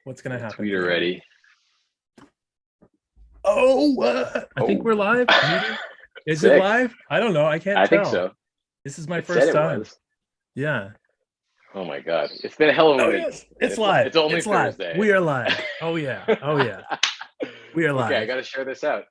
What's gonna happen? Tweet already. Oh, I think we're live. Is it live? I don't know. I can't tell. I think so. This is my first time. Yeah. Oh my God. It's been a hell of a week. Yes. It's live. It's only Thursday. Live. We are live. Oh yeah. Oh yeah. We are live. Okay, I gotta share this out.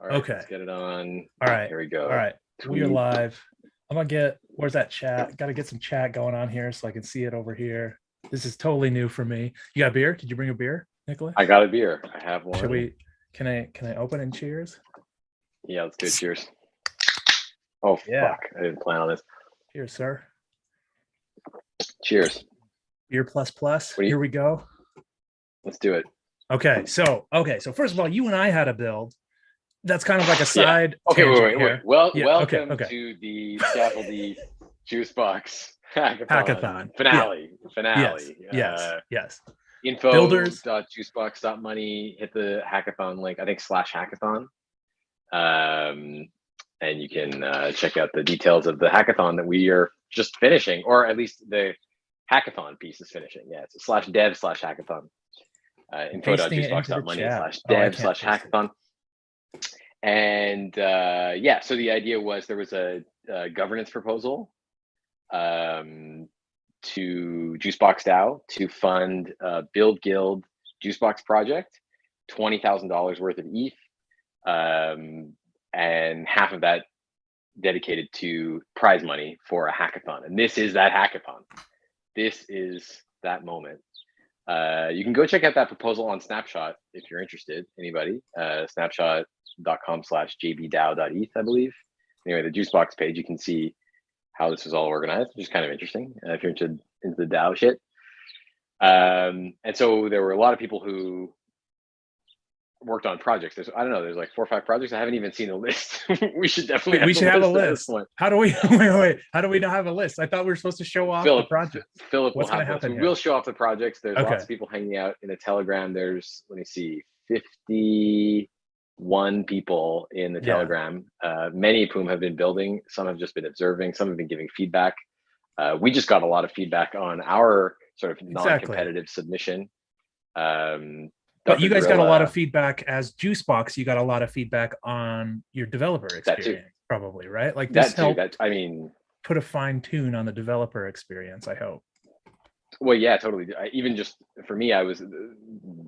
All right, okay. Let's get it on. All right. Here we go. All right. Tweet. We are live. I'm gonna get, where's that chat? Gotta get some chat going on here so I can see it over here. This is totally new for me. You got a beer? Did you bring a beer, Nicholas? I got a beer. I have one. Should we, can I open and cheers? Yeah, let's do it. Cheers. Oh yeah. Fuck. I didn't plan on this. Cheers, sir. Cheers. Beer plus. Here we go. Let's do it. Okay. So first of all, you and I had a build. That's kind of like a side. Yeah. Okay, wait. Well, yeah, welcome to the Scaffoldy Juicebox Hackathon finale. Yes. Info.juicebox.money. Hit the hackathon link. I think /hackathon. And you can check out the details of the hackathon that we are just finishing, or at least the hackathon piece is finishing. Yeah, it's /dev/hackathon. Info.juicebox.money /dev/hackathon. And so the idea was there was a governance proposal to JokeDAO to fund Build Guild Juicebox project, $20,000 worth of ETH, and half of that dedicated to prize money for a hackathon. And this is that hackathon. This is that moment. You can go check out that proposal on Snapshot if you're interested, anybody. Snapshot.com/jbdao.eth, I believe. Anyway, the Juicebox page, you can see how this was all organized, which is kind of interesting if you're into the DAO shit. And so there were a lot of people who worked on projects. There's like 4 or 5 projects. I haven't even seen a list. We should definitely have a list. How do we wait? How do we not have a list? I thought we were supposed to show off the project. Philip will have one. So we'll show off the projects. There's lots of people hanging out in the Telegram. There's, let me see, 51 people in the Telegram, many of whom have been building. Some have just been observing. Some have been giving feedback. We just got a lot of feedback on our sort of non-competitive submission. But you guys got a lot of feedback as Juicebox. You got a lot of feedback on your developer experience, probably, right? Like this helped. Put a fine tune on the developer experience, I hope. Well, yeah, totally. Even just for me, I was,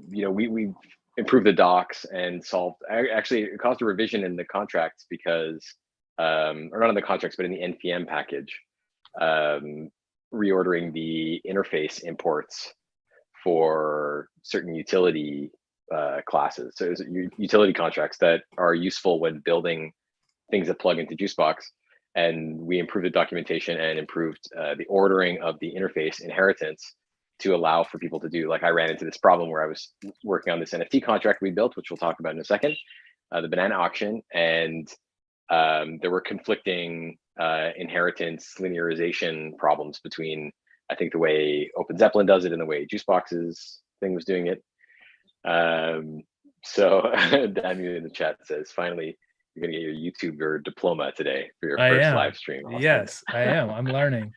we improved the docs and solved. Actually, it caused a revision in the contracts because, or not in the contracts, but in the NPM package, reordering the interface imports for certain utility classes. So it's utility contracts that are useful when building things that plug into Juicebox. And we improved the documentation and improved the ordering of the interface inheritance to allow for people to do, like I ran into this problem where I was working on this NFT contract we built, which we'll talk about in a second, the banana auction. And there were conflicting inheritance linearization problems between, I think, the way Open Zeppelin does it and the way Juicebox's thing was doing it. So Daniel in the chat says, finally, you're gonna get your YouTuber diploma today for your first live stream. Awesome. Yes, I am. I'm learning.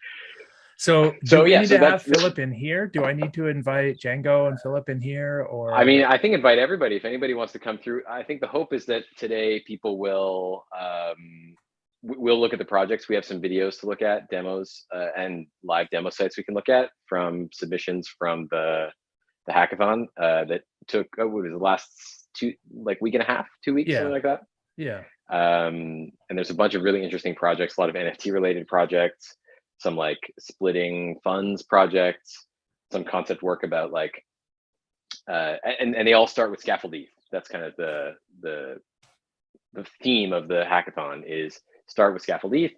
So do we need to have Philip in here? Do I need to invite Django and Philip in here? Or I mean, I think invite everybody. If anybody wants to come through, I think the hope is that today people will we'll look at the projects. We have some videos to look at, demos, and live demo sites we can look at from submissions from the hackathon that took what was the last week and a half, 2 weeks, something like that. Yeah. And there's a bunch of really interesting projects, a lot of NFT related projects, some like splitting funds projects, some concept work about like, and they all start with Scaffoldy. That's kind of the theme of the hackathon is start with Scaffoldy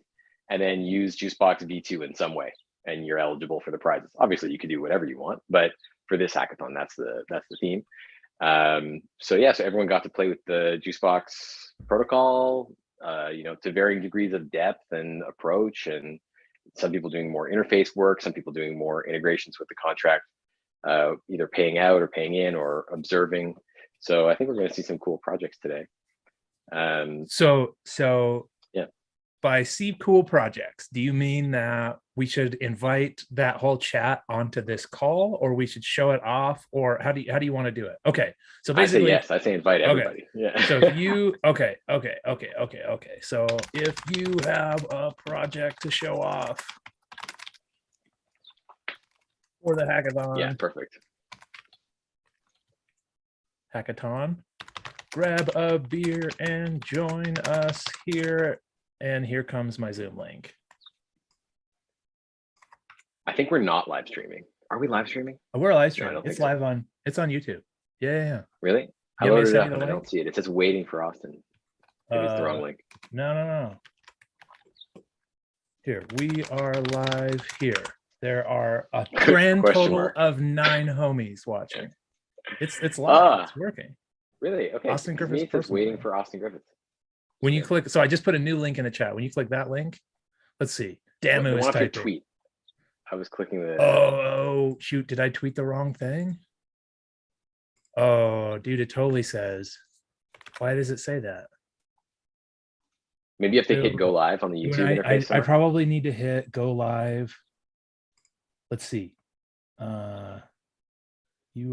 and then use Juicebox V2 in some way, and you're eligible for the prizes. Obviously, you can do whatever you want, but for this hackathon, that's the theme. So everyone got to play with the Juicebox protocol, to varying degrees of depth and approach, and some people doing more interface work, some people doing more integrations with the contract, either paying out or paying in or observing. So I think we're going to see some cool projects today. by see cool projects, do you mean that we should invite that whole chat onto this call, or we should show it off, or how do you want to do it? Okay, so basically, I say yes. I say invite everybody. Okay. Yeah. So if you okay. So if you have a project to show off for the hackathon, yeah, perfect. Hackathon, grab a beer and join us here. And here comes my Zoom link. I think we're not live streaming. Are we live streaming? Oh, we're live streaming. No, it's live on. It's on YouTube. Yeah. Really? I loaded it up and I don't see it. It says waiting for Austin. Maybe it's the wrong link. No. Here, we are live here. There are a grand total of 9 homies watching. It's live. It's working. Really? Okay. Austin Griffith is waiting for Austin Griffith. When you click, so I just put a new link in the chat. When you click that link, let's see. Damu is typing. Tweet. I was clicking the. Oh shoot! Did I tweet the wrong thing? Oh, dude, it totally says. Why does it say that? Maybe if they hit go live on the YouTube interface. I probably need to hit go live. Let's see. You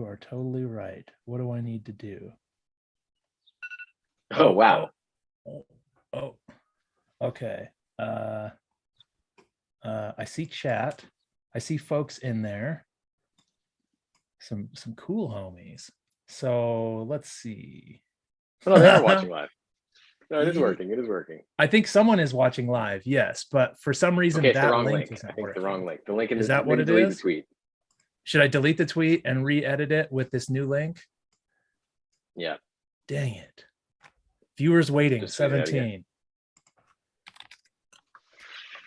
are totally right. What do I need to do? Oh wow. Oh, okay. I see chat. I see folks in there. Some cool homies. So let's see. Oh, they are watching live. No, it is working. It is working. I think someone is watching live. Yes, but for some reason that link isn't working. The wrong link. The link is that what it is? The tweet. Should I delete the tweet and re-edit it with this new link? Yeah. Dang it. Viewers waiting, just 17.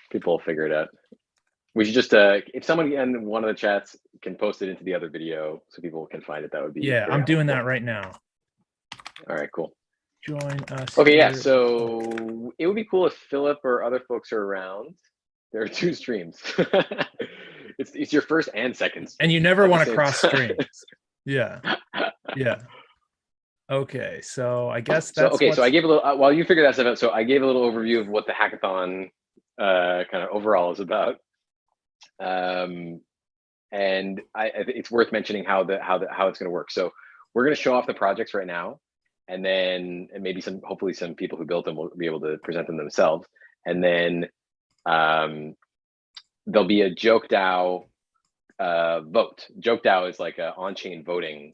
People will figure it out. We should just, if someone in one of the chats can post it into the other video so people can find it, that would be. Yeah, I'm doing that right now. All right, cool. Join us. Okay, yeah, so it would be cool if Philip or other folks are around. There are 2 streams. It's your first and second stream. And you never want to cross streams. Yeah. Okay, so I guess that's so I gave a little while you figure that stuff out. So I gave a little overview of what the hackathon kind of overall is about, and I think it's worth mentioning how it's going to work. So we're going to show off the projects right now, and then maybe hopefully some people who built them will be able to present them themselves, and then there'll be a JokeDAO vote. JokeDAO is like an on-chain voting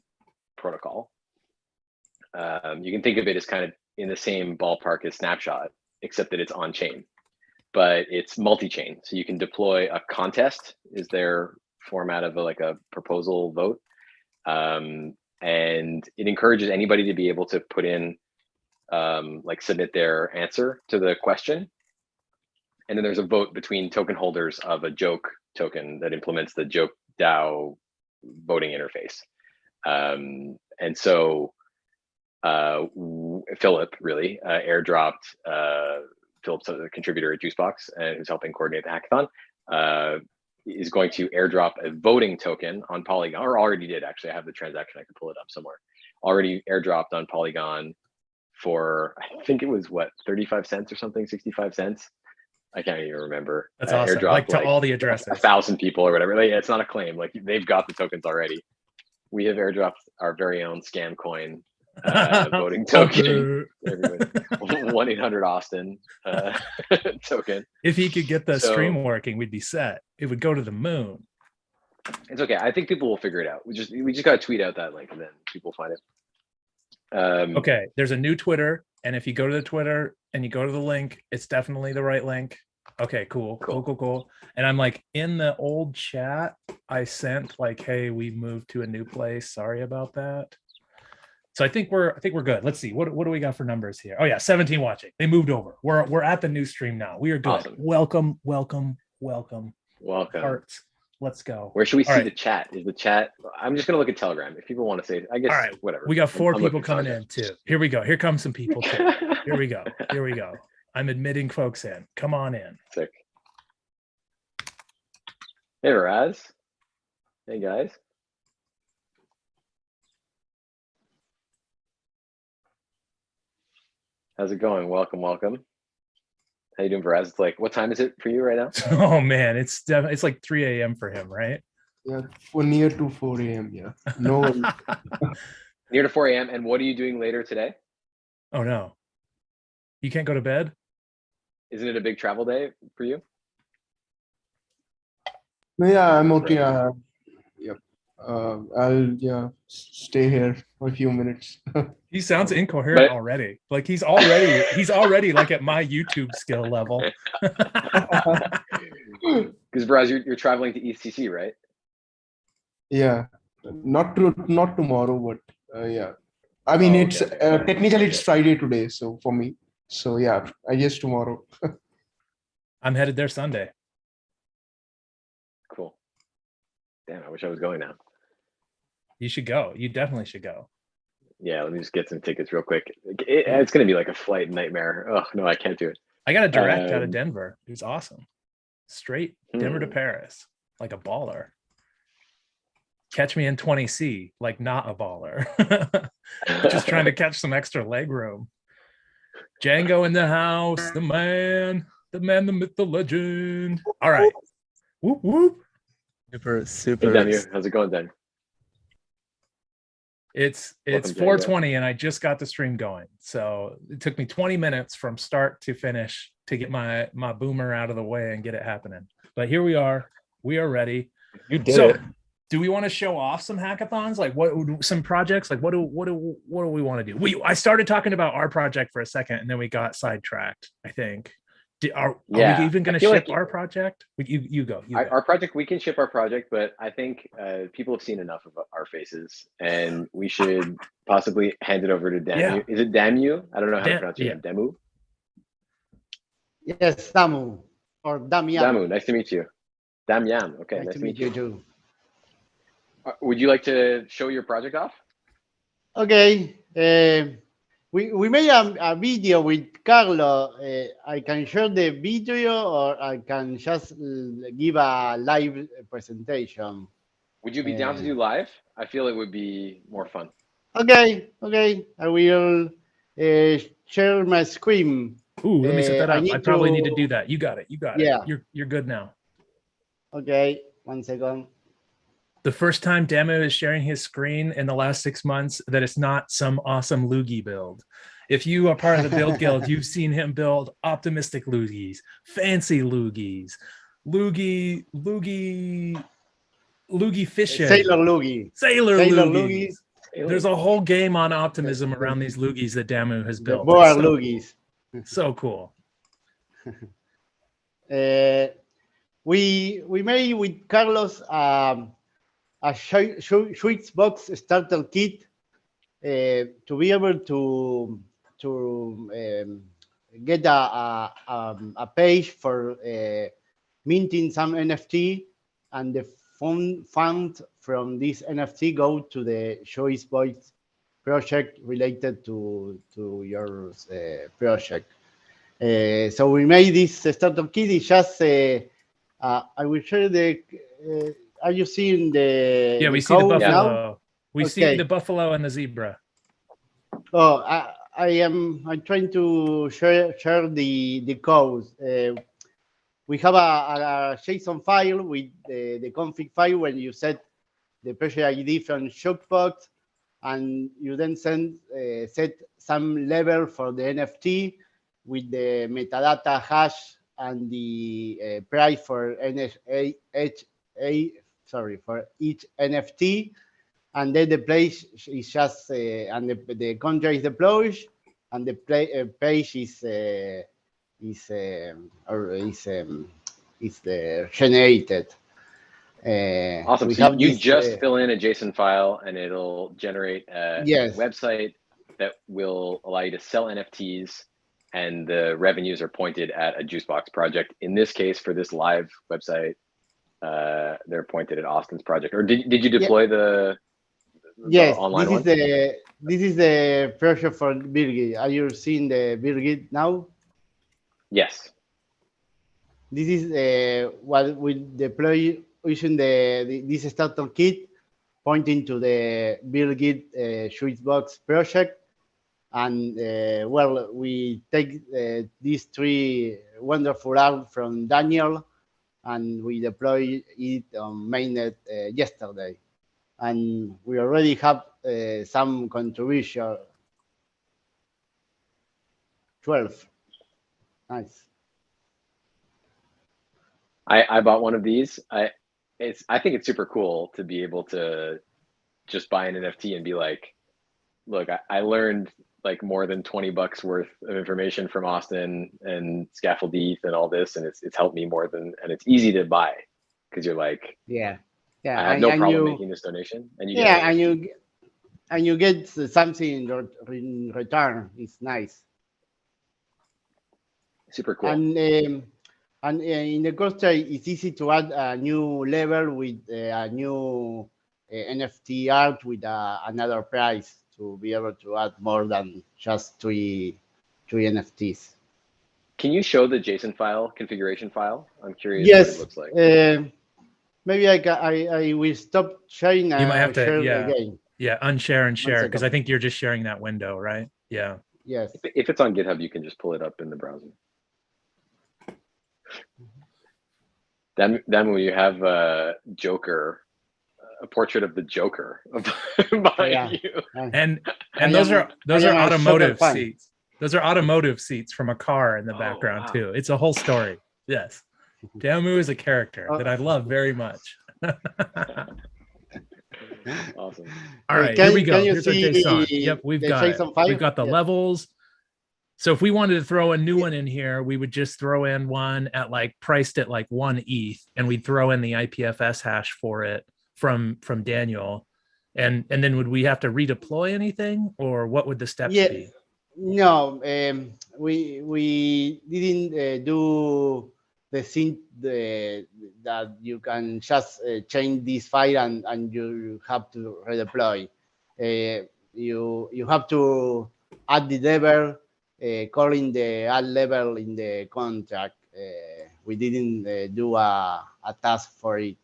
protocol. You can think of it as kind of in the same ballpark as Snapshot, except that it's on-chain, but it's multi-chain. So you can deploy a contest is their format of a proposal vote. And it encourages anybody to be able to put in, submit their answer to the question. And then there's a vote between token holders of a joke token that implements the JokeDAO voting interface. And so Philip really airdropped, Philip's a contributor at Juicebox and who's helping coordinate the hackathon, is going to airdrop a voting token on Polygon, or already did actually. I have the transaction, I can pull it up somewhere. Already airdropped on Polygon for, I think it was what, 35 cents or something, 65 cents. I can't even remember. That's awesome. Like to all the addresses. 1,000 people or whatever. Like, it's not a claim. Like they've got the tokens already. We have airdropped our very own scam coin voting token. 1-800-Austin token. If he could get the stream working, we'd be set. It would go to the moon. It's okay. I think people will figure it out. We just got to tweet out that link and then people will find it. Okay, there's a new Twitter, and if you go to the Twitter and you go to the link, it's definitely the right link. Okay, cool. And I'm like, in the old chat, I sent like, hey, we moved to a new place. Sorry about that. So I think we're good. Let's see. What do we got for numbers here? Oh yeah, 17 watching. They moved over. We're at the new stream now. We are good. Awesome. Welcome. Hearts. Let's go. Where should we see the chat? Is the chat? I'm just gonna look at Telegram. If people want to say, I guess. All right, whatever. We got 4 people coming in too. Here we go. Here come some people too. Here we go. I'm admitting folks in. Come on in. Sick. Hey Raz. Hey guys. How's it going? Welcome. How you doing, Faraz? It's like, what time is it for you right now? Oh man, it's like 3 a.m. for him, right? Yeah, near to 4 a.m. Yeah, no one. Near to 4 a.m. And what are you doing later today? Oh no, you can't go to bed? Isn't it a big travel day for you? No, yeah, I'm okay. Yep. I'll stay here for a few minutes. He sounds incoherent already. Like he's already like at my YouTube skill level. Because Faraz, you're traveling to ECC, right? Yeah, not tomorrow, but yeah. I mean, it's technically it's Friday today, so for me. So yeah, I guess tomorrow. I'm headed there Sunday. Cool. Damn, I wish I was going now. You should go. You definitely should go. Yeah, let me just get some tickets real quick. It's going to be like a flight nightmare. Oh, no, I can't do it. I got a direct out of Denver. It was awesome. Straight Denver to Paris, like a baller. Catch me in 20C, like not a baller. Just trying to catch some extra leg room. Django in the house, the man, the myth, the legend. All right. Whoop, whoop. Super. Hey, Daniel, how's it going, Dan? It's 4:20 and I just got the stream going. So it took me 20 minutes from start to finish to get my boomer out of the way and get it happening. But here we are. We are ready. You did it. Do we want to show off some hackathons? Like some projects? Like what do we want to do? I started talking about our project for a second and then we got sidetracked, I think. Are we even going to ship our project? You go. Our project, we can ship our project, but I think people have seen enough of our faces, and we should possibly hand it over to Damu. Yeah. Is it Damu? I don't know how to pronounce your name. Damu? Yes, Damu or Damian. Damu, nice to meet you. Damian, okay, nice to meet you too. Would you like to show your project off? Okay. We made a video with Carlo. I can share the video or I can just give a live presentation. Would you be down to do live? I feel it would be more fun. Okay. I will share my screen. Ooh, let me set that up. I probably need to do that. You got it. Yeah. You're good now. Okay, 1 second. The first time Damu is sharing his screen in the last 6 months that it's not some awesome loogie build. If you are part of the build guild, you've seen him build optimistic loogies, fancy loogies, loogie fishing. Sailor loogie. Sailor loogies. There's a whole game on optimism around these loogies that Damu has built. Boa loogies. So cool. We made with Carlos a Juicebox starter kit to be able to get a page for minting some NFT, and the fund from this NFT go to the Juicebox project related to your project. So we made this startup kit. It's just I will share the. Are you seeing the? Yeah, we see the buffalo. Now? We see the buffalo and the zebra. Oh, I'm trying to share the code. We have a JSON file with the config file when you set the project ID from Juicebox, and you then set some level for the NFT with the metadata hash and the price for for each NFT, and then the place is just and the contract is deployed, and the page is generated. Awesome. So you just fill in a JSON file and it'll generate a website that will allow you to sell NFTs, and the revenues are pointed at a Juicebox project. In this case, for this live website, they're pointed at Austin's project. Or did you deploy the online one? This is the project for Birgit. Are you seeing the Birgit now? Yes. This is what we deploy using this starter kit, pointing to the Birgit Juicebox project. And well, we take these 3 wonderful art from Daniel, and we deploy it on mainnet yesterday. And we already have some contribution. 12. Nice. I bought one of these. I think it's super cool to be able to just buy an NFT and be like, look, I learned like more than $20 worth of information from Austin and Scaffold ETH and all this, and it's helped me more than, and it's easy to buy because you're like, yeah, I have no problem making this donation, and you and you get something in return. It's nice. Super cool. And in the coaster, it's easy to add a new level with a new NFT art with another price to be able to add more than just three NFTs. Can you show the JSON file, configuration file? I'm curious what it looks like. Maybe I will stop sharing. You might have to, share yeah, again. Yeah, unshare and share, because I think you're just sharing that window, right? Yeah. Yes. If it's on GitHub, you can just pull it up in the browser. Then will you have a Joker, a portrait of the Joker behind you? And those are automotive seats. Those are automotive seats from a car in the background too. It's a whole story. Yes. Damu is a character that I love very much. Awesome. All right, here we go. Here's our JSON. Yep, we've got it. We've got the levels. So if we wanted to throw a new one in here, we would just throw in one at like priced at like 1 ETH, and we'd throw in the IPFS hash for it from Daniel. And then would we have to redeploy anything, or what would the steps be? No, we didn't do the thing that you can just change this file and you have to redeploy. You have to add the level, calling the add level in the contract. We didn't do a task for it.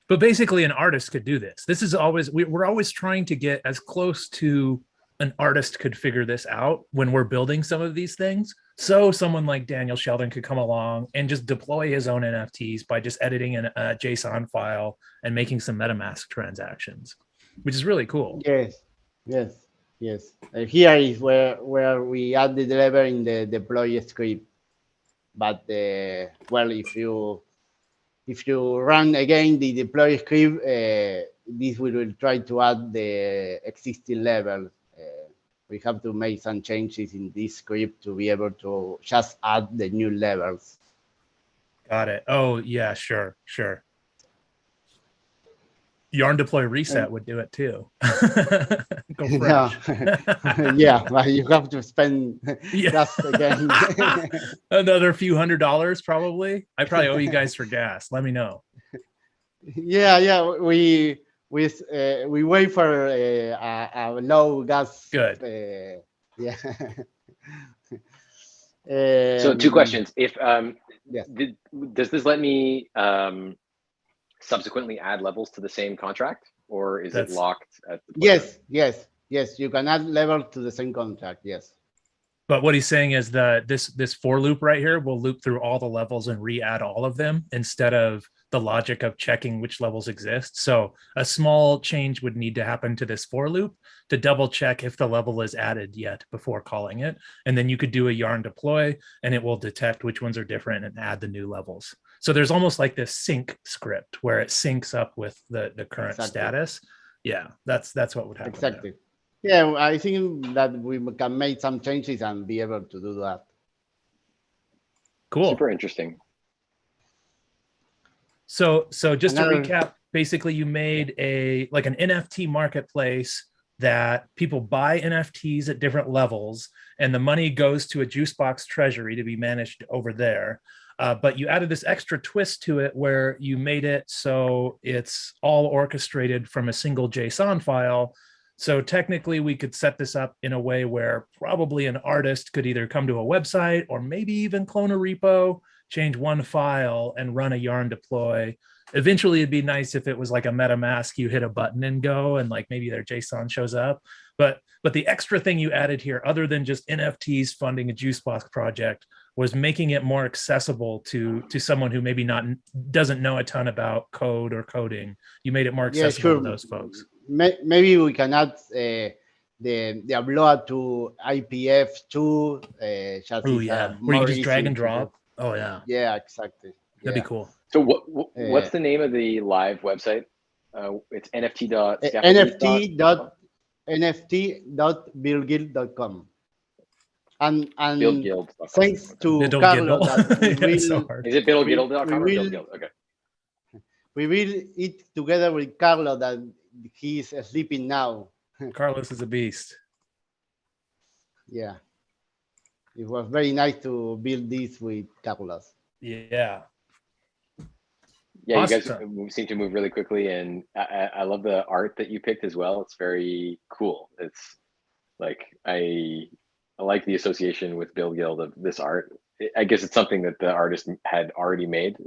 But basically an artist could do this. This is always, we're always trying to get as close to an artist could figure this out when we're building some of these things. So someone like Daniel Sheldon could come along and just deploy his own NFTs by just editing a JSON file and making some MetaMask transactions, which is really cool. Yes. Here is where we add the level in the deploy script. But well, if you run again the deploy script, this will try to add the existing level. We have to make some changes in this script to be able to just add the new levels. Got it. Oh yeah, sure. Yarn deploy reset would do it too. Go fresh. Yeah, but you have to spend just again another few $100 probably. I probably owe you guys for gas. Let me know. Yeah. We wait for a low gas. Good. Yeah. So 2 questions. If yes. Does this let me subsequently add levels to the same contract, or is it locked at the Yes, you can add levels to the same contract. Yes. But what he's saying is that this for loop right here will loop through all the levels and re-add all of them instead of the logic of checking which levels exist. So a small change would need to happen to this for loop to double check if the level is added yet before calling it. And then you could do a yarn deploy and it will detect which ones are different and add the new levels. So there's almost like this sync script where it syncs up with the current status. Yeah, that's what would happen. Exactly. Yeah, I think that we can make some changes and be able to do that. Cool. Super interesting. So just to recap, basically you made an NFT marketplace that people buy NFTs at different levels and the money goes to a Juicebox treasury to be managed over there. But you added this extra twist to it where you made it so it's all orchestrated from a single JSON file. So technically we could set this up in a way where probably an artist could either come to a website or maybe even clone a repo, change one file and run a yarn deploy Eventually it'd be nice if it was like a MetaMask, you hit a button and go, and like maybe their JSON shows up. But the extra thing you added here, other than just NFTs funding a Juicebox project, was making it more accessible to someone who maybe doesn't know a ton about code or coding. You made it more accessible to those folks. Maybe we can add the upload to IPF2. Oh yeah, where you can just drag and drop. Oh yeah. Yeah, exactly. That'd be cool. So what's the name of the live website? It's nft.billguild.com. And thanks to Biddle Carlos, is it biddlegiddle.com or BillGuild? Okay. We will eat together with Carlos that he's sleeping now. Carlos is a beast. Yeah. It was very nice to build this with Carlos. Yeah. Yeah, awesome. You guys seem to move really quickly, and I love the art that you picked as well. It's very cool. It's like I like the association with BillGuild of this art. I guess it's something that the artist had already made,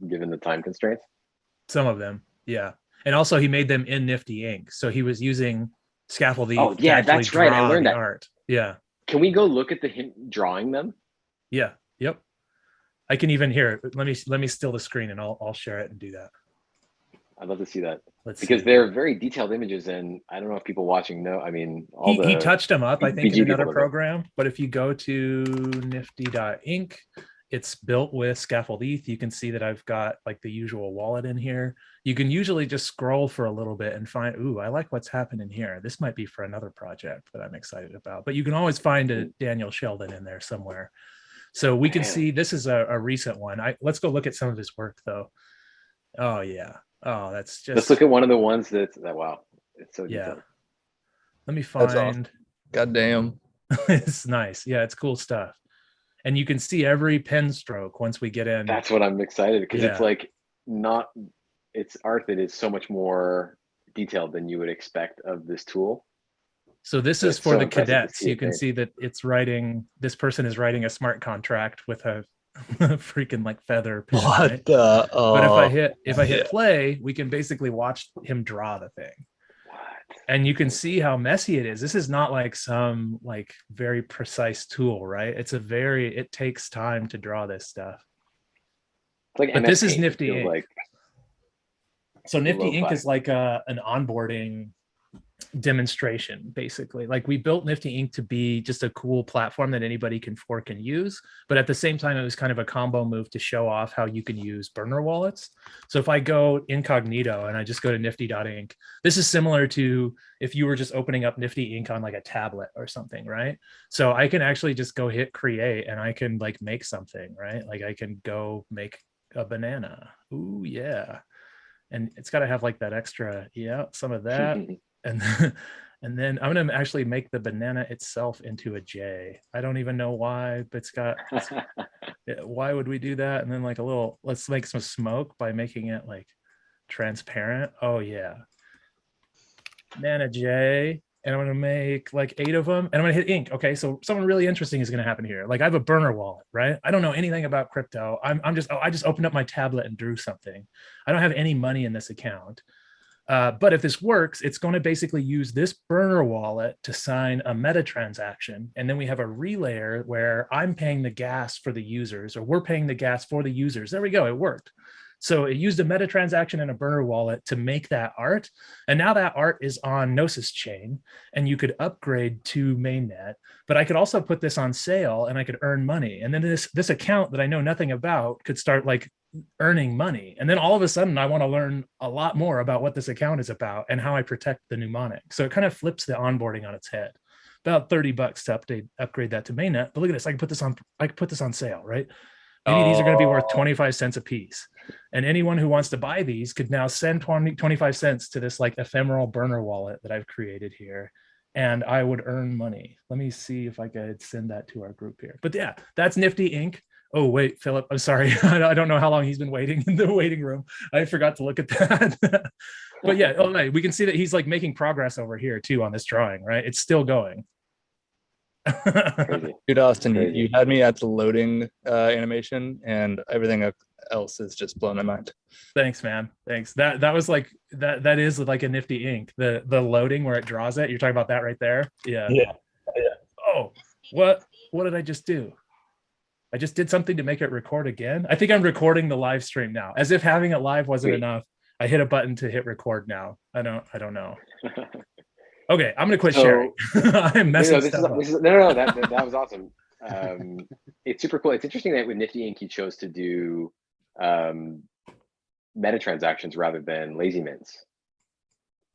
given the time constraints. Some of them, yeah, and also he made them in Nifty Ink, so he was using scaffolding. Oh yeah, that's right. I learned that art. Yeah. Can we go look at him drawing them? Yeah. Yep. I can even hear. Let me steal the screen and I'll share it and do that. I'd love to see that because they're very detailed images, and I don't know if people watching know. I mean, he touched them up, I think, in another program. But if you go to Nifty.ink, it's built with Scaffold ETH. You can see that I've got like the usual wallet in here. You can usually just scroll for a little bit and find, ooh, I like what's happening here. This might be for another project that I'm excited about. But you can always find a Daniel Sheldon in there somewhere. So we can see this is a recent one. Let's go look at some of his work though. Oh yeah. Oh, that's just. Let's look at one of the ones that wow, it's so detailed. Let me find. Awesome. Goddamn. It's nice. Yeah, it's cool stuff. And you can see every pen stroke once we get in. That's what I'm excited because it's like it's art that is so much more detailed than you would expect of this tool. So this is for the cadets. You can see that it's writing. This person is writing a smart contract with a freaking like feather pen, what right? the but if I hit play, we can basically watch him draw the thing. And you can see how messy it is. This is not like some like very precise tool, right? It takes time to draw this stuff. Like but this is Nifty Ink. Like so Nifty Ink is like an onboarding demonstration, basically. Like we built Nifty Ink to be just a cool platform that anybody can fork and use, but at the same time it was kind of a combo move to show off how you can use burner wallets. So if I go incognito and I just go to nifty.ink, this is similar to if you were just opening up Nifty Ink on like a tablet or something, right? So I can actually just go hit create and I can like make something, right? Like I can go make a banana. Ooh yeah. And it's got to have like that extra, some of that. And then I'm going to actually make the banana itself into a J. I don't even know why, but why would we do that? And then like let's make some smoke by making it like transparent. Oh yeah. Banana J. And I'm going to make like 8 of them and I'm going to hit ink. Okay. So something really interesting is going to happen here. Like I have a burner wallet, right? I don't know anything about crypto. I just opened up my tablet and drew something. I don't have any money in this account. But if this works, it's going to basically use this burner wallet to sign a meta transaction. And then we have a relayer where I'm paying the gas for the users, or we're paying the gas for the users. There we go. It worked. So it used a meta transaction and a burner wallet to make that art. And now that art is on Gnosis chain and you could upgrade to mainnet, but I could also put this on sale and I could earn money. And then this account that I know nothing about could start like earning money. And then all of a sudden I want to learn a lot more about what this account is about and how I protect the mnemonic. So it kind of flips the onboarding on its head. About $30 to upgrade that to mainnet. But look at this. I can put this on sale, right? Maybe these are going to be worth 25 cents a piece. And anyone who wants to buy these could now send 25 cents to this like ephemeral burner wallet that I've created here. And I would earn money. Let me see if I could send that to our group here. But yeah, that's Nifty Ink. Oh, wait, Philip, I'm sorry. I don't know how long he's been waiting in the waiting room. I forgot to look at that. But yeah, we can see that he's like making progress over here too on this drawing, right? It's still going. Dude, Austin, you had me at the loading animation and everything else is just blowing my mind. Thanks, man. Thanks. That was like that is like a Nifty Ink. The loading where it draws it. You're talking about that right there. Yeah. Oh, what did I just do? I just did something to make it record again. I think I'm recording the live stream now, as if having it live wasn't enough. I hit a button to hit record now. I don't know. Okay, I'm gonna quit sharing. I'm messing stuff up. No, that was awesome. It's super cool. It's interesting that with Nifty Ink, you chose to do meta transactions rather than lazy mints.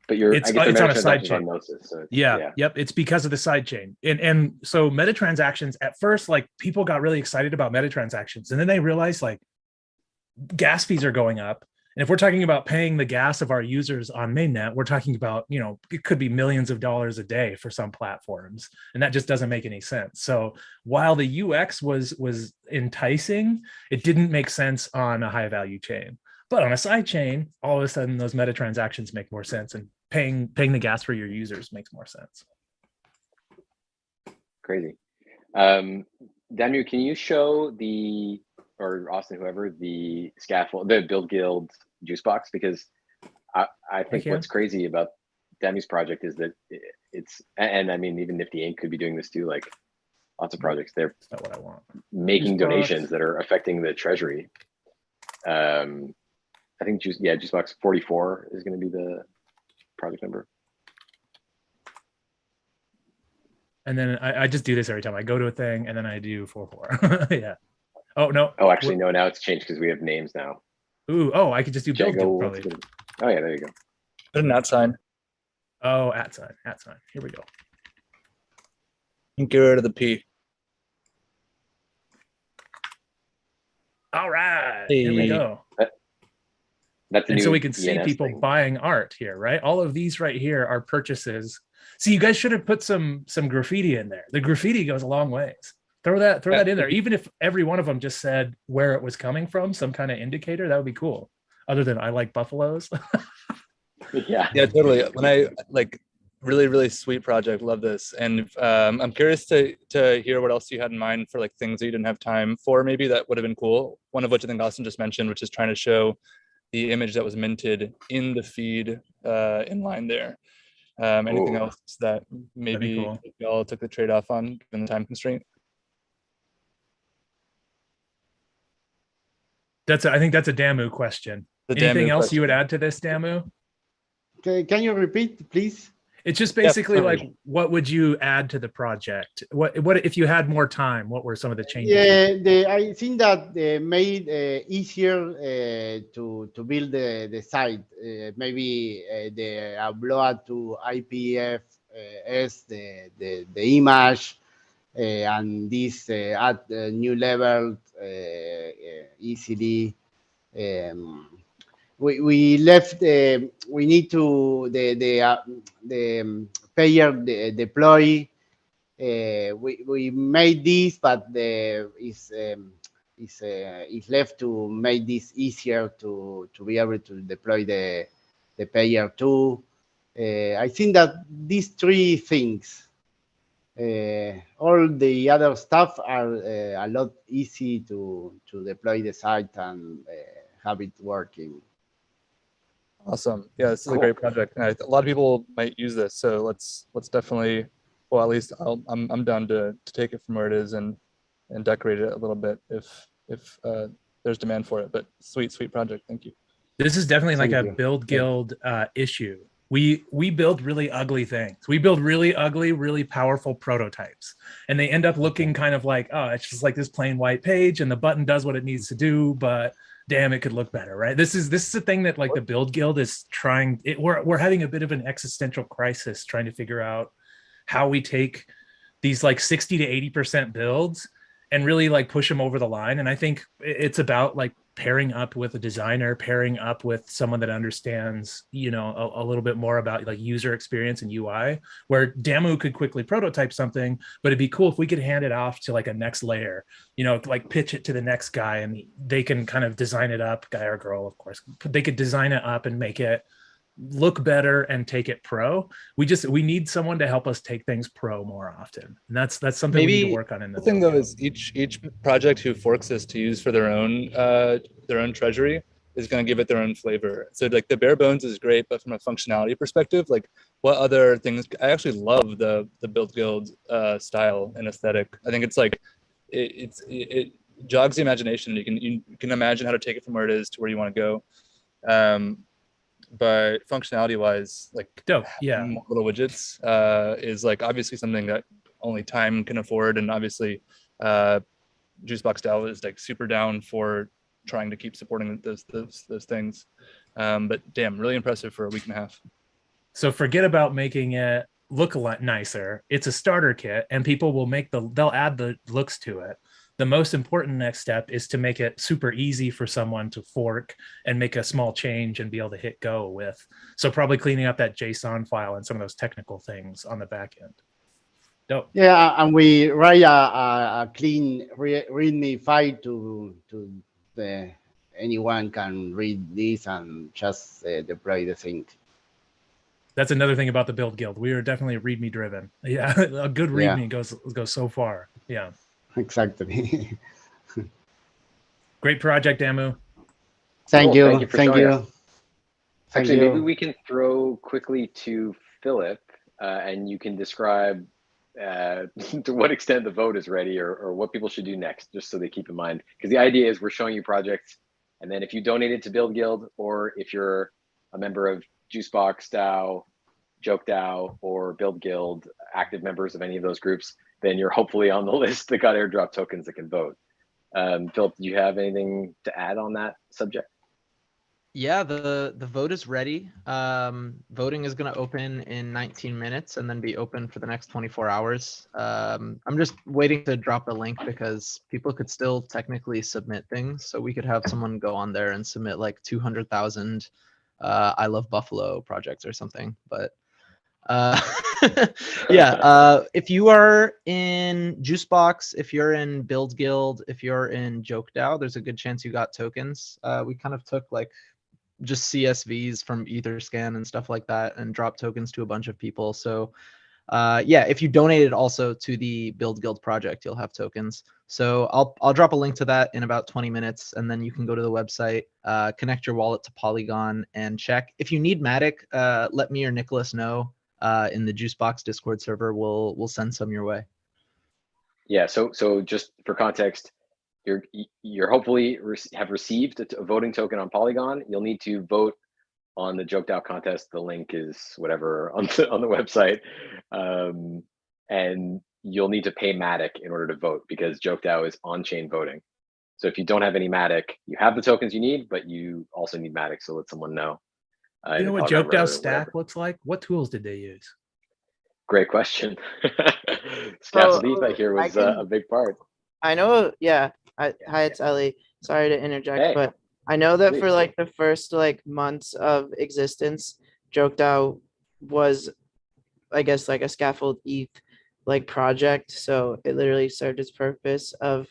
But it's on a side chain. So yep. It's because of the side chain. And so meta transactions at first, like people got really excited about meta transactions, and then they realized like gas fees are going up. And if we're talking about paying the gas of our users on mainnet, we're talking about, it could be millions of dollars a day for some platforms. And that just doesn't make any sense. So while the UX was enticing, it didn't make sense on a high value chain. But on a side chain, all of a sudden those meta transactions make more sense, and paying the gas for your users makes more sense. Crazy. Danu, can you show or Austin, whoever, the scaffold, the Build Guild Juicebox? Because I think what's crazy about Danu's project is that and I mean, even Nifty Ink could be doing this too, like lots of projects. They're not what I want. Making donations that are affecting the treasury. I think Juicebox 44 is going to be the project number. And then I just do this every time I go to a thing, and then I do 44. Yeah. Oh no. Oh, actually, no. Now it's changed because we have names now. Ooh. Oh, I could just do Build Guild probably. Oh yeah, there you go. Put an @ Oh, @ sign. Here we go. And get rid of the P. All right. Here we go. And so we can see people buying art here, right? All of these right here are purchases. See, you guys should have put some graffiti in there. The graffiti goes a long ways. Throw that in there. Even if every one of them just said where it was coming from, some kind of indicator, that would be cool. Other than I like buffaloes. Yeah, totally. When I really, really sweet project. Love this. And I'm curious to hear what else you had in mind for like things that you didn't have time for, maybe that would have been cool. One of which I think Austin just mentioned, which is trying to show the image that was minted in the feed in line there. Anything else that maybe y'all took the trade-off on given the time constraint? I think that's a Damu question. Anything else you would add to this, Damu? Okay, can you repeat, please? It's just basically like, what would you add to the project? What if you had more time? What were some of the changes? Yeah, I think that they made easier to build the site. Maybe the upload to IPFS, the image, and this add new level easily. We left. We need to the payer deploy. We made this, but it's left to make this easier to be able to deploy the payer too. I think that these three things, all the other stuff are a lot easy to deploy the site and have it working. Awesome. Yeah, this is a great project. And a lot of people might use this, so let's definitely. Well, at least I'm down to take it from where it is and decorate it a little bit if there's demand for it. But sweet project. Thank you. This is definitely like a Build Guild issue. We build really ugly things. We build really ugly, really powerful prototypes, and they end up looking kind of like, oh, it's just like this plain white page, and the button does what it needs to do, but damn, it could look better, right? This is a thing that like the Build Guild is trying. We're having a bit of an existential crisis trying to figure out how we take these like 60 to 80% builds and really like push them over the line. And I think it's about like pairing up with a designer, pairing up with someone that understands, a little bit more about like user experience and UI, where Damu could quickly prototype something, but it'd be cool if we could hand it off to like a next layer, like pitch it to the next guy and they can kind of design it up, guy or girl, of course. They could design it up and make it look better and take it pro. We need someone to help us take things pro more often. And that's something we need to work on in the thing though is each project who forks this to use for their own treasury is going to give it their own flavor. So like the bare bones is great, but from a functionality perspective, like what other things? I actually love the Build Guild style and aesthetic. I think it's like it jogs the imagination. You can imagine how to take it from where it is to where you want to go. But functionality wise, like dope, yeah, little widgets is like obviously something that only time can afford, and obviously Juicebox DAO is like super down for trying to keep supporting those things. But damn, really impressive for a week and a half. So forget about making it look a lot nicer. It's a starter kit, and people will they'll add the looks to it. The most important next step is to make it super easy for someone to fork and make a small change and be able to hit go with. So probably cleaning up that JSON file and some of those technical things on the back end. Dope. Yeah, and we write a clean README file to anyone can read this and just deploy the thing. That's another thing about the Build Guild. We are definitely README driven. Yeah, a good README goes so far. Yeah. Exactly. Great project, Amu. Thank you. Actually, maybe we can throw quickly to Philip, and you can describe to what extent the vote is ready, or what people should do next, just so they keep in mind. Because the idea is we're showing you projects, and then if you donated to Build Guild, or if you're a member of Juicebox DAO, JokeDAO, or Build Guild, active members of any of those groups, then you're hopefully on the list that got airdrop tokens that can vote. Philip, do you have anything to add on that subject? Yeah, the vote is ready. Voting is going to open in 19 minutes and then be open for the next 24 hours. I'm just waiting to drop the link because people could still technically submit things. So we could have someone go on there and submit like 200,000 I Love Buffalo projects or something. But yeah, if you are in Juicebox, if you're in Build Guild, if you're in JokeDAO, there's a good chance you got tokens. We kind of took like just CSVs from Etherscan and stuff like that and dropped tokens to a bunch of people. So yeah, if you donated also to the Build Guild project, you'll have tokens. So I'll drop a link to that in about 20 minutes, and then you can go to the website, connect your wallet to Polygon, and check. If you need Matic, let me or Nicholas know in the Juicebox Discord server. We'll send some your way. Yeah. So just for context, you're hopefully have received a voting token on Polygon. You'll need to vote on the JokeDAO contest. The link is whatever on the website, and you'll need to pay Matic in order to vote, because JokeDAO is on-chain voting. So if you don't have any Matic, you have the tokens you need, but you also need Matic. So let someone know. You know what JokeDAO stack looks like? What tools did they use? Great question. Scaffold ETH, I hear, was a big part. I know. Yeah. Hi, it's Ellie. Sorry to interject, but I know that for like the first like months of existence, JokeDAO was, I guess, like a Scaffold ETH like project. So it literally served its purpose of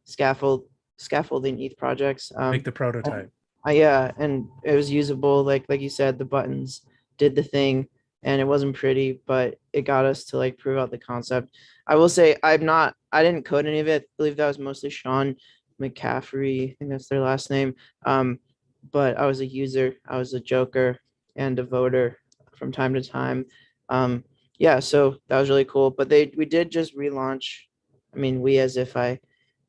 scaffolding ETH projects. Make the prototype. Yeah, and it was usable. Like you said, the buttons did the thing, and it wasn't pretty, but it got us to like prove out the concept. I will say I didn't code any of it. I believe that was mostly Sean McCaffrey. I think that's their last name. But I was a user, I was a joker and a voter from time to time. Yeah, so that was really cool. But we did just relaunch.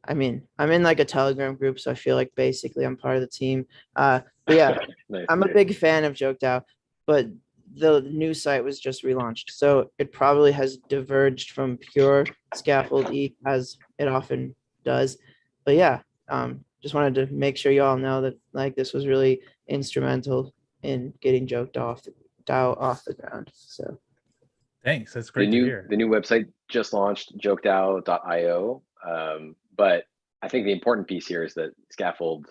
I mean, I'm in like a Telegram group, so I feel like basically I'm part of the team. But yeah, nice. I'm a big fan of JokeDAO, but the new site was just relaunched, so it probably has diverged from pure Scaffold ETH as it often does. But yeah, just wanted to make sure you all know that like this was really instrumental in getting JokeDAO off the ground. So thanks, that's great to hear. The new website just launched, jokedao.io. But I think the important piece here is that Scaffold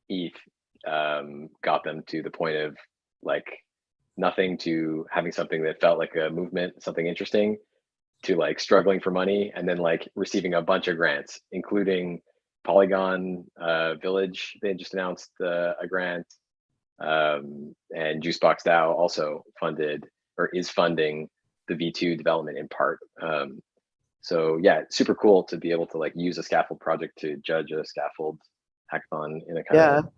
ETH got them to the point of like nothing to having something that felt like a movement, something interesting, to like struggling for money, and then like receiving a bunch of grants, including Polygon Village. They just announced a grant. And Juicebox DAO also funded or is funding the V2 development in part. So yeah, super cool to be able to like use a scaffold project to judge a scaffold hackathon in a kind of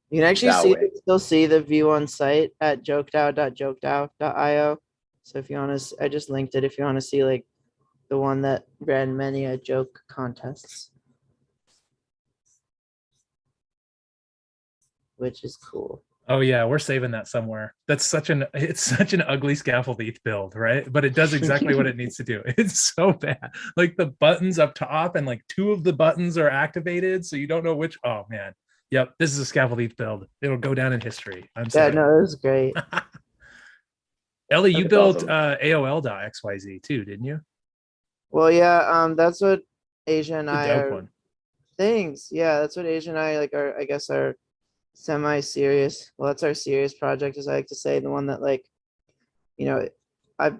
you can actually way. still see the view on site at jokedao.jokedao.io. So if you want to, I just linked it if you want to see like the one that ran many joke contests, which is cool. Oh yeah, we're saving that somewhere. It's such an ugly scaffold ETH build, right? But it does exactly what it needs to do. It's so bad. Like the buttons up top and like 2 of the buttons are activated, so you don't know which. Oh man. Yep, this is a scaffold ETH build. It'll go down in history. I'm sorry. Yeah, no, it was great. Ellie, you built awesome. AOL.xyz too, didn't you? Well, yeah, that's what Asia and I are. One. Things, yeah, that's what Asia and I like are. I guess are semi-serious. Well, that's our serious project, as I like to say. The one that like, you know, I've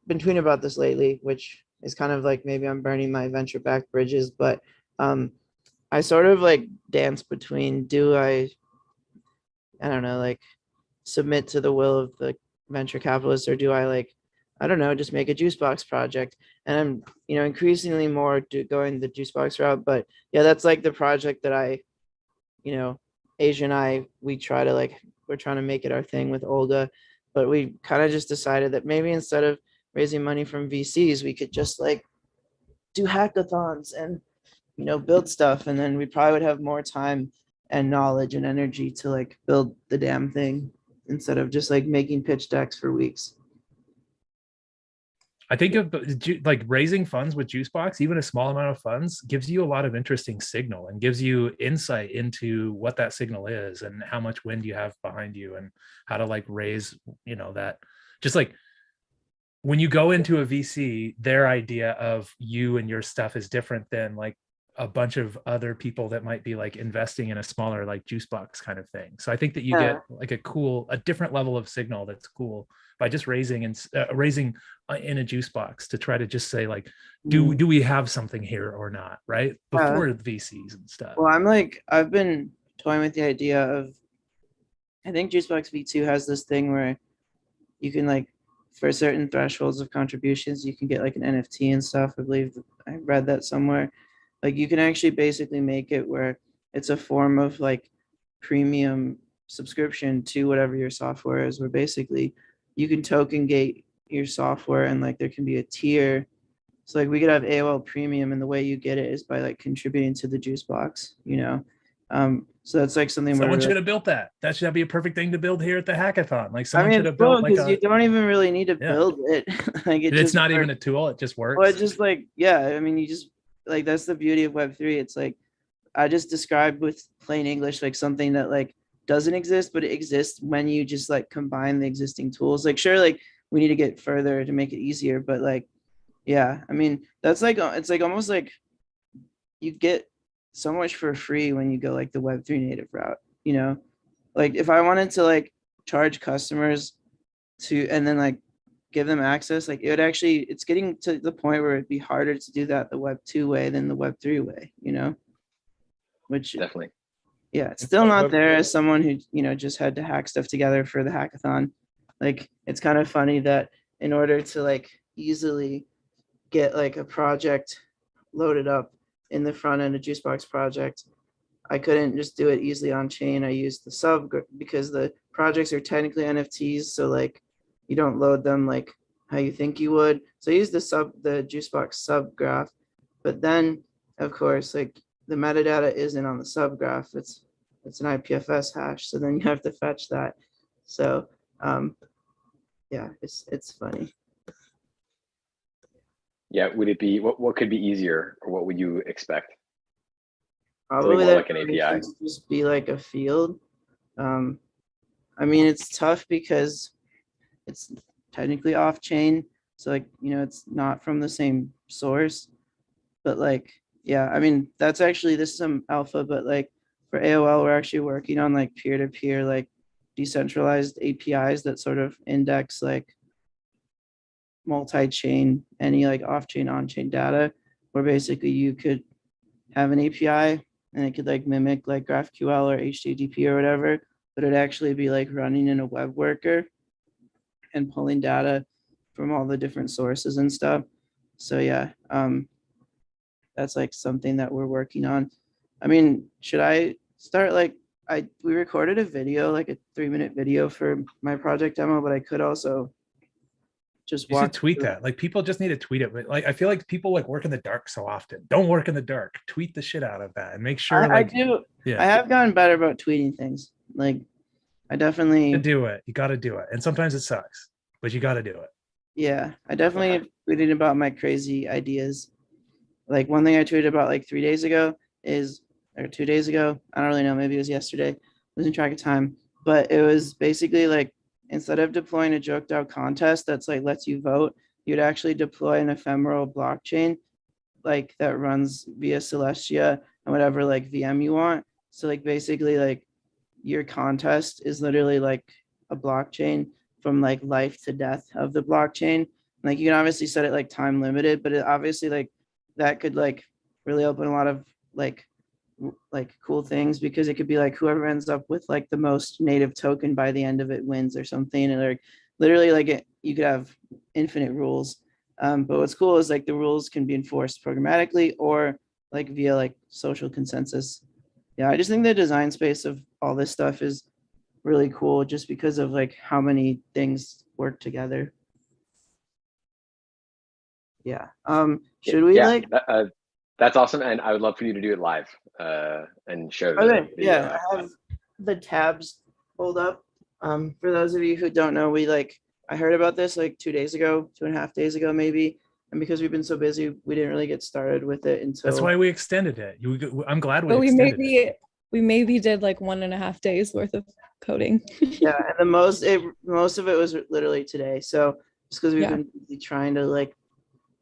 been tweeting about this lately, which is kind of like maybe I'm burning my venture-backed bridges, but I sort of like dance between I don't know, like submit to the will of the venture capitalists, or do I like, I don't know, just make a Juicebox project? And I'm, you know, increasingly more going the Juicebox route. But yeah, that's like the project that I, you know, Asia and I, we try to like, we're trying to make it our thing with Olga, but we kind of just decided that maybe instead of raising money from VCs, we could just like do hackathons and, you know, build stuff. And then we probably would have more time and knowledge and energy to like build the damn thing instead of just like making pitch decks for weeks. I think of like raising funds with Juicebox, even a small amount of funds gives you a lot of interesting signal and gives you insight into what that signal is and how much wind you have behind you and how to like raise, you know, that just like when you go into a VC, their idea of you and your stuff is different than like a bunch of other people that might be like investing in a smaller like Juicebox kind of thing. So I think that you get like a different level of signal that's cool by just raising in a Juicebox to try to just say like, do we have something here or not, right? Before the VCs and stuff. Well, I've been toying with the idea of, I think Juicebox V2 has this thing where you can like, for certain thresholds of contributions, you can get like an NFT and stuff. I believe I read that somewhere. Like you can actually basically make it where it's a form of like premium subscription to whatever your software is, where basically you can token gate your software and like there can be a tier. So like we could have AOL premium, and the way you get it is by like contributing to the Juicebox, you know? So that's like something someone should have built that. That should be a perfect thing to build here at the hackathon. Like someone should have built because you don't even really need to build it. Like it's not even a tool. It just works. Well, it's just like, yeah, I mean, you just like, that's the beauty of Web3. It's like, I just described with plain English, like something that like doesn't exist, but it exists when you just like combine the existing tools. Like, sure, like we need to get further to make it easier, but like, yeah, I mean, that's like, it's like almost like you get so much for free when you go like the Web3 native route, you know? Like if I wanted to like charge customers to, and then like give them access, like it would actually, it's getting to the point where it'd be harder to do that the Web2 way than the Web3 way, you know? Which definitely, yeah, it's still not there as someone who, you know, just had to hack stuff together for the hackathon. Like it's kind of funny that in order to like easily get like a project loaded up in the front end of Juicebox project, I couldn't just do it easily on chain. I used the sub because the projects are technically NFTs, so like you don't load them like how you think you would. So I used the Juicebox sub graph, but then of course like the metadata isn't on the sub graph. It's an IPFS hash, so then you have to fetch that. So yeah, it's funny. Yeah, would it be what could be easier, or what would you expect? Probably more like an API. Just be like a field. I mean, it's tough because it's technically off chain, so like, you know, it's not from the same source. But like, yeah, I mean, that's actually, this is some alpha, but like for AOL, we're actually working on like peer-to-peer, like decentralized APIs that sort of index like multi-chain, any like off-chain, on-chain data, where basically you could have an API and it could like mimic like GraphQL or HTTP or whatever, but it'd actually be like running in a web worker and pulling data from all the different sources and stuff. So yeah, that's like something that we're working on. I mean, should I start like, we recorded a video, like a 3-minute video for my project demo, but I could also just you should tweet that. Like people just need to tweet it. But like I feel like people like work in the dark so often. Don't work in the dark. Tweet the shit out of that and make sure I do. Yeah. I have gotten better about tweeting things. Like I definitely do it. You got to do it. And sometimes it sucks, but you got to do it. Yeah, I definitely have tweeted about my crazy ideas. Like one thing I tweeted about like 3 days ago or 2 days ago, I don't really know, maybe it was yesterday, losing track of time, but it was basically like, instead of deploying a JokeDAO contest that's like lets you vote, you'd actually deploy an ephemeral blockchain like that runs via Celestia and whatever like VM you want. So like basically like your contest is literally like a blockchain from like life to death of the blockchain. Like you can obviously set it like time limited, but it obviously like that could like really open a lot of like cool things, because it could be like whoever ends up with like the most native token by the end of it wins or something. And like literally like you could have infinite rules. But what's cool is like the rules can be enforced programmatically or like via like social consensus. Yeah, I just think the design space of all this stuff is really cool just because of like how many things work together. Yeah. Should we that's awesome, and I would love for you to do it live and show the okay, video. Yeah, I have the tabs pulled up. For those of you who don't know, I heard about this like 2 days ago, 2.5 days ago maybe, and because we've been so busy, we didn't really get started with it until. That's why we extended it. I'm glad we. But extended we maybe did like 1.5 days worth of coding. Yeah, and the most of it was literally today. So just because we've been trying to like,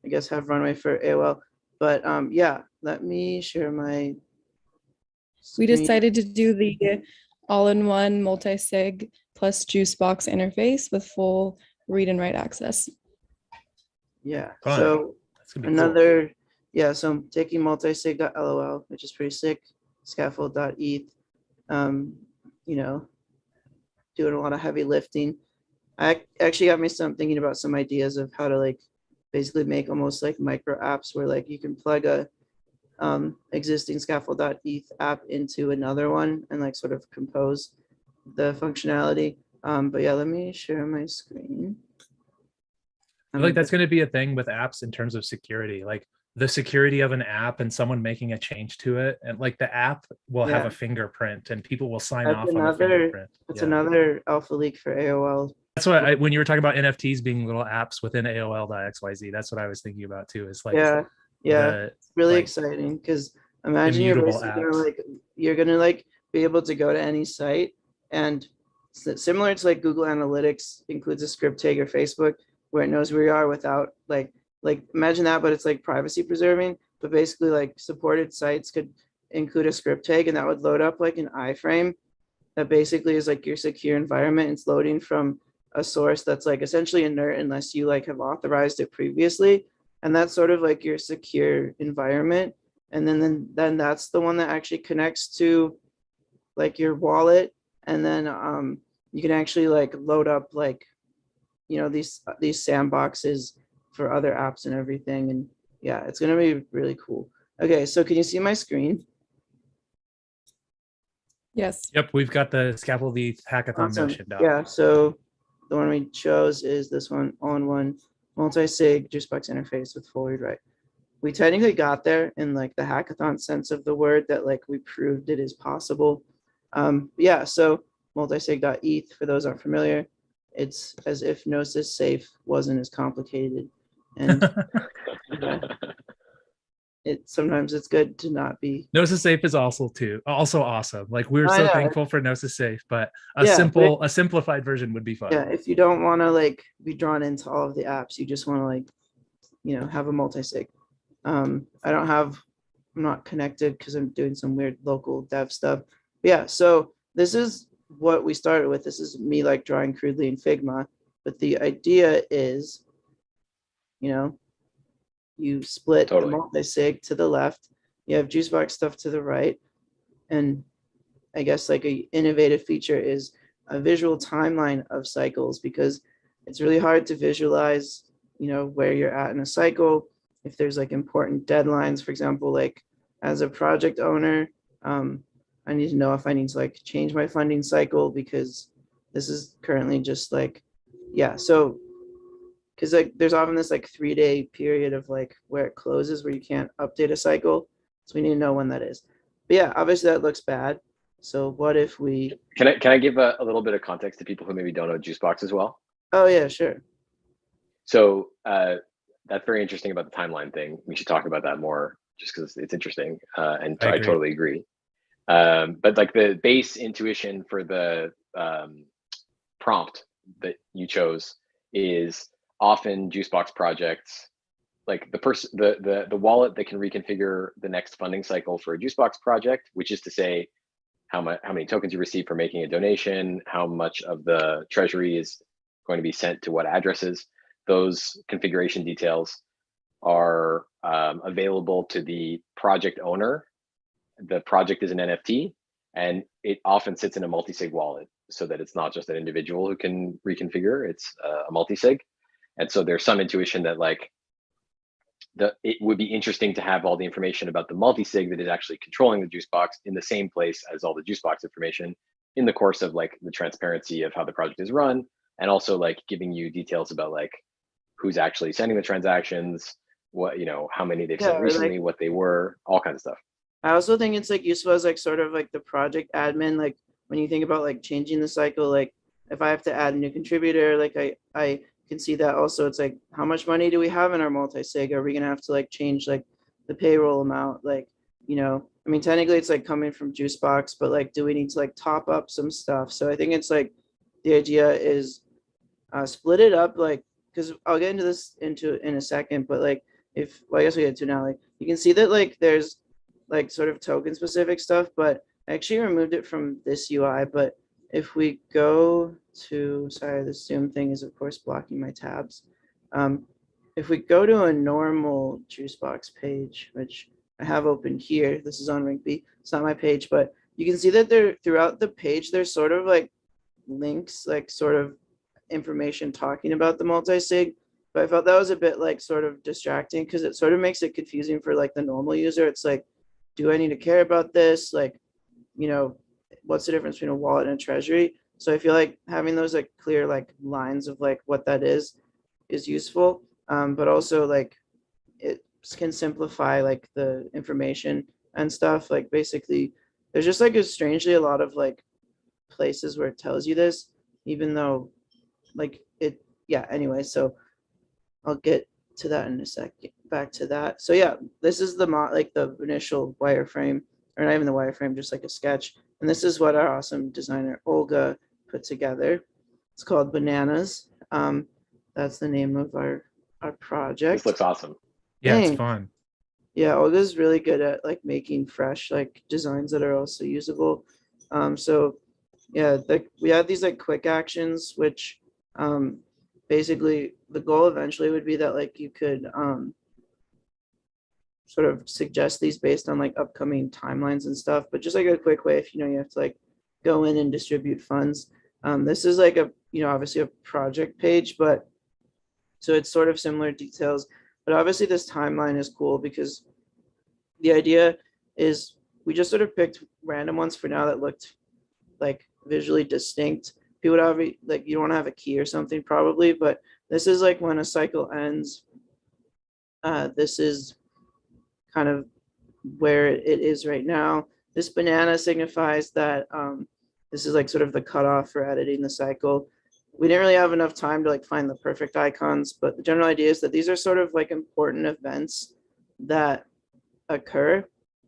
I guess, have runway for AOL. But yeah, let me share my screen. We decided to do the all-in-one multi-sig plus Juicebox interface with full read and write access. Yeah. Fun. So another, cool. Yeah. So I'm taking multi-sig.lol, which is pretty sick. Scaffold.eth. You know, doing a lot of heavy lifting. I actually got me thinking about some ideas of how to like basically make almost like micro apps where like you can plug a existing scaffold.eth app into another one and like sort of compose the functionality. But yeah, let me share my screen. I feel like that's going to be a thing with apps in terms of security, like the security of an app and someone making a change to it, and like the app will have a fingerprint and people will sign off on the fingerprint. That's another alpha leak for AOL. That's what when you were talking about NFTs being little apps within AOL.xyz, that's what I was thinking about too. Is like it's really exciting, because imagine you're gonna be able to go to any site, and similar to like Google Analytics includes a script tag, or Facebook, where it knows where you are without like imagine that, but it's like privacy preserving. But basically like supported sites could include a script tag, and that would load up like an iframe that basically is like your secure environment. It's loading from a source that's like essentially inert unless you like have authorized it previously, and that's sort of like your secure environment. And then that's the one that actually connects to like your wallet, and then you can actually like load up like, you know, these sandboxes for other apps and everything. And yeah, it's gonna be really cool. Okay, so can you see my screen? Yes. Yep, we've got the Scaffold Hackathon notion down. Yeah, so the one we chose is this one, all-in-one multi-sig Juicebox interface with full read write. We technically got there in like the hackathon sense of the word, that like we proved it is possible. Yeah, so multi-sig.eth, for those aren't familiar, it's as if Gnosis Safe wasn't as complicated. And sometimes it's good to not be. Gnosis Safe is also awesome. Like we're so thankful for Gnosis Safe, but a simplified version would be fun. Yeah, if you don't want to like be drawn into all of the apps, you just want to like, you know, have a multi-sig. I'm not connected because I'm doing some weird local dev stuff. But yeah, so this is what we started with. This is me like drawing crudely in Figma, but the idea is, you know, you split the multi-sig to the left, you have Juicebox stuff to the right, and I guess like a innovative feature is a visual timeline of cycles, because it's really hard to visualize, you know, where you're at in a cycle. If there's like important deadlines, for example, like as a project owner, I need to know if I need to like change my funding cycle, because this is currently just like, yeah. So, because like there's often this like 3-day period of like where it closes, where you can't update a cycle. So we need to know when that is. But yeah, obviously that looks bad. So what if we? Can I give a little bit of context to people who maybe don't know Juicebox as well? Oh yeah, sure. So that's very interesting about the timeline thing. We should talk about that more, just because it's interesting, and I totally agree. But like the base intuition for the prompt that you chose is often Juicebox projects, like the wallet that can reconfigure the next funding cycle for a Juicebox project, which is to say how many tokens you receive for making a donation, how much of the treasury is going to be sent to what addresses. Those configuration details are available to the project owner. The project is an NFT, and it often sits in a multi-sig wallet, so that it's not just an individual who can reconfigure, it's a multi-sig. And so there's some intuition that like it would be interesting to have all the information about the multi-sig that is actually controlling the Juicebox in the same place as all the Juicebox information, in the course of like the transparency of how the project is run, and also like giving you details about like who's actually sending the transactions, what, you know, how many they've sent recently, what they were, all kinds of stuff. I also think it's like useful as like sort of like the project admin, like when you think about like changing the cycle, like if I have to add a new contributor, like I can see that also. It's like, how much money do we have in our multi-sig? Are we gonna have to like change like the payroll amount? Like, you know, I mean, technically it's like coming from Juicebox, but like, do we need to like top up some stuff? So I think it's like the idea is split it up, like, because I'll get into this in a second, but like well, I guess we get to now, like you can see that like there's like sort of token specific stuff, but I actually removed it from this UI. But if we go to, sorry, the Zoom thing is of course blocking my tabs. If we go to a normal Juicebox page, which I have open here, this is on Rinkeby, it's not my page, but you can see that there throughout the page, there's sort of like links, like sort of information talking about the multi-sig. But I felt that was a bit like sort of distracting, because it sort of makes it confusing for like the normal user. It's like, do I need to care about this? Like, you know, what's the difference between a wallet and a treasury? So I feel like having those like clear like lines of like what that is useful. But also like it can simplify like the information and stuff. Like basically there's just like strangely a lot of like places where it tells you this, even though like it, yeah, anyway, so I'll get to that in a second, back to that. So yeah, this is the like the initial wireframe, or not even the wireframe, just like a sketch. And this is what our awesome designer Olga put together. It's called Bananas. That's the name of our project. This looks awesome. Yeah, it's fun. Yeah, Olga's really good at like making fresh like designs that are also usable. So yeah, we had these like quick actions, which basically the goal eventually would be that like you could sort of suggest these based on like upcoming timelines and stuff, but just like a quick way, if you know you have to like go in and distribute funds. This is like a, you know, obviously a project page, but so it's sort of similar details, but obviously this timeline is cool because the idea is we just sort of picked random ones for now that looked like visually distinct. People would have like, you don't want to have a key or something probably, but this is like when a cycle ends. This is kind of where it is right now. This banana signifies that this is like sort of the cutoff for editing the cycle. We didn't really have enough time to like find the perfect icons, but the general idea is that these are sort of like important events that occur.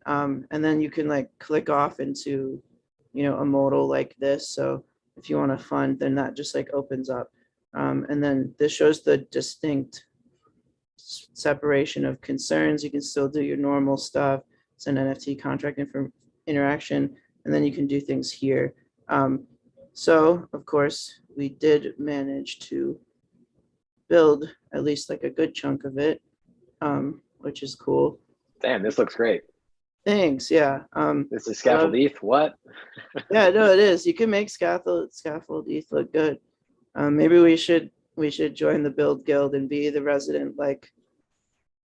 And then you can like click off into, you know, a modal like this. So if you want to fund, then that just like opens up. And then this shows the distinct separation of concerns. You can still do your normal stuff. It's an NFT contract interaction, and then you can do things here. So of course we did manage to build at least like a good chunk of it, which is cool. Damn, this looks great. Thanks. Yeah. This is scaffold ETH. What? Yeah, no, it is. You can make scaffold ETH look good. Maybe we should join the build guild and be the resident, like,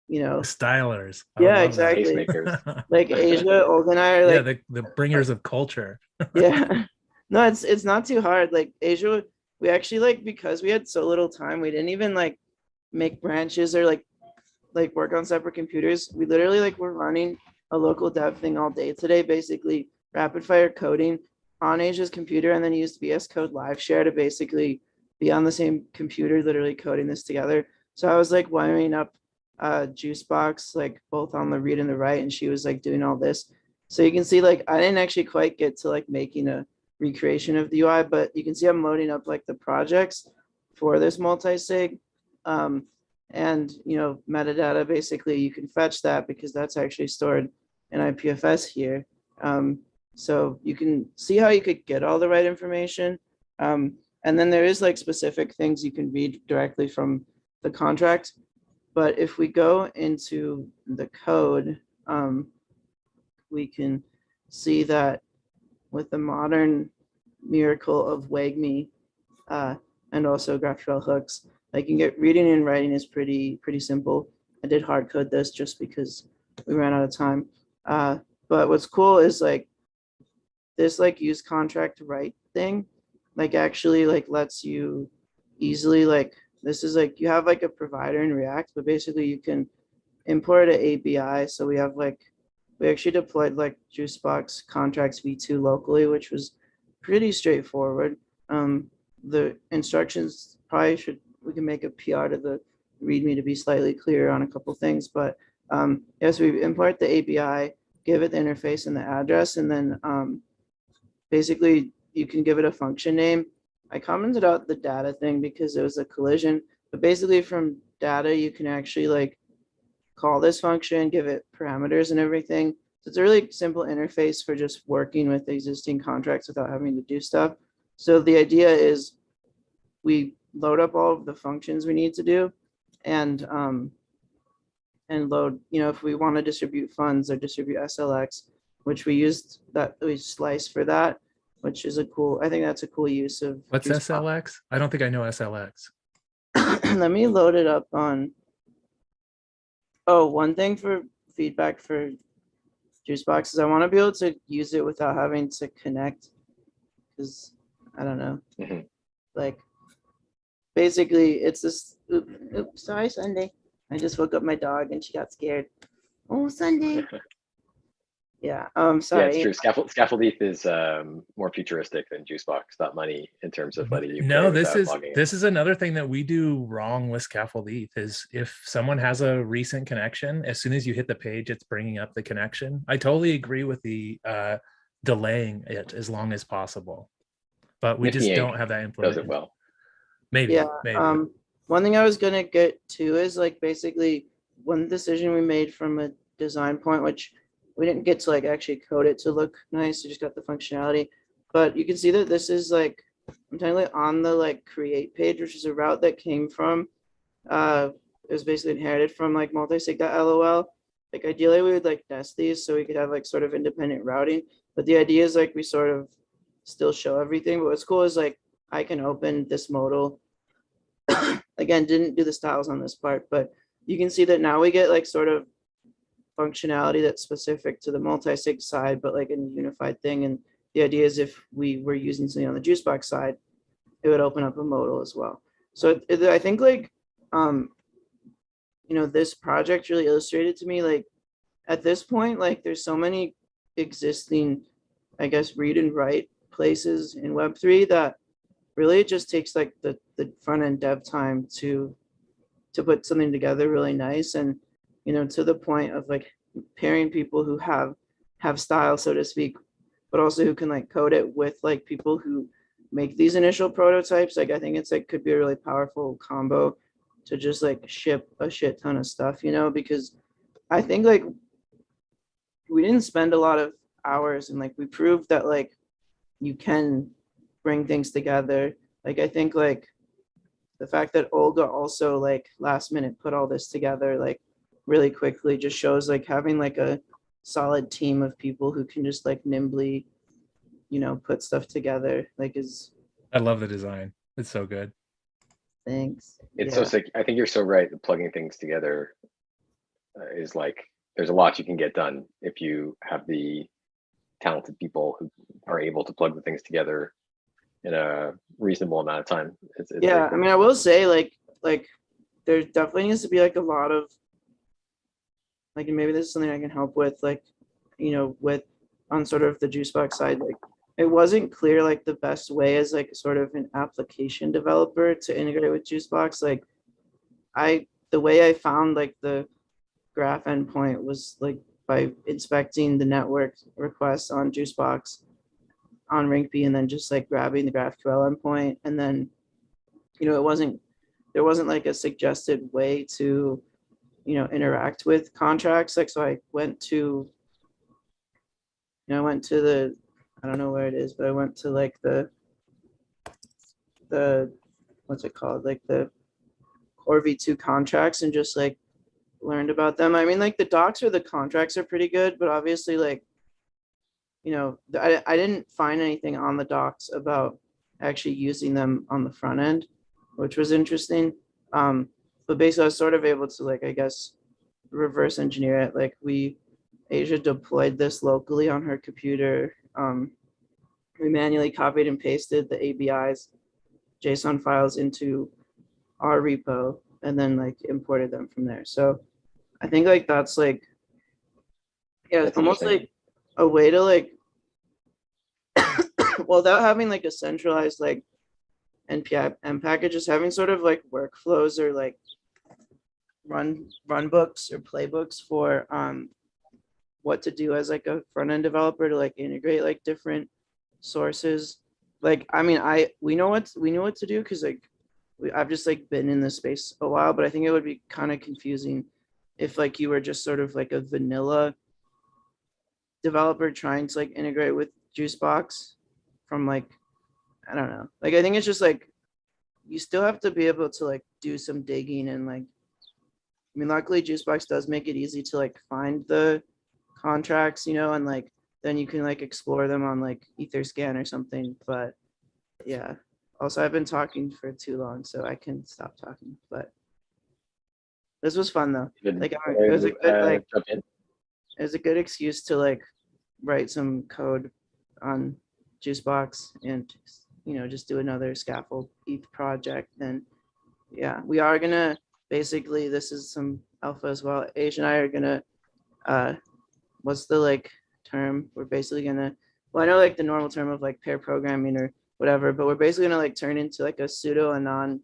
you know, stylers. Yeah, exactly. Like Asia, Olga and I are like, yeah, the bringers of culture. Yeah. No, it's not too hard. Like Asia, we actually, like, because we had so little time, we didn't even like make branches or like work on separate computers. We literally like were running a local dev thing all day today, basically rapid fire coding on Asia's computer, and then used VS Code Live Share to basically be on the same computer, literally coding this together. So I was like wiring up Juicebox, like both on the read and the write, and she was like doing all this. So you can see, like, I didn't actually quite get to like making a recreation of the UI, but you can see I'm loading up like the projects for this multi-sig. And, you know, metadata, basically you can fetch that because that's actually stored in IPFS here. So you can see how you could get all the right information. And then there is like specific things you can read directly from the contract. But if we go into the code, we can see that with the modern miracle of WAGMI and also GraphQL hooks, I can get reading and writing is pretty simple. I did hard code this just because we ran out of time. But what's cool is like this like use contract write thing, like actually like lets you easily, like, this is like you have like a provider in React, but basically you can import an API. So we have like, we actually deployed like Juicebox contracts v2 locally, which was pretty straightforward. The instructions probably we can make a PR to the README to be slightly clearer on a couple things, but yes, we import the API, give it the interface and the address, and then basically you can give it a function name. I commented out the data thing because it was a collision, but basically from data, you can actually like call this function, give it parameters and everything. So it's a really simple interface for just working with existing contracts without having to do stuff. So the idea is we load up all of the functions we need to do, and load, you know, if we want to distribute funds or distribute SLX, which we used that, we slice for that, which is a cool, I think that's a cool use of. What's SLX? I don't think I know SLX. Let me load it up on. Oh, one thing for feedback for Juicebox is I want to be able to use it without having to connect, because I don't know, like basically it's this. Oops, sorry, Sunday. I just woke up my dog and she got scared. Oh, Sunday. Yeah. Sorry. Yeah, it's true. Scaffold ETH is more futuristic than Juicebox.money in terms of letting you. No, this is another thing that we do wrong with Scaffold ETH is if someone has a recent connection, as soon as you hit the page, it's bringing up the connection. I totally agree with the delaying it as long as possible, but we Nifty just Ink don't have that implemented. does it well. Maybe. Yeah. Maybe. One thing I was gonna get to is like basically one decision we made from a design point, which we didn't get to like actually code it to look nice. We just got the functionality, but you can see that this is like, I'm technically on the like create page, which is a route that came from, it was basically inherited from like multisig.lol. Like ideally we would like nest these so we could have like sort of independent routing, but the idea is like we sort of still show everything. But what's cool is like I can open this modal. Again, didn't do the styles on this part, but you can see that now we get like sort of functionality that's specific to the multi-sig side, but like a unified thing. And the idea is if we were using something on the Juicebox side, it would open up a modal as well. So I think like, you know, this project really illustrated to me, like at this point, like there's so many existing, I guess, read and write places in Web3 that really it just takes like the front end dev time to put something together really nice. And, you know, to the point of like pairing people who have style, so to speak, but also who can like code it with like people who make these initial prototypes. Like I think it's like could be a really powerful combo to just like ship a shit ton of stuff, you know, because I think like we didn't spend a lot of hours and like we proved that like you can bring things together. Like I think like the fact that Olga also like last minute put all this together like really quickly just shows like having like a solid team of people who can just like nimbly, put stuff together. Like I love the design. It's so good. Thanks. It's so sick. I think you're so right. Plugging things together is like, there's a lot you can get done if you have the talented people who are able to plug the things together in a reasonable amount of time. It's yeah, I mean, I will say like there definitely needs to be like a lot of like, and maybe this is something I can help with, like, with on sort of the Juicebox side, like it wasn't clear like the best way as like sort of an application developer to integrate with Juicebox. Like the way I found like the graph endpoint was like by inspecting the network requests on Juicebox on RinkB and then just like grabbing the GraphQL endpoint. And then, there wasn't like a suggested way to, interact with contracts. Like, so I went to the, I don't know where it is, but I went to like the what's it called? Like the Core V2 contracts and just like learned about them. I mean, like the docs or the contracts are pretty good, but obviously like, I didn't find anything on the docs about actually using them on the front end, which was interesting. But basically I was sort of able to like, I guess, reverse engineer it. Like Asia deployed this locally on her computer. We manually copied and pasted the ABIs JSON files into our repo and then like imported them from there. So I think like that's like, yeah, it's almost like a way to like, well, without having like a centralized like NPM package, just having sort of like workflows or like run books or playbooks for what to do as like a front end developer to like integrate like different sources. Like, I mean, we know what to do because like I've just like been in this space a while, but I think it would be kind of confusing if like you were just sort of like a vanilla developer trying to like integrate with Juicebox from like, I don't know. Like, I think it's just like, you still have to be able to like do some digging and like, I mean, luckily Juicebox does make it easy to like find the contracts, and like, then you can like explore them on like Etherscan or something. But yeah, also I've been talking for too long, so I can stop talking, but this was fun though. Like it was a good, like, it was a good excuse to like write some code on Juicebox and, just do another scaffold ETH project. And yeah, we are gonna, basically, this is some alpha as well. Asia and I are gonna, what's the like term? We're basically gonna, well, I know like the normal term of like pair programming or whatever, but we're basically gonna like turn into like a pseudo anon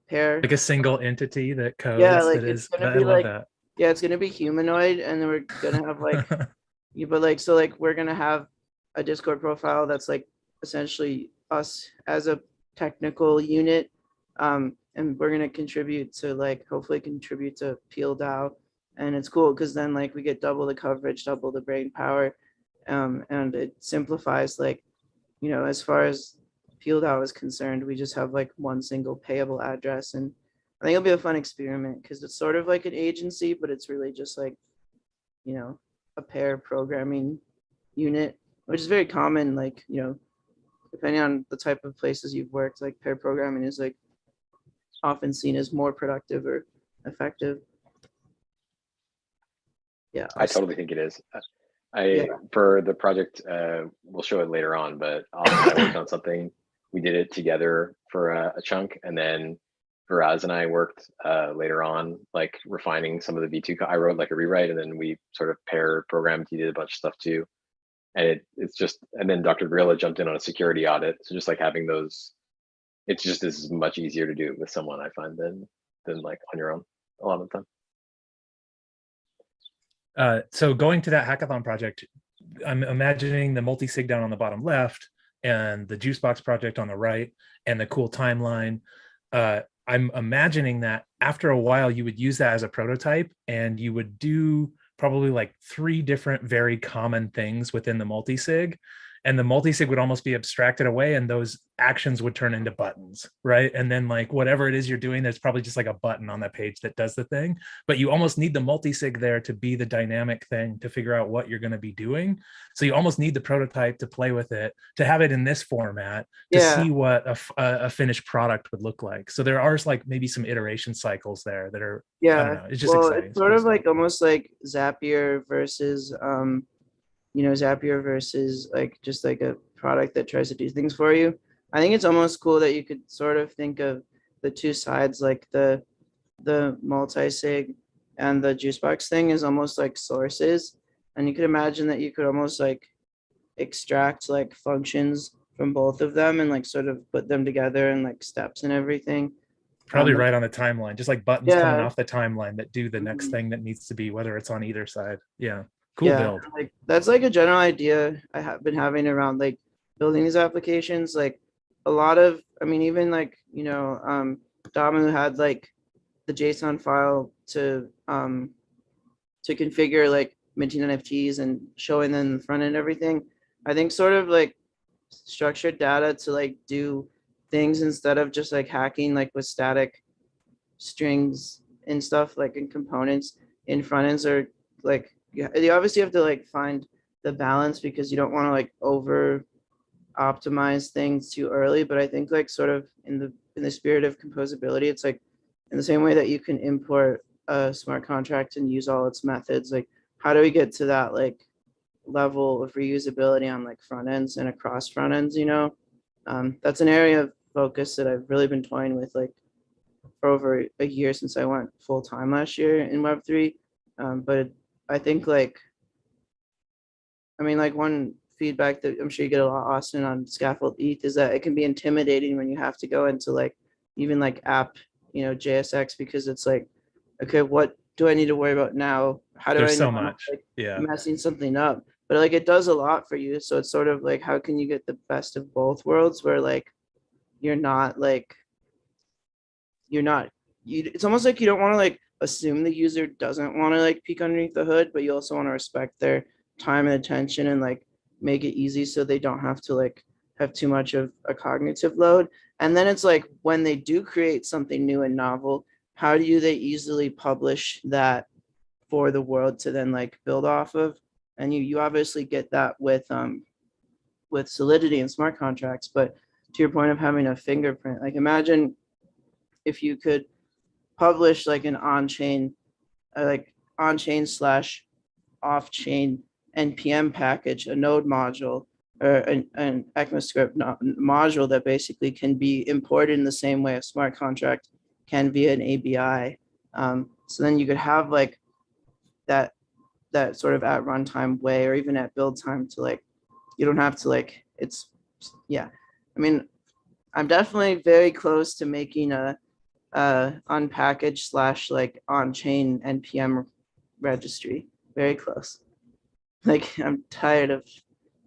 pair, like a single entity that codes. Yeah, like that it's is, gonna I be love like, that. yeah, it's gonna be humanoid, and then we're gonna have like, but like, so like we're gonna have a Discord profile that's like essentially us as a technical unit, and we're gonna contribute to like, hopefully contribute to PeelDAO, and it's cool because then like we get double the coverage, double the brain power, and it simplifies like, as far as PeelDAO is concerned, we just have like one single payable address, and I think it'll be a fun experiment because it's sort of like an agency, but it's really just like, a pair programming unit, which is very common. Like, depending on the type of places you've worked, like pair programming is like often seen as more productive or effective. Yeah, I totally think it is. For the project, we'll show it later on, but I worked on something. We did it together for a chunk, and then Faraz and I worked later on, like refining some of the V2. I wrote like a rewrite, and then we sort of pair programmed. He did a bunch of stuff too, and it's just. And then Dr. Gorilla jumped in on a security audit. So just like having those, it's just is much easier to do with someone, I find, than like on your own a lot of the time. So going to that hackathon project, I'm imagining the multi-sig down on the bottom left and the Juicebox project on the right and the cool timeline. I'm imagining that after a while you would use that as a prototype and you would do probably like 3 different very common things within the multi-sig. and the multi-sig would almost be abstracted away, and those actions would turn into buttons, right? And then like whatever it is you're doing, there's probably just like a button on that page that does the thing, but you almost need the multi-sig there to be the dynamic thing to figure out what you're going to be doing. So you almost need the prototype to play with it, to have it in this format, to see what a finished product would look like. So there are like maybe some iteration cycles there that are, I don't know, it's just exciting. It's sort of like almost like Zapier versus Zapier versus like just like a product that tries to do things for you. I think it's almost cool that you could sort of think of the two sides, like the multi-sig and the Juicebox thing is almost like sources. And you could imagine that you could almost like extract like functions from both of them and like sort of put them together and like steps and everything. Probably right on the timeline, just like buttons coming off the timeline that do the next thing that needs to be, whether it's on either side. Yeah. Cool build. Like that's like a general idea I have been having around like building these applications. Like a lot of, I mean, even like, Damu had like the JSON file to configure like minting NFTs and showing them the front end everything. I think sort of like structured data to like do things instead of just like hacking like with static strings and stuff like in components in front ends are like, you obviously have to like find the balance because you don't want to like over optimize things too early. But I think like sort of in the spirit of composability, it's like in the same way that you can import a smart contract and use all its methods, like how do we get to that like level of reusability on like front ends and across front ends, that's an area of focus that I've really been toying with like for over a year since I went full time last year in Web3. But I think like one feedback that I'm sure you get a lot, Austin, on Scaffold ETH is that it can be intimidating when you have to go into like even like app, JSX, because it's like, okay, what do I need to worry about now? How do There's I know so much, like, messing something up? But like it does a lot for you. So it's sort of like, how can you get the best of both worlds where like it's almost like you don't want to like assume the user doesn't want to like peek underneath the hood, but you also want to respect their time and attention and like make it easy so they don't have to like have too much of a cognitive load. And then it's like when they do create something new and novel, how do they easily publish that for the world to then like build off of? And you obviously get that with Solidity and smart contracts. But to your point of having a fingerprint, like imagine if you could publish like an on-chain / off-chain NPM package, a node module, or an ECMAScript module that basically can be imported in the same way a smart contract can via an ABI. So then you could have like that sort of at runtime way, or even at build time to like, you don't have to like, I'm definitely very close to making a unpackaged / like on-chain NPM registry. Very close. Like I'm tired of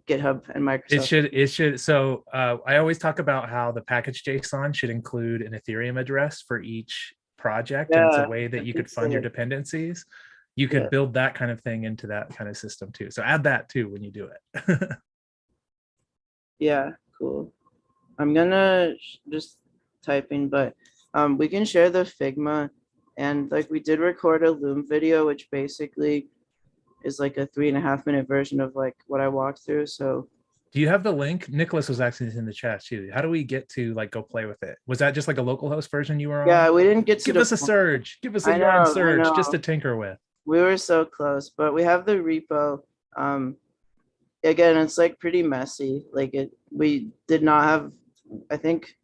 GitHub and Microsoft. It should. So I always talk about how the package JSON should include an Ethereum address for each project. And it's a way that you could fund your dependencies. You could build that kind of thing into that kind of system too. So add that too when you do it. Yeah, cool. I'm gonna just typing, but we can share the Figma, and like we did record a Loom video, which basically is like a 3.5 minute version of like what I walked through. So do you have the link? Nicholas was asking this in the chat too. How do we get to like go play with it? Was that just like a local host version you were on? Yeah, we didn't get to give us a surge. Give us a yarn surge just to tinker with. We were so close, but we have the repo. Again, it's like pretty messy. Like we did not have, I think,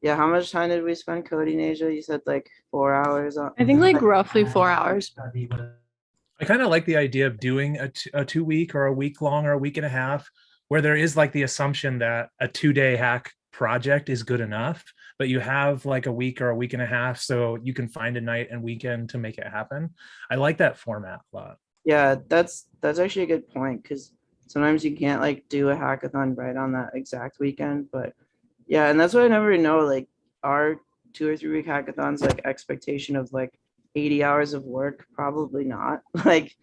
how much time did we spend coding, Asia? You said like 4 hours. I think like roughly 4 hours. I kind of like the idea of doing a 2 week or a week long or a week and a half, where there is like the assumption that a 2-day hack project is good enough, but you have like a week or a week and a half so you can find a night and weekend to make it happen. I like that format a lot. Yeah, that's actually a good point, because sometimes you can't like do a hackathon right on that exact weekend. But yeah, and that's why I never know like our 2 or 3 week hackathons like expectation of like 80 hours of work. Probably not. Like,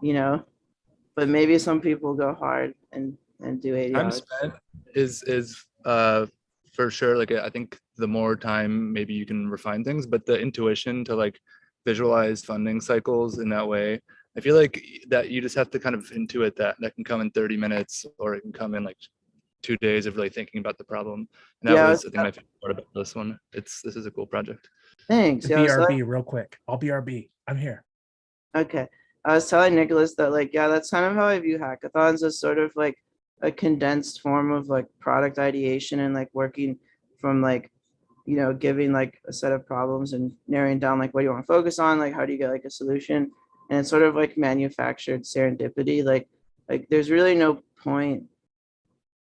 but maybe some people go hard and and do 80 Time hours. spent is for sure. Like, I think the more time, maybe you can refine things, but the intuition to like visualize funding cycles in that way, I feel like that you just have to kind of intuit that can come in 30 minutes, or it can come in like 2 days of really thinking about the problem. And that was, I think, my favorite part about this one. This is a cool project. Thanks. Yeah, BRB real quick. I'll BRB. I'm here. Okay. I was telling Nicholas that like, yeah, that's kind of how I view hackathons, as sort of like a condensed form of like product ideation, and like working from like, you know, giving like a set of problems and narrowing down like what do you want to focus on, like how do you get like a solution, and it's sort of like manufactured serendipity. Like there's really no point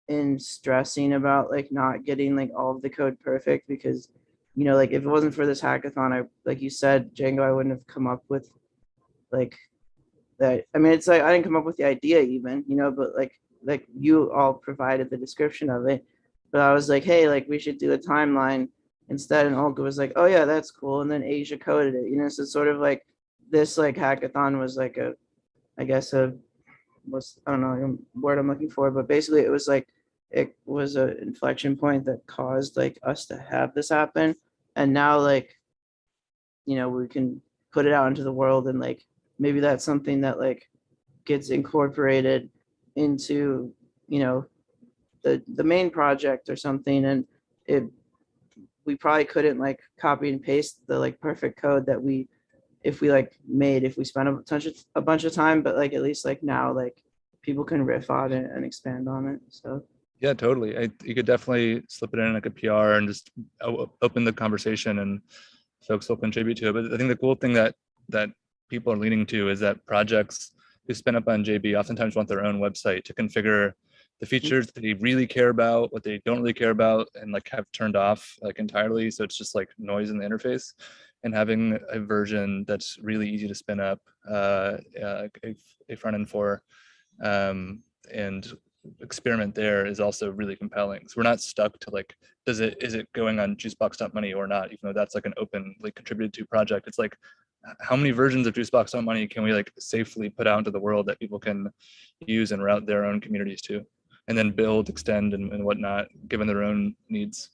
in stressing about like not getting like all of the code perfect, because, you know, like if it wasn't for this hackathon, I, like you said, Django, I wouldn't have come up with like that. I mean, it's like I didn't come up with the idea even, you know, but like you all provided the description of it. But I was like, hey, like we should do a timeline instead, and Olga was like, oh yeah, that's cool, and then Asia coded it, you know. So it's sort of like this like hackathon was like a, I guess a, was, I don't know the word I'm looking for, but basically it was like, it was an inflection point that caused like us to have this happen. And now like, you know, we can put it out into the world, and like maybe that's something that like gets incorporated into, you know, the main project or something. And we probably couldn't like copy and paste the like perfect code that we, if we spent a bunch of time, but like at least like now like people can riff on it and expand on it. So yeah, totally. You could definitely slip it in like a PR and just open the conversation, and folks will contribute to it. But I think the cool thing that people are leaning to is that projects who spin up on JB oftentimes want their own website to configure the features that they really care about, what they don't really care about, and like have turned off like entirely. So it's just like noise in the interface. And having a version that's really easy to spin up a front end for, and experiment there is also really compelling. So we're not stuck to like, is it going on juicebox.money or not, even though that's like an openly contributed to project. It's like, how many versions of juicebox.money can we like safely put out into the world that people can use and route their own communities to, and then build, extend, and whatnot, given their own needs.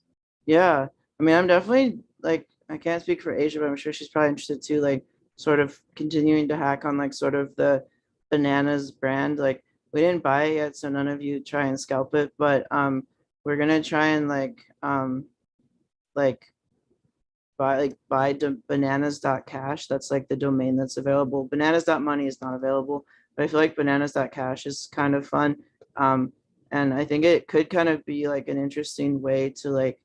Yeah, I mean, I'm definitely like, I can't speak for Asia, but I'm sure she's probably interested too, like sort of continuing to hack on like sort of the bananas brand. Like we didn't buy it yet, so none of you try and scalp it, but we're gonna try and buy bananas.cash. That's like the domain that's available. Bananas.money is not available, but I feel like bananas.cash is kind of fun. And I think it could kind of be like an interesting way to like,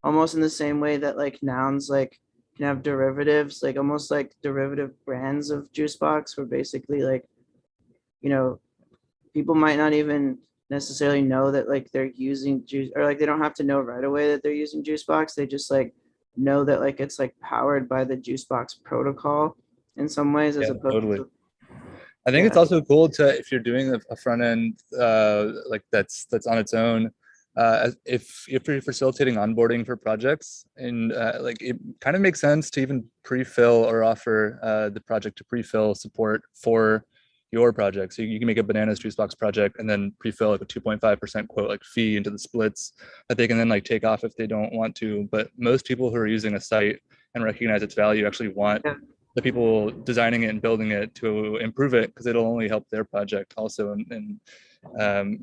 almost in the same way that like nouns like can have derivatives, like almost like derivative brands of Juicebox, where basically like, you know, people might not even necessarily know that like they're using juice, or like they don't have to know right away that they're using Juicebox. They just like know that like it's like powered by the Juicebox protocol in some ways, as opposed to. I think it's also cool to, if you're doing a front end like that's on its own, if you're facilitating onboarding for projects, and like it kind of makes sense to even pre-fill or offer the project to pre-fill support for your project. So you can make a bananas Juicebox project and then pre-fill like a 2.5% quote like fee into the splits that they can then like take off if they don't want to. But most people who are using a site and recognize its value actually want the people designing it and building it to improve it, because it'll only help their project also. And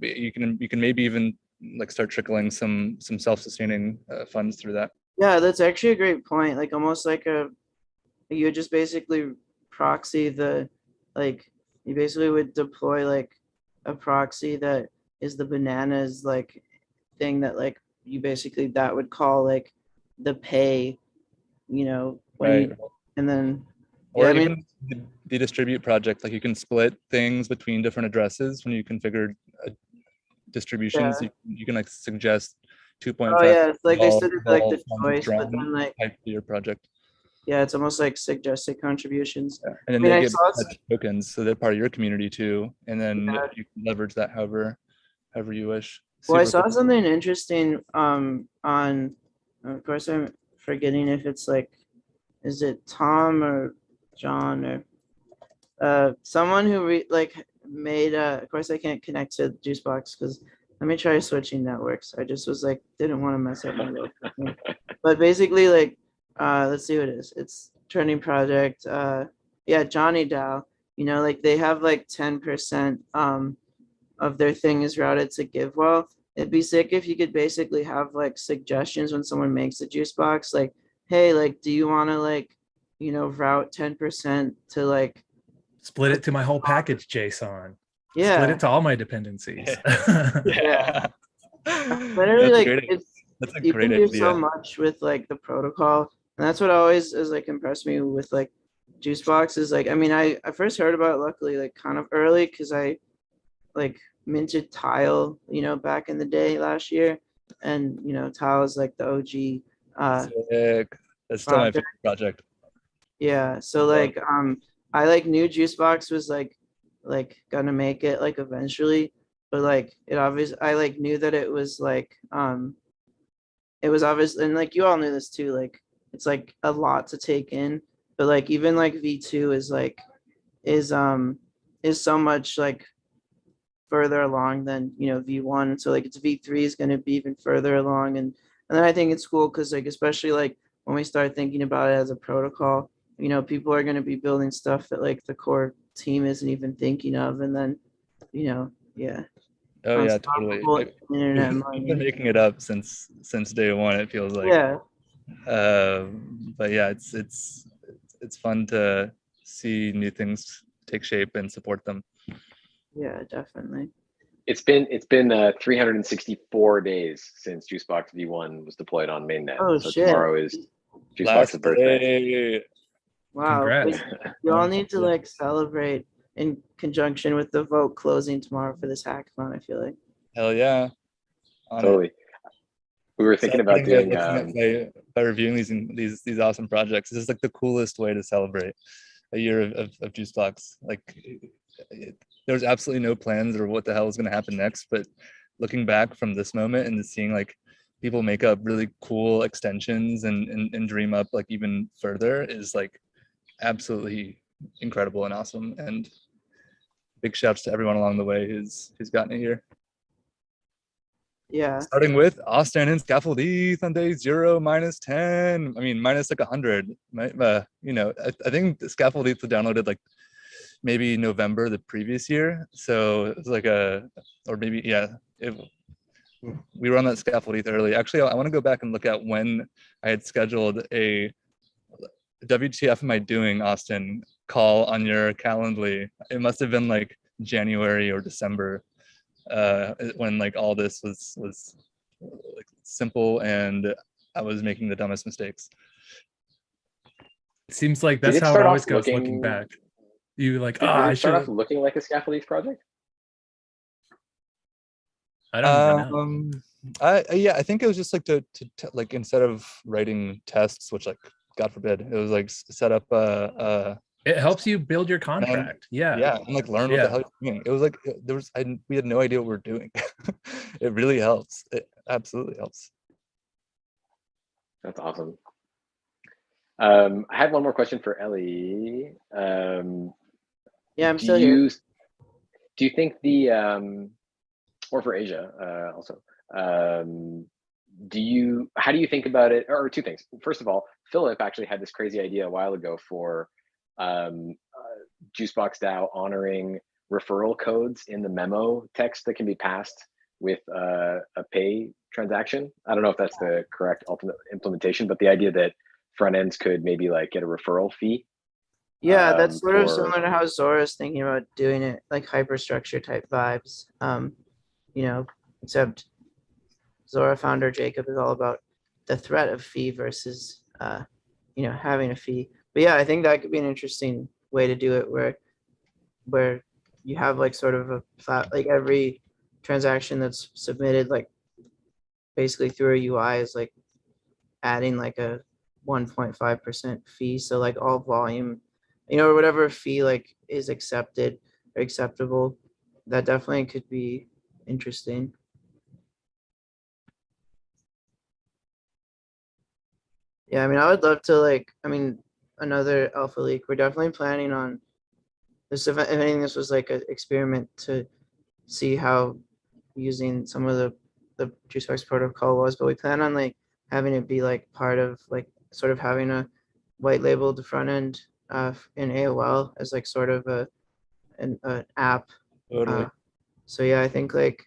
you can maybe even like start trickling some self-sustaining funds through that. Yeah, that's actually a great point. Like almost like you just basically proxy the, like you basically would deploy like a proxy that is the bananas like thing that like you basically, that would call like the pay, you know, when you, and then or even the distribute project, like you can split things between different addresses when you configure distributions. You can like suggest 2.5. Oh yeah, it's like they said it's like the choice, but then like your project. Yeah, it's almost like suggested contributions. Yeah. And then they get tokens, so they're part of your community too. And then you can leverage that however you wish. Well, I saw something interesting on, of course I'm forgetting if it's like, is it Tom or John or someone who like made of course I can't connect to Juicebox because let me try switching networks. I just was like, didn't want to mess up my local thing. But basically, like, let's see what it is. It's trending project. Yeah, JokeDAO. You know, like they have like 10% of their thing is routed to GiveWell. It'd be sick if you could basically have like suggestions when someone makes a juice box, like, hey, like, do you want to like, you know, route 10% to like split it to my whole package JSON. Yeah. Split it to all my dependencies. Yeah. Literally, like that's a you great can do idea. so much with like the protocol, and that's what always is like impressed me with like Juicebox is like, I mean, I first heard about it luckily like kind of early because I like minted Tile, you know, back in the day last year, and you know, Tile is like the OG. Sick. That's still my favorite project. Yeah, so like I like knew Juicebox was like gonna make it like eventually, but like it obvious I like knew that it was like it was obvious, and like you all knew this too, like it's like a lot to take in, but like even like V2 is like is so much like further along than, you know, V1, so like it's V3 is going to be even further along, and then I think it's cool because like especially like when we start thinking about it as a protocol, you know, people are going to be building stuff that like the core team isn't even thinking of, and then, you know, yeah. Oh yeah, totally. Internet We've been making it up since day one, it feels like. Yeah. But yeah, it's fun to see new things take shape and support them. Yeah, definitely. It's been 364 days since Juicebox V1 was deployed on mainnet. Oh, so shit. Tomorrow is Juicebox's birthday. Wow. Congrats. You all need to like celebrate in conjunction with the vote closing tomorrow for this hackathon, I feel like. Hell yeah. Totally. We were thinking about doing by reviewing these awesome projects. This is like the coolest way to celebrate a year of Juicebox. Like there was absolutely no plans or what the hell is going to happen next, but looking back from this moment and seeing like people make up really cool extensions and dream up like even further is like absolutely incredible and awesome. And big shouts to everyone along the way who's gotten it here. Yeah. Starting with Austin and Scaffold ETH on day 0, -10. I mean, minus like 100. You know, I think the Scaffold ETH was downloaded like maybe November the previous year. So it was like or maybe, yeah, we were on that Scaffold ETH early. Actually, I want to go back and look at when I had scheduled a WTF am I doing, Austin, call on your Calendly. It must have been like January or December. When like all this was like simple and I was making the dumbest mistakes. It seems like that's how it always goes looking back. You like, I start off looking like a Scaffold ETH project? I don't even know. Yeah, I think it was just like to like instead of writing tests, which like God forbid, it was like set up it helps you build your contract. Yeah, and like learn what the hell you're doing. It was like we had no idea what we were doing. It really helps. It absolutely helps. That's awesome. I had one more question for Ellie. Yeah, I'm still here. Do you think or for Asia also, how do you think about it? Or two things. First of all, Philip actually had this crazy idea a while ago for Juicebox DAO honoring referral codes in the memo text that can be passed with a pay transaction. I don't know if that's the correct ultimate implementation, but the idea that front ends could maybe like get a referral fee. Yeah, that's sort of similar to how Zora's thinking about doing it, like hyperstructure type vibes. You know, except Zora founder Jacob is all about the threat of fee versus you know, having a fee. But yeah, I think that could be an interesting way to do it, where you have like sort of a flat, like every transaction that's submitted like basically through a UI is like adding like a 1.5% fee. So like all volume, you know, or whatever fee like is accepted or acceptable, that definitely could be interesting. Yeah, I mean, I would love to like, I mean, another alpha leak. We're definitely planning on this event. If anything, this was like an experiment to see how using some of the Juicebox protocol was, but we plan on like having it be like part of like sort of having a white labeled front end in AOL as like sort of an app. Totally. So yeah, I think like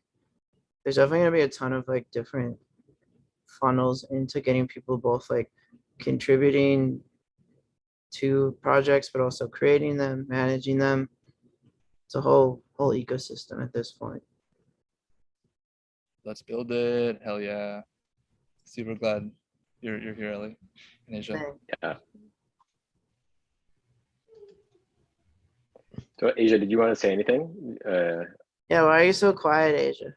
there's definitely gonna be a ton of like different funnels into getting people both like contributing to projects, but also creating them, managing them. It's a whole ecosystem at this point. Let's build it. Hell yeah. Super glad you're here, Ellie, in Asia. Yeah. So Asia, did you want to say anything? Yeah, why are you so quiet, Asia?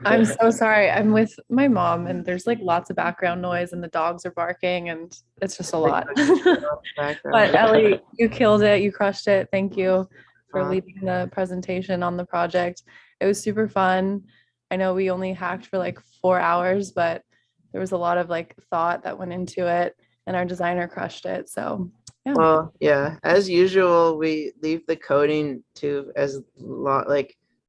I'm so sorry. I'm with my mom and there's like lots of background noise and the dogs are barking and it's just a lot. But Ellie, you killed it. You crushed it. Thank you for leading the presentation on the project. It was super fun. I know we only hacked for like 4 hours, but there was a lot of like thought that went into it and our designer crushed it. So yeah. Well, yeah, as usual, we leave the coding to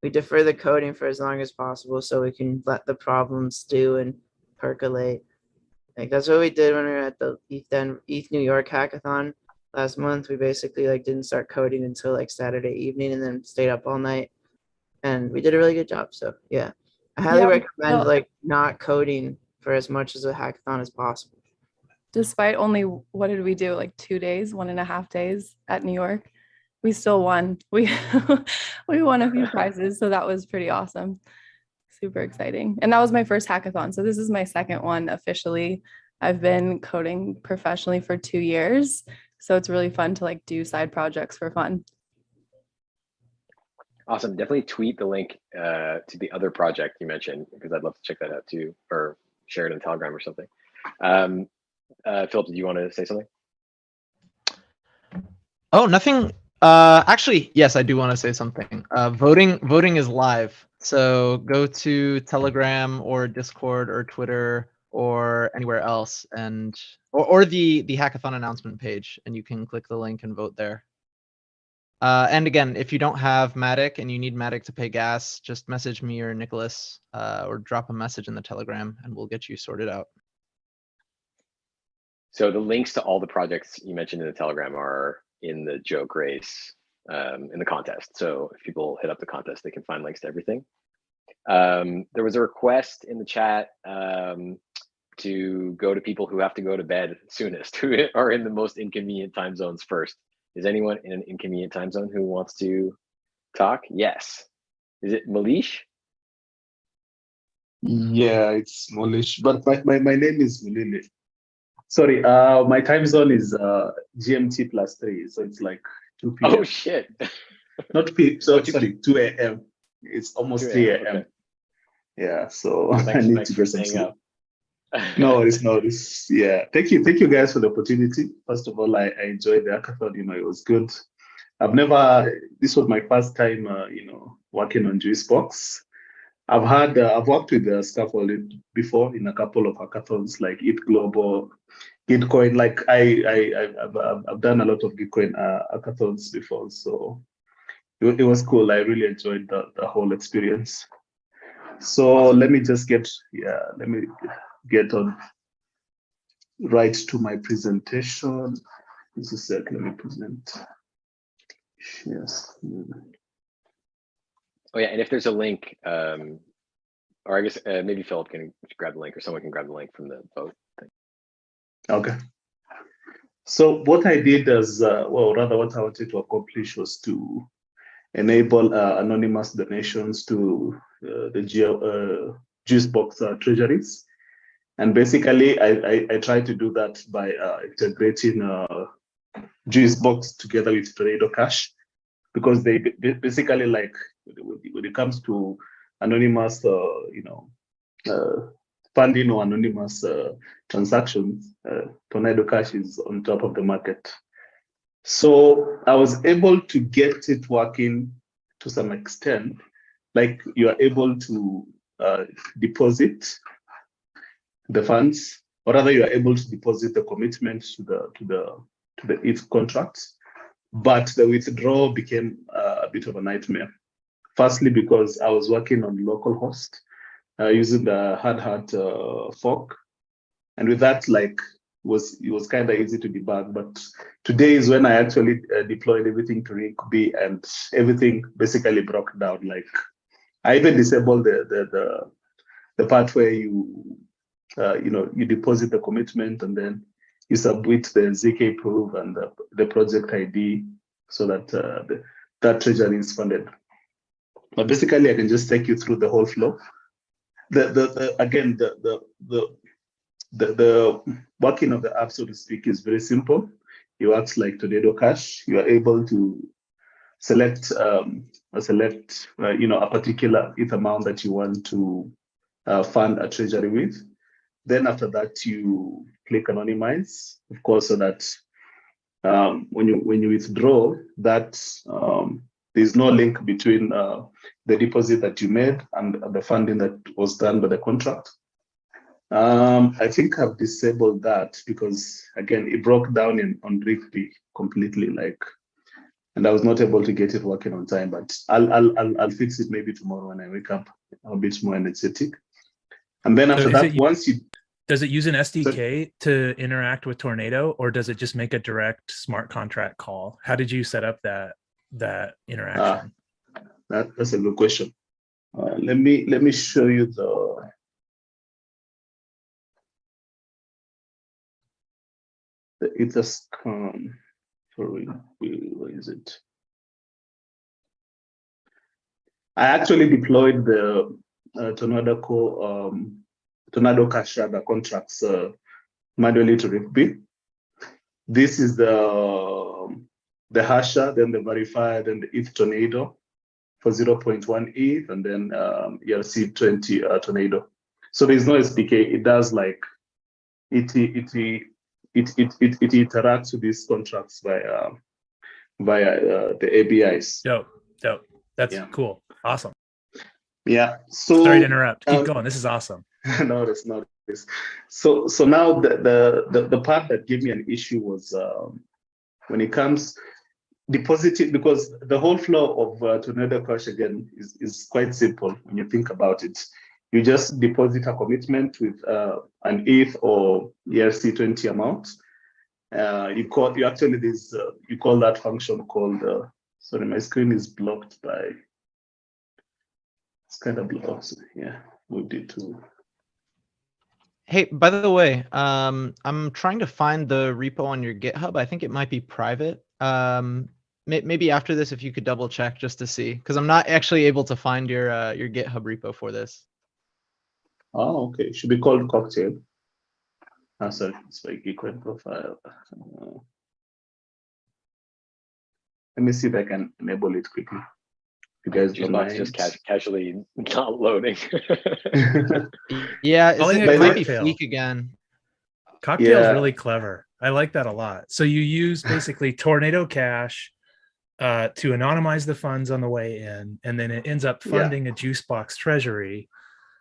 we defer the coding for as long as possible so we can let the problems stew and percolate. Like that's what we did when we were at the ETH New York hackathon last month. We basically like didn't start coding until like Saturday evening and then stayed up all night. And we did a really good job. So yeah, I highly recommend like not coding for as much as a hackathon as possible. Despite only, what did we do? Like 2 days, 1.5 days at New York. We still won. We won a few prizes. So that was pretty awesome. Super exciting. And that was my first hackathon. So this is my second one officially. I've been coding professionally for 2 years. So it's really fun to like do side projects for fun. Awesome. Definitely tweet the link to the other project you mentioned, because I'd love to check that out too, or share it in Telegram or something. Philip, did you want to say something? Oh, nothing. Actually, yes, I do want to say something. Voting is live. So go to Telegram or Discord or Twitter or anywhere else, and or the hackathon announcement page, and you can click the link and vote there. And again, if you don't have Matic and you need Matic to pay gas, just message me or Nicholas, or drop a message in the Telegram, and we'll get you sorted out. So the links to all the projects you mentioned in the Telegram are in the joke race, in the contest. So if people hit up the contest, they can find links to everything. There was a request in the chat to go to people who have to go to bed soonest, who are in the most inconvenient time zones first. Is anyone in an inconvenient time zone who wants to talk? Yes. Is it Malish? Yeah, it's Malish, but my name is Mulili. Sorry, my time zone is GMT +3, so it's like 2 p.m. Oh shit! Not p. So sorry, 2 a.m. It's almost 3 a.m. Okay. Yeah, so I need to get some sleep. No, it's yeah. Thank you guys for the opportunity. First of all, I enjoyed the hackathon. It was good. This was my first time, working on Juicebox. I've worked with scaffolding before in a couple of hackathons like ETH Global, Gitcoin. Like I've done a lot of Gitcoin hackathons before, so it was cool. I really enjoyed the whole experience. So let me just get on right to my presentation. Just a sec, let me present. Yes. Oh yeah, and if there's a link, or I guess maybe Philip can grab the link, or someone can grab the link from the vote thing. Okay. So what I did is, what I wanted to accomplish was to enable anonymous donations to the Juicebox treasuries. And basically, I tried to do that by integrating Juicebox together with Tornado Cash, because they basically, like, when it comes to anonymous, funding or anonymous transactions, Tornado Cash is on top of the market. So I was able to get it working to some extent, like you are able to deposit the funds, or rather you are able to deposit the commitment to the ETH contracts, but the withdrawal became a bit of a nightmare. Firstly, because I was working on localhost using the hard hat fork, and with that, like, it was kind of easy to debug. But today is when I actually deployed everything to Rigby, and everything basically broke down. Like, I even disabled the part where you you deposit the commitment and then you submit the ZK proof and the project ID so that that treasury is funded. But basically, I can just take you through the whole flow. Again, the working of the app, so to speak, is very simple. It works like Tornado Cash. You are able to select a particular ETH amount that you want to fund a treasury with. Then after that, you click anonymize, of course, so that when you withdraw, that there's no link between the deposit that you made and the funding that was done by the contract. I think I've disabled that because, again, it broke down on Rigby completely, and I was not able to get it working on time. But I'll fix it maybe tomorrow when I wake up a bit more energetic. And then after that, does it use an SDK to interact with Tornado, or does it just make a direct smart contract call? How did you set up that interaction? That's a good question. Let me show you the Etherscan. Where is it? I actually deployed the Tornado Cash contracts manually to Rigby. This is the hasher, then the verifier, then the ETH Tornado for 0.1 ETH, and then ERC20 Tornado. So there's no SDK. It does like it interacts with these contracts via the ABIs. Dope. That's cool. Awesome. Yeah. So sorry to interrupt. Keep going. This is awesome. No, that's not this. So now the part that gave me an issue was when it comes depositing, because the whole flow of Tornado Cash again is quite simple when you think about it. You just deposit a commitment with an ETH or ERC20 amount. You call that function called. Sorry, my screen is blocked by. It's kind of blocked. Yeah, moved it to. Hey, by the way, I'm trying to find the repo on your GitHub. I think it might be private. Maybe after this, if you could double check just to see, because I'm not actually able to find your GitHub repo for this. Oh, okay. It should be called Cocktail. Sorry, it's my Geekcoin profile. Let me see if I can enable it quickly. You guys don't mind. Just casually not loading. Yeah, it might be Fleek again. Cocktail is really clever. I like that a lot. So you use basically Tornado Cash to anonymize the funds on the way in, and then it ends up funding a Juicebox treasury.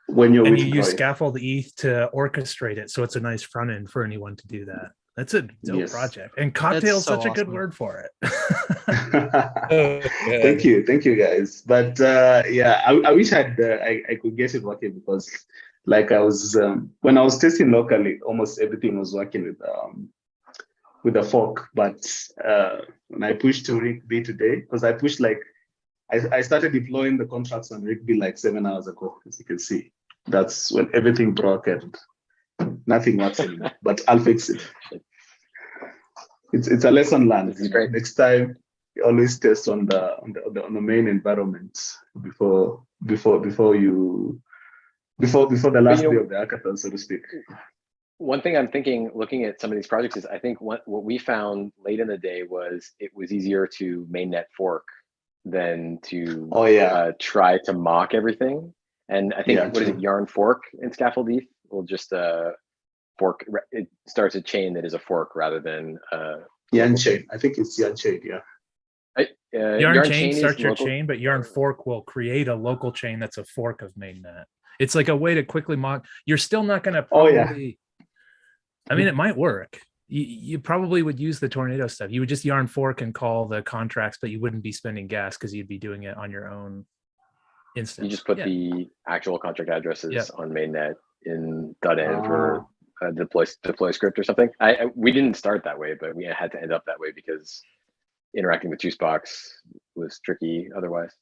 When you use Scaffold ETH to orchestrate it, so it's a nice front end for anyone to do that. That's a dope project, and Cocktail is such a good word for it. Thank you guys. But I wish I could get it working, because like I was when I was testing locally, almost everything was working with a fork. But when I pushed to Rigby today, because I pushed I started deploying the contracts on Rigby like 7 hours ago, as you can see. That's when everything broke and nothing works anymore. But I'll fix it. It's a lesson learned. Next time, you always test on the main environment before the last day of the hackathon, so to speak. One thing I'm thinking, looking at some of these projects, is I think what we found late in the day was it was easier to mainnet fork than to try to mock everything. And I think what is it, Yarn fork in Scaffold ETH will just fork. It starts a chain that is a fork rather than Yarn chain. I think it's Yarn chain. Yeah. Yarn chain starts your chain, but Yarn fork will create a local chain that's a fork of mainnet. It's like a way to quickly mock. You're still not going to probably. I mean, it might work. You probably would use the Tornado stuff. You would just Yarn fork and call the contracts, but you wouldn't be spending gas because you'd be doing it on your own instance. You just put the actual contract addresses on mainnet in .env or deploy script or something. We didn't start that way, but we had to end up that way because interacting with Juicebox was tricky otherwise.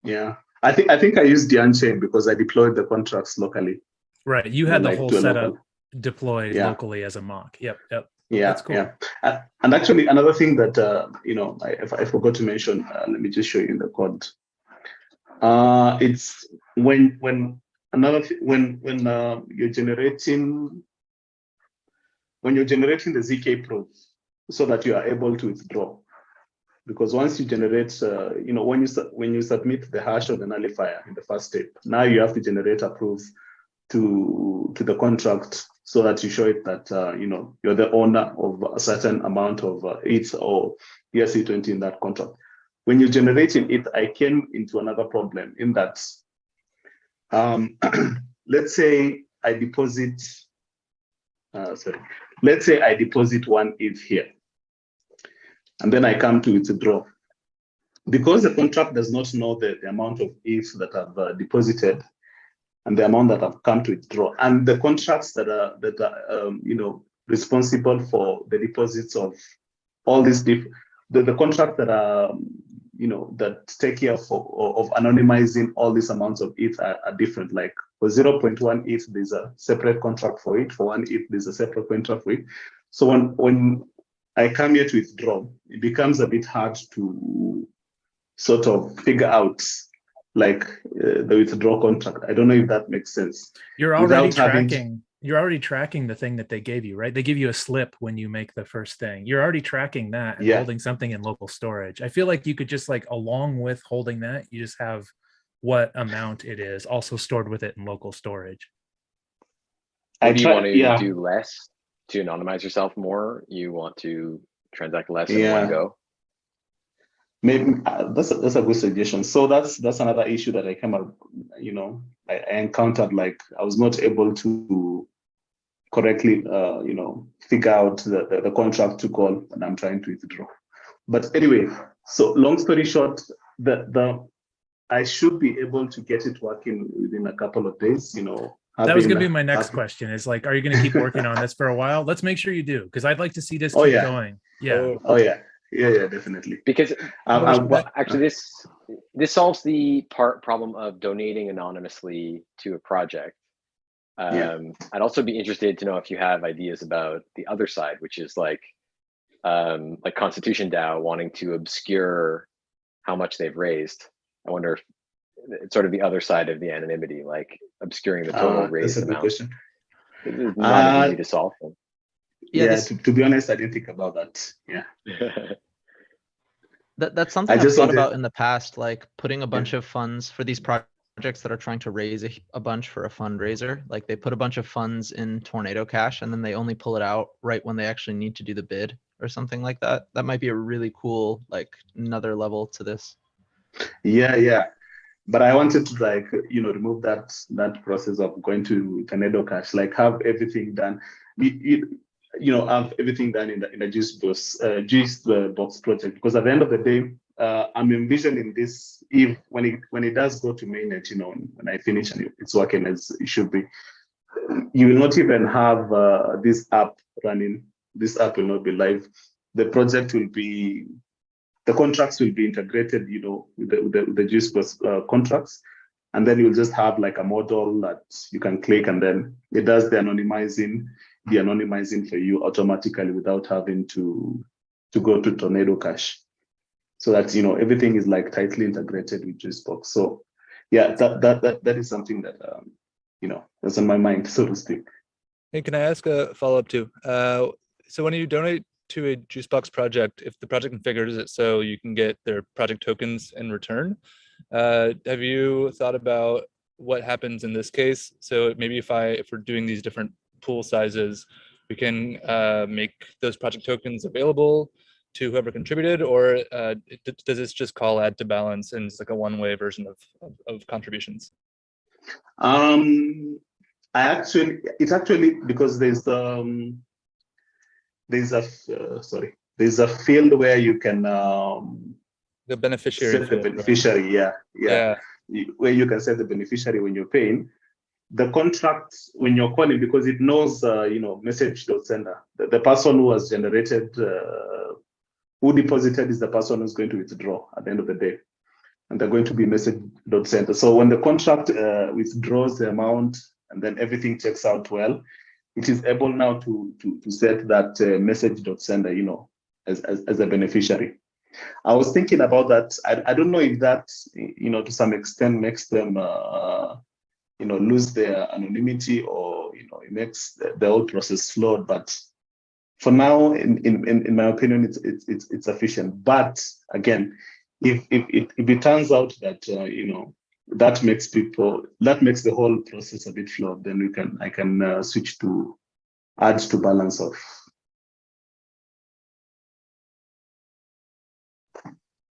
Yeah, I think I used the Unchain because I deployed the contracts locally. Right, you had the whole setup deployed locally as a mock. Yep. Yeah, that's cool. Yeah. And actually, another thing that I forgot to mention. Let me just show you in the code. It's when you're generating the ZK proof so that you are able to withdraw. Because once you generate, when you submit the hash or the nullifier in the first step, now you have to generate a proof to the contract so that you show it that you're the owner of a certain amount of ETH or ERC20 in that contract. When you're generating it, I came into another problem in that, let's say I deposit, let's say I deposit 1 ETH here, and then I come to withdraw. Because the contract does not know the amount of ETH that I've deposited and the amount that I've come to withdraw, and the contracts that are responsible for the deposits of all these the contracts that are that take care of anonymizing all these amounts of ETH are different. Like for 0.1 ETH, there's a separate contract for it. For 1 ETH, there's a separate contract for it. So when I come here to withdraw, it becomes a bit hard to sort of figure out like the withdraw contract. I don't know if that makes sense. You're already tracking. You're already tracking the thing that they gave you, right? They give you a slip when you make the first thing. You're already tracking that and holding something in local storage. I feel like you could just like, along with holding that, you just have what amount it is also stored with it in local storage. Do you want to do less to anonymize yourself more? You want to transact less in one go? Maybe that's a good suggestion. So that's another issue that I came up, I encountered. Like I was not able to correctly, figure out the contract to call when I'm trying to withdraw. But anyway, so long story short, I should be able to get it working within a couple of days. That was going to be my next question. Is like, are you going to keep working on this for a while? Let's make sure you do, because I'd like to see this keep going. Yeah. Oh yeah. Yeah, definitely. Because actually, this solves the problem of donating anonymously to a project. I'd also be interested to know if you have ideas about the other side, which is like Constitution DAO wanting to obscure how much they've raised. I wonder if it's sort of the other side of the anonymity, like obscuring the total raised amount. That's a good question. It's not easy to solve. To be honest, I didn't think about that. Yeah. That's something I've thought about in the past, like putting a bunch of funds for these projects that are trying to raise a bunch for a fundraiser. Like they put a bunch of funds in Tornado Cash and then they only pull it out right when they actually need to do the bid or something like that. That might be a really cool, like another level to this. Yeah. But I wanted to remove that process of going to Tornado Cash, like have everything done. Have everything done in the Juicebox project, because at the end of the day, I'm envisioning this. If when it does go to mainnet, when I finish and it's working as it should be, you will not even have this app running. This app will not be live. The project will be, the contracts will be integrated, with the Juicebox contracts, and then you'll just have like a model that you can click, and then it does the anonymizing for you automatically without having to go to Tornado Cash. So that everything is like tightly integrated with Juicebox. So yeah, that is something that that's on my mind, so to speak. Hey, can I ask a follow-up too? So when you donate to a Juicebox project, if the project configures it so you can get their project tokens in return, have you thought about what happens in this case? So maybe if we're doing these different pool sizes, we can make those project tokens available to whoever contributed, or does this just call add to balance and it's like a one-way version of contributions? It's actually because there's a field where you can the beneficiary. Set the beneficiary, yeah. where you can set the beneficiary when you're paying. The contract when you're calling, because it knows, message.sender. The person who has generated, who deposited is the person who's going to withdraw at the end of the day. And they're going to be message.sender. So when the contract withdraws the amount and then everything checks out well, it is able now to set that message.sender, as a beneficiary. I was thinking about that. I don't know if that, to some extent makes them, lose their anonymity, or, it makes the whole process flawed. But for now, in my opinion, it's sufficient. But again, if it turns out that, that makes the whole process a bit flawed, then I can switch to add to balance of.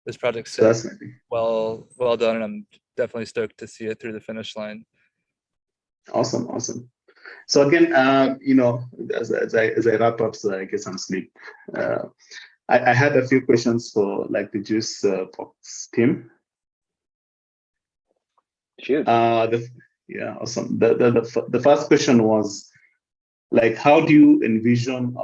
This project's So well done, and I'm definitely stoked to see it through the finish line. Awesome. So again, as I wrap up, so I get some sleep. I had a few questions for like the Juicebox team. Shoot. Awesome. The first question was, like, how do you envision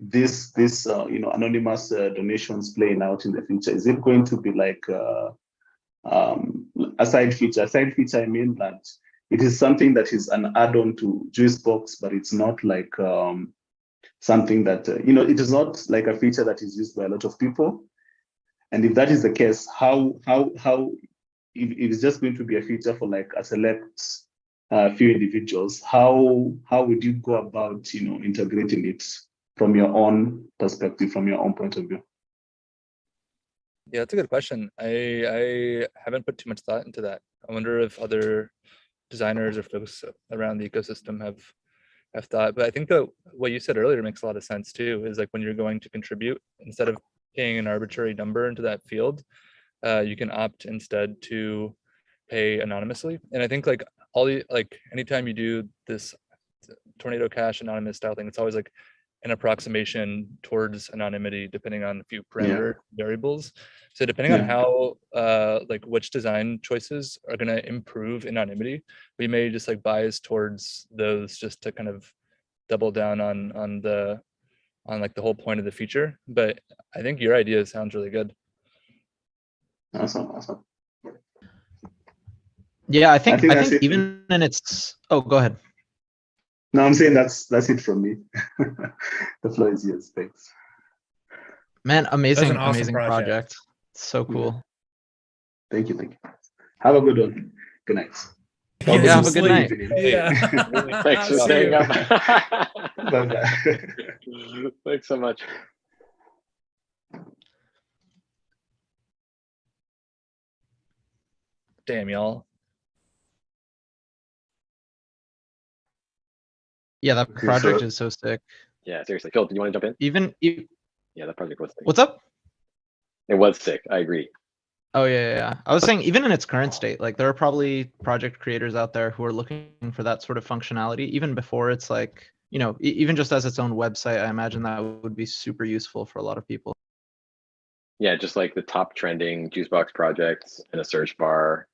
this anonymous donations playing out in the future? Is it going to be like a side feature? Side feature, I mean that it is something that is an add-on to Juicebox, but it's not like something that it is not like a feature that is used by a lot of people. And if that is the case, how if it's just going to be a feature for like a select few individuals, how would you go about integrating it from your own perspective, from your own point of view? Yeah, that's a good question. I haven't put too much thought into that. I wonder if other designers or folks around the ecosystem have thought. But I think that what you said earlier makes a lot of sense too, is like when you're going to contribute, instead of paying an arbitrary number into that field, you can opt instead to pay anonymously. And I think like anytime you do this Tornado Cash anonymous style thing, it's always like an approximation towards anonymity depending on a few parameter variables. So depending on how like which design choices are going to improve anonymity, we may just like bias towards those just to kind of double down on like the whole point of the feature. But I think your idea sounds really good. Awesome. Yeah, I think even in its go ahead. No, I'm saying that's it from me. The floor is yours. Thanks. Man, amazing awesome project. So cool. Thank you. Have a good one. Good night. Yeah, have a good night. Yeah. Thanks for staying up. Bye-bye. Thanks so much. Damn, y'all. Yeah, that project is so sick. Yeah, seriously. Phil, do you want to jump in? Yeah, that project was sick. What's up? It was sick. I agree. Oh yeah. I was saying, even in its current state, like there are probably project creators out there who are looking for that sort of functionality, even before it's like, even just as its own website. I imagine that would be super useful for a lot of people. Yeah, just like the top trending Juicebox projects in a search bar,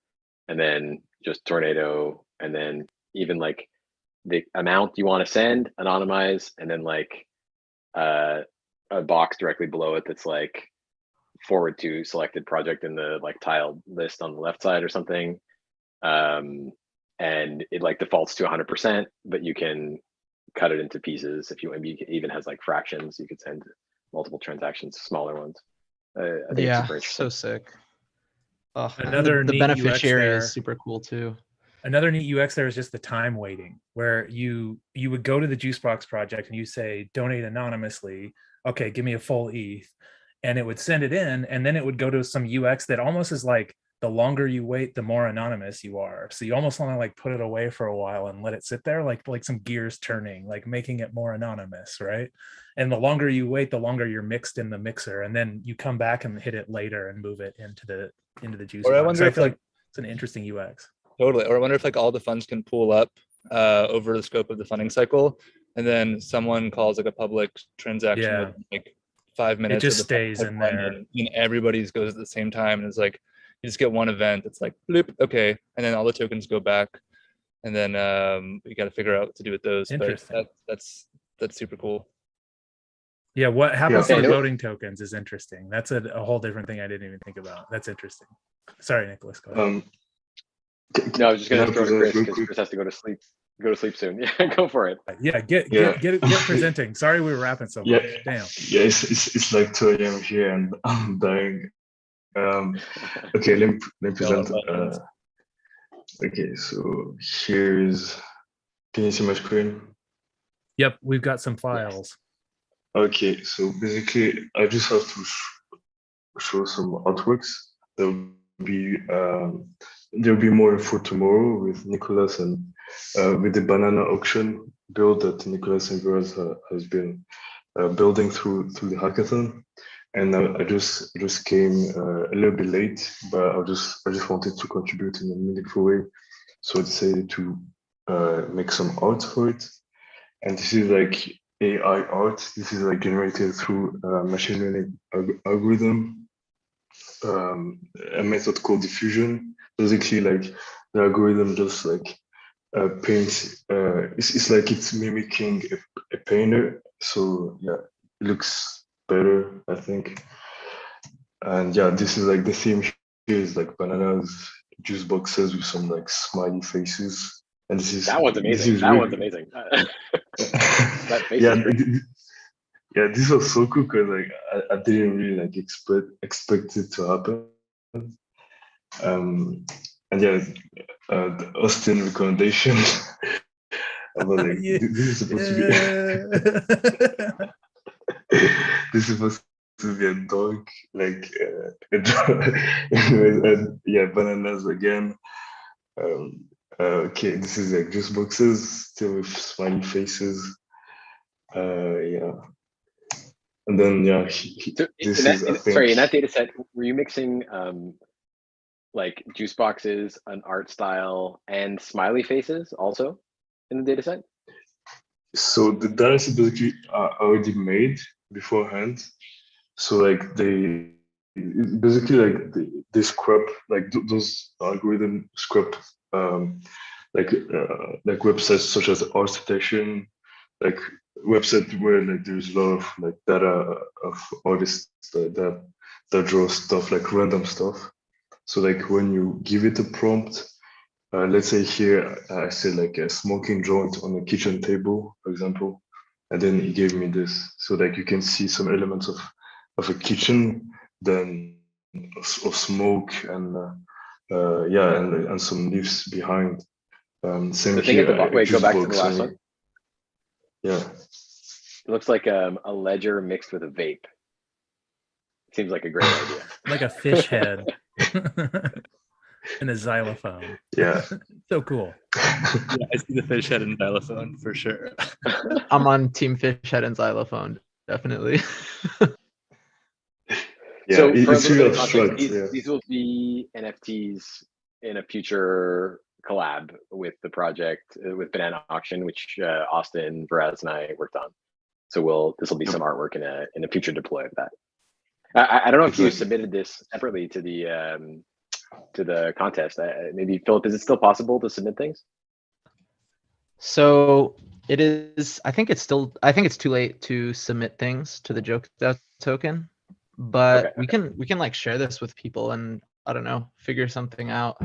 and then just Tornado, and then even like the amount you want to send, anonymize, and then like a box directly below it that's like forward to selected project in the like tiled list on the left side or something. And it like defaults to 100%, but you can cut it into pieces if you even has like fractions. You could send multiple transactions, smaller ones. I think it's super interesting. So sick. Oh, Another the neat beneficiary UX is super cool too. Another neat UX there is just the time waiting, where you would go to the Juicebox project and you say, donate anonymously. Okay, give me a full ETH. And it would send it in, and then it would go to some UX that almost is like, the longer you wait, the more anonymous you are. So you almost want to like put it away for a while and let it sit there, like some gears turning, like making it more anonymous, right? And the longer you wait, the longer you're mixed in the mixer, and then you come back and hit it later and move it into the Juicebox. Or I wonder so I if feel like it's an interesting UX. Totally. Or I wonder if like all the funds can pool up over the scope of the funding cycle, and then someone calls like a public transaction with like 5 minutes. It just stays in there, and everybody's goes at the same time, and it's like, you just get one event. It's like bloop, okay, and then all the tokens go back, and then you got to figure out what to do with those. But that's super cool. Yeah, what happens to the voting tokens is interesting. That's a whole different thing I didn't even think about. That's interesting. Sorry, Nicholas. Go ahead. No, I was just going to throw to Chris because Chris has to go to sleep. Go to sleep soon. Yeah, go for it. Yeah, get presenting. Sorry, we were rapping so much. Damn. Yeah, it's like 2 a.m. here and I'm dying. Okay, let me present. Okay, so here's. Can you see my screen? Yep, we've got some files. Okay, so basically, I just have to show some artworks. There'll be more info tomorrow with Nicholas and with the banana auction build that Nicholas and Veraz has been building through the hackathon. And I just came a little bit late, but I just wanted to contribute in a meaningful way. So I decided to make some art for it. And this is like AI art. This is like generated through machine learning algorithm, a method called diffusion. Basically, like the algorithm just like paints. It's like it's mimicking a painter. So yeah, it looks better, I think. And yeah, this is like the theme here is like bananas, juice boxes with some like smiley faces. And this is that one's amazing. That one's amazing. That face is great. Yeah, this was so cool because like I didn't really like expect it to happen. And yeah, the Austin recommendation. About, like, this is supposed to be this is supposed to be a dog, like a dog. And yeah, bananas again. Okay, this is like juice boxes still with smiley faces. Yeah. And then yeah, sorry, in that data set, were you mixing like juice boxes, an art style, and smiley faces also in the data set? So the data set basically are already made beforehand. So like they basically like they scrap like those algorithm scrap like websites such as art citation, like website where like there's a lot of like data of artists that draw stuff like random stuff. So like when you give it a prompt, let's say here I said like a smoking joint on a kitchen table, for example, and then it gave me this. So like you can see some elements of a kitchen, then of smoke and yeah, and some leaves behind. Same here. Wait, go back to the last one. Yeah. It looks like a ledger mixed with a vape. Seems like a great idea. Like a fish head and a xylophone. Yeah. So cool. Yeah, I see the fish head and xylophone for sure. I'm on team fish head and xylophone, definitely. Yeah, so it's real abstract. These will be NFTs in a future collab with the project with Banana Auction, which Austin, Veraz, and I worked on. So this will be some artwork in a future deploy of that. I don't know if you submitted this separately to the contest. Maybe Philip, is it still possible to submit things? So it is. I think it's too late to submit things to the JokeDAO token, but we can like share this with people and I don't know, figure something out.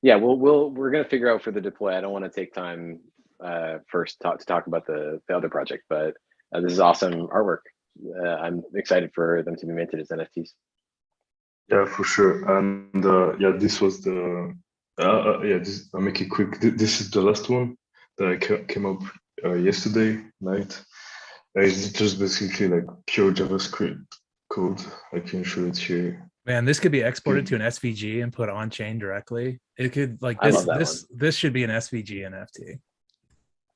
Yeah, we're gonna figure out for the deploy. I don't want to take time first to talk about the other project, but this is awesome artwork. I'm excited for them to be minted as NFTs. Yeah, for sure. And yeah, this was the I'll make it quick. This is the last one that came up yesterday night. It's just basically like pure JavaScript code. I can show it here. Man, this could be exported to an SVG and put on chain directly. It could like this should be an SVG NFT.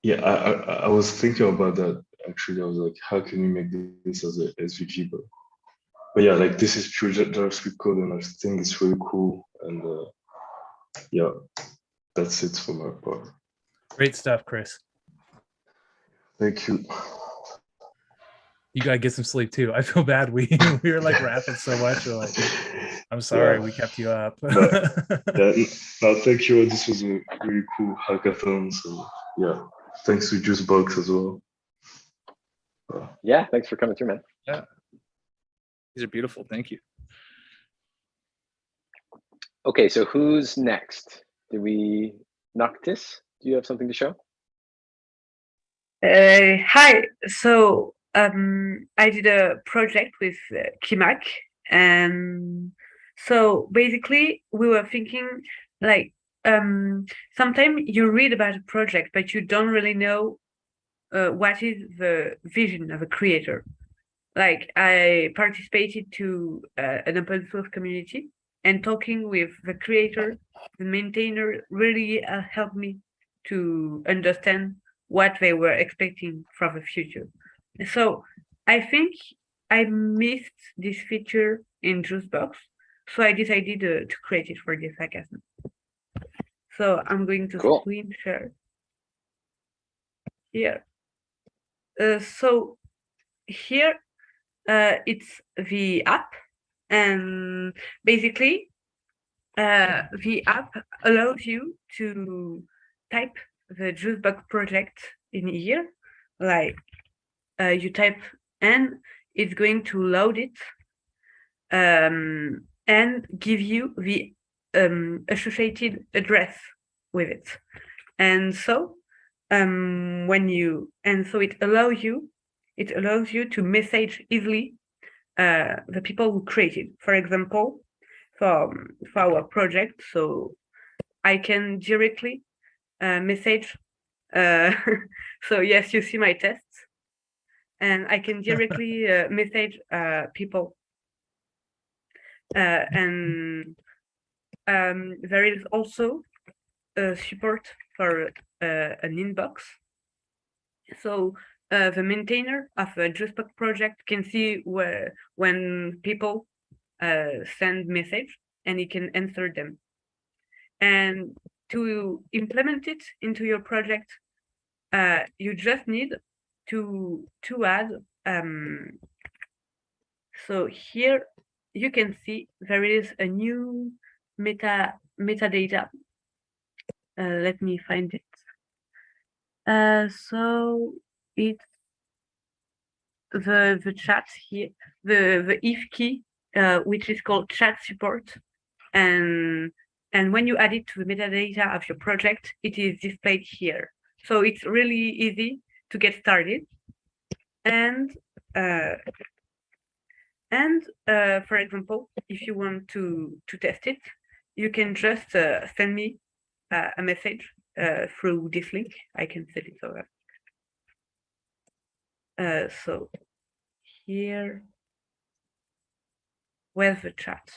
Yeah, I was thinking about that actually. I was like, how can we make this as a SVG? But yeah, like this is pure JavaScript code, and I think it's really cool. And yeah, that's it for my part. Great stuff, Chris. Thank you. You gotta get some sleep too. I feel bad. We were like rapping so much. We're like, I'm sorry we kept you up. No, thank you. This was a really cool hackathon. So yeah, thanks to Juicebox as well. Yeah, thanks for coming through, man. Yeah, these are beautiful. Thank you. Okay, so who's next? Noctis, do you have something to show? Hi. So I did a project with Kimak, and so basically we were thinking like sometimes you read about a project but you don't really know what is the vision of a creator. Like I participated to an open source community, and talking with the creator, the maintainer really helped me to understand what they were expecting from the future. So I think I missed this feature in Juicebox, so I decided to create it for this hackathon. So I'm going to screen share here. So here it's the app, and basically the app allows you to type the Juicebox project in here, like you type, and it's going to load it and give you the associated address with it. And so it allows you to message easily the people who created. For example, for our project, so I can directly message. So yes, you see my tests, and I can directly message people. And there is also support for an inbox. So the maintainer of a Juicebox project can see when people send message, and he can answer them. And to implement it into your project, you just need to add. So here you can see there is a new metadata. Let me find it. So it's the chat here, the if key, which is called chat support, and when you add it to the metadata of your project, it is displayed here. So it's really easy to get started. And for example, if you want to test it, you can just send me a message through this link. I can send it over. So here, where's the chat?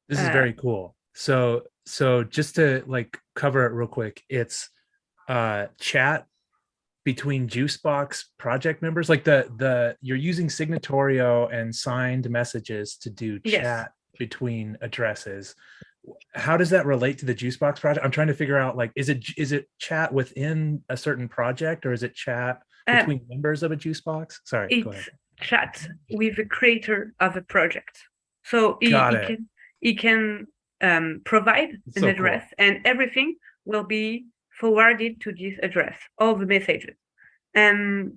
This is very cool. So just to like cover it real quick, it's chat between Juicebox project members, like you're using Signatorio and signed messages to do chat between addresses. How does that relate to the Juicebox project? I'm trying to figure out, like, is it chat within a certain project, or is it chat between members of a Juicebox? Sorry, go ahead. It's chat with the creator of a project. So he can provide an address, and everything will be forwarded to this address, all the messages. And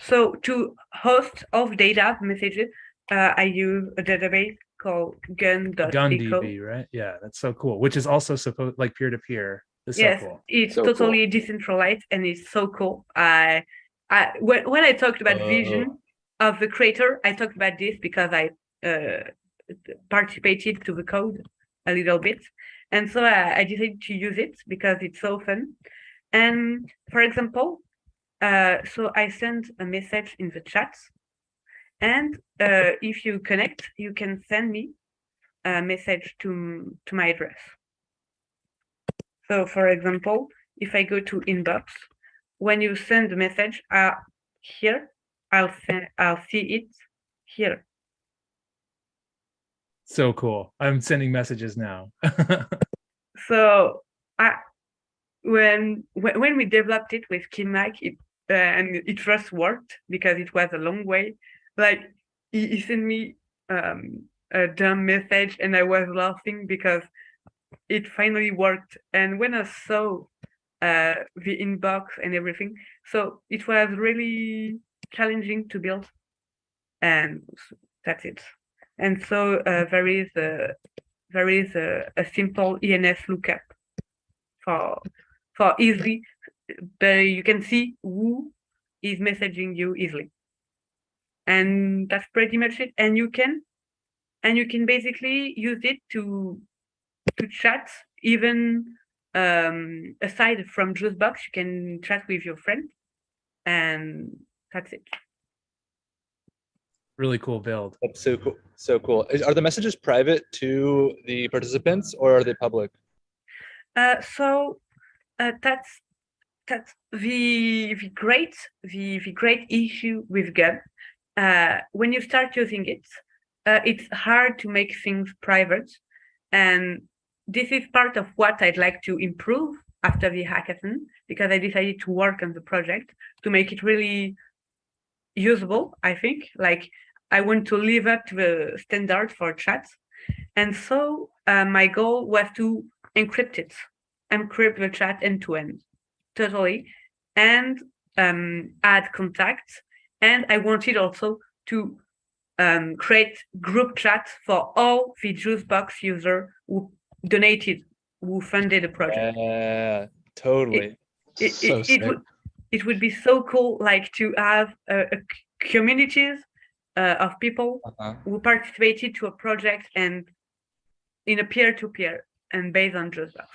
so to host all the data messages, I use a database called gun.eco. Right? Yeah, that's so cool. Which is also supposed like peer-to-peer. It's yes, so cool. It's so totally decentralized, and it's so cool. When I talked about vision of the creator, I talked about this because I participated to the code a little bit, and so I decided to use it because it's so fun. And for example, so I send a message in the chat, and if you connect, you can send me a message to my address. So for example, if I go to inbox, when you send the message here, I'll see it here. So cool. I'm sending messages now. So when we developed it with Kimak, and it first worked because it was a long way. Like he sent me a dumb message, and I was laughing because it finally worked. And when I saw the inbox and everything, so it was really challenging to build, and that's it. And so there is a simple ENS lookup for easily, but you can see who is messaging you easily, and that's pretty much it. And you can basically use it to chat even aside from Juicebox. You can chat with your friend, and that's it. Really cool build. That's so cool. So cool. Are the messages private to the participants or are they public? So that's the great issue with GUB. When you start using it, it's hard to make things private, and this is part of what I'd like to improve after the hackathon, because I decided to work on the project to make it really usable. I think, like, I want to live up to the standard for chats, and so my goal was to encrypt the chat end to end, totally, and add contacts. And I wanted also to create group chat for all the Juicebox users who donated, who funded the project. Yeah, totally. It would be so cool, like, to have communities of people who participated to a project and in a peer-to-peer and based on Juicebox.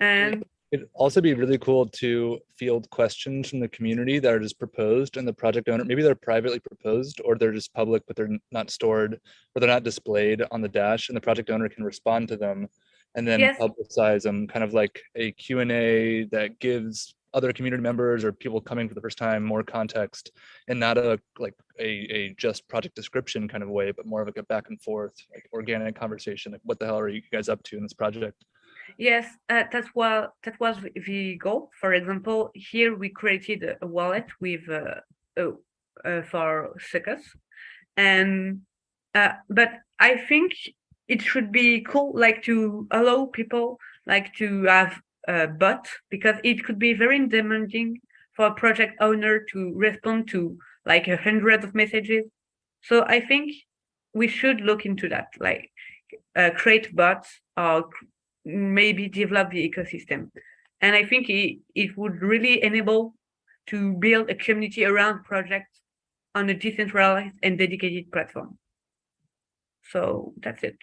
And it'd also be really cool to field questions from the community that are just proposed, and the project owner, maybe they're privately proposed or they're just public, but they're not stored or they're not displayed on the dash, and the project owner can respond to them and then publicize them, kind of like a Q&A that gives other community members or people coming for the first time more context, and not a just project description kind of way, but more of like a back and forth, like organic conversation. Like, what the hell are you guys up to in this project? Yes, that was the goal. For example, here we created a wallet with for Success, and but I think it should be cool, like, to allow people like to have a bot, because it could be very demanding for a project owner to respond to like 100 of messages. So I think we should look into that, like create bots or maybe develop the ecosystem. And I think it would really enable to build a community around projects on a decentralized and dedicated platform. So that's it.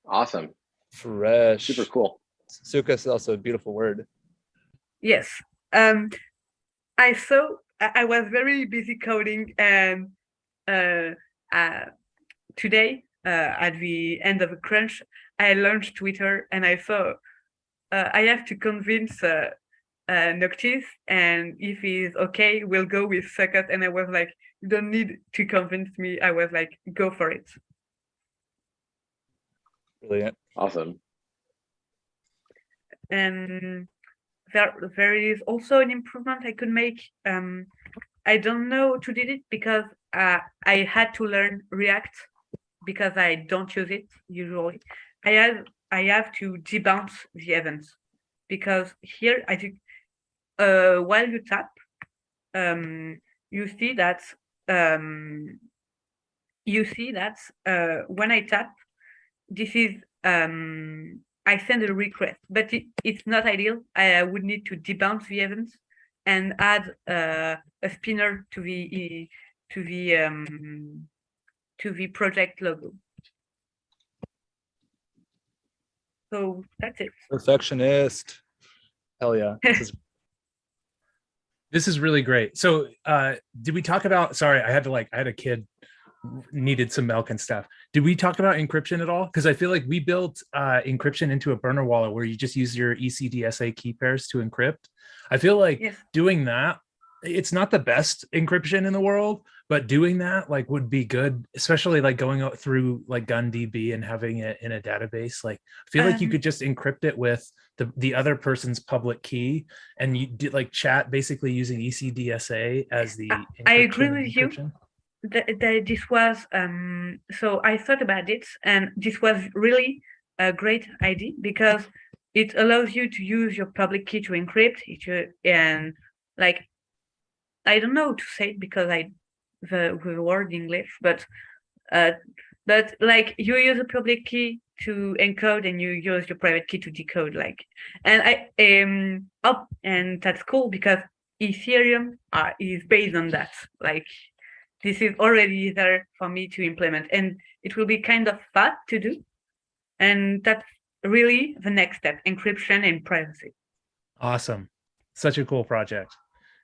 Awesome. Fresh. Super cool. Suka is also a beautiful word. Yes. I was very busy coding, and today, at the end of a crunch, I launched Twitter, and I saw I have to convince Noctis, and if he's okay, we'll go with Success. And I was like, you don't need to convince me. I was like, go for it. Brilliant. Awesome. And there is also an improvement I could make. I don't know to did it because I had to learn React because I don't use it usually. I have to debounce the events, because here I think while you tap, you see that when I tap, this is I send a request, but it's not ideal. I would need to debounce the events and add a spinner to the project logo. So that's it. Perfectionist. Hell yeah. This is really great. So did we talk about, sorry, I had a kid needed some milk and stuff. Did we talk about encryption at all? Because I feel like we built encryption into a burner wallet where you just use your ECDSA key pairs to encrypt. I feel like doing that, it's not the best encryption in the world, but doing that like would be good, especially like going through like GunDB and having it in a database. Like I feel like you could just encrypt it with the other person's public key, and you did like chat basically using ECDSA as the I agree with encryption. you that this was so I thought about it, and this was really a great idea because it allows you to use your public key to encrypt it, and like I don't know to say it because the word English, but like you use a public key to encode and you use your private key to decode, like, and and that's cool because Ethereum is based on that. Like, this is already there for me to implement, and it will be kind of fast to do, and that's really the next step: encryption and privacy. Awesome, such a cool project.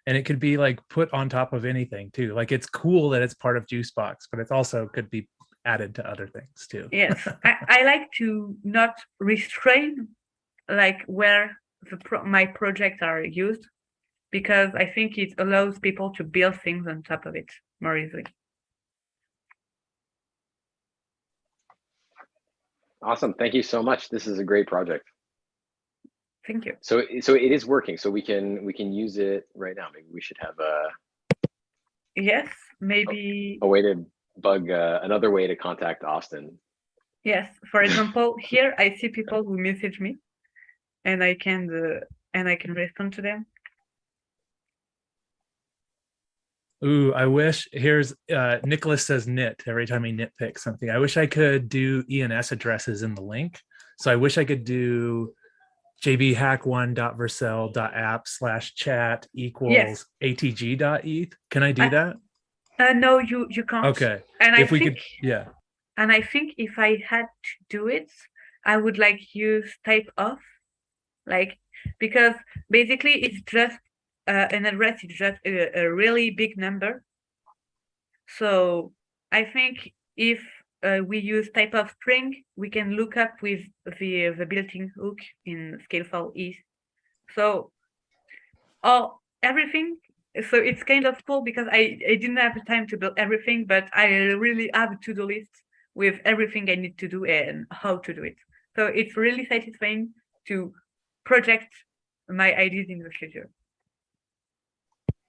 And it could be like put on top of anything too. Like, it's cool that it's part of Juicebox, but it also could be added to other things too. Yes, I like to not restrain like where my projects are used, because I think it allows people to build things on top of it more easily. Awesome. Thank you so much. This is a great project. Thank you. So it is working. So we can use it right now. Maybe we should have yes, maybe a way to bug another way to contact Austin. Yes, for example, here I see people who message me, and I can respond to them. Ooh, I wish, here's Nicholas says knit every time he nitpicks something. I wish I could do ENS addresses in the link. So I wish I could do jbhack1.vercel.app/chat equals Yes. atg.eth. Can I do that? No, you can't. Okay. And if we could, yeah. And I think if I had to do it, I would like use type of, like, because basically it's just an address is just a really big number. So I think if we use type of string, we can look up with the built-in hook in scalefile is. So everything. So it's kind of cool because I didn't have the time to build everything, but I really have a to-do list with everything I need to do and how to do it. So it's really satisfying to project my ideas in the future.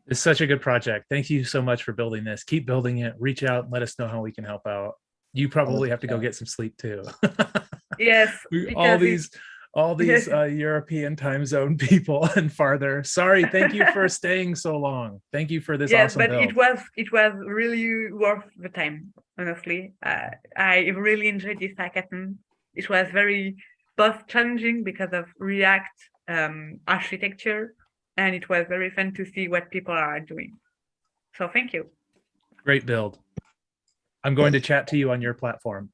It's such a good project. Thank you so much for building this. Keep building it. Reach out and let us know how we can help out. You probably have to go get some sleep too. Yes. all these European time zone people and farther. Sorry. Thank you for staying so long. Thank you for this awesome but build. it was really worth the time. Honestly, I really enjoyed this hackathon. It was very both challenging because of React architecture, and it was very fun to see what people are doing. So thank you. Great build. I'm going to chat to you on your platform.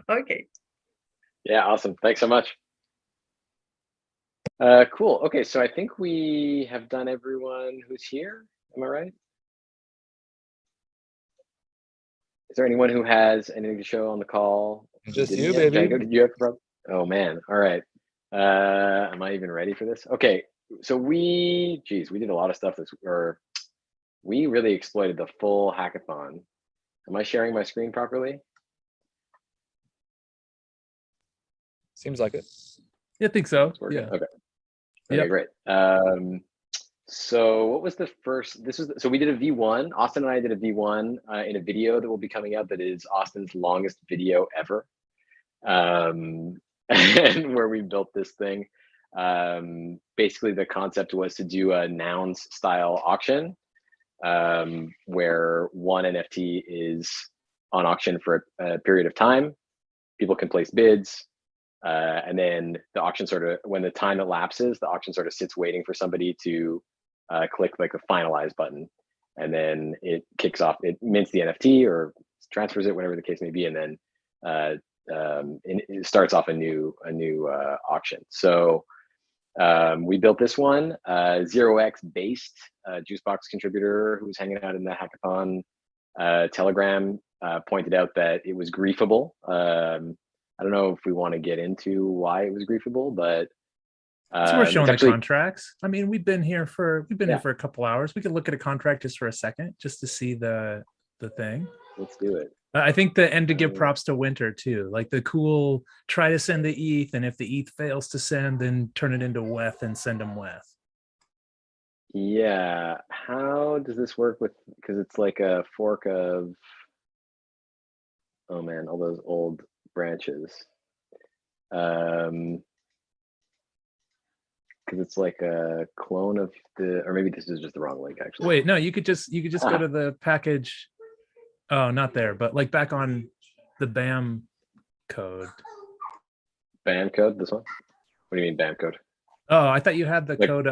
Okay. Yeah, awesome. Thanks so much. Cool. Okay, so I think we have done everyone who's here. Am I right? Is there anyone who has anything to show on the call? Just you, baby. Django, did you have a problem? Oh man. All right. Am I even ready for this? Okay. So we did a lot of stuff we really exploited the full hackathon. Am I sharing my screen properly? Seems like it. Yeah, I think so. Yeah. Okay. Okay, yep. Great. So what was the first? So we did a V1. Austin and I did a V1 in a video that will be coming out that is Austin's longest video ever, and where we built this thing. Basically, the concept was to do a nouns style auction, where one NFT is on auction for a period of time. People can place bids. And then the auction when the time elapses, the auction sits waiting for somebody to click like the finalize button. And then it kicks off, it mints the NFT or transfers it, whatever the case may be. And then it starts off a new auction. So we built this one, 0x based Juicebox contributor who was hanging out in the hackathon Telegram pointed out that it was griefable. I don't know if we want to get into why it was griefable, but so we're showing the contracts. I mean, we've been here for a couple hours. We could look at a contract just for a second, just to see the thing. Let's do it. I think and to give props to Winter too, like the cool try to send the ETH, and if the ETH fails to send, then turn it into WETH and send them WETH. Yeah, how does this work with, because it's like a fork of, oh man, all those old branches. Because it's like a clone of or maybe this is just the wrong link actually. Wait, no, you could just go to the package. Oh, not there, but like back on the BAM code. BAM code, this one? What do you mean BAM code? Oh, I thought you had the code,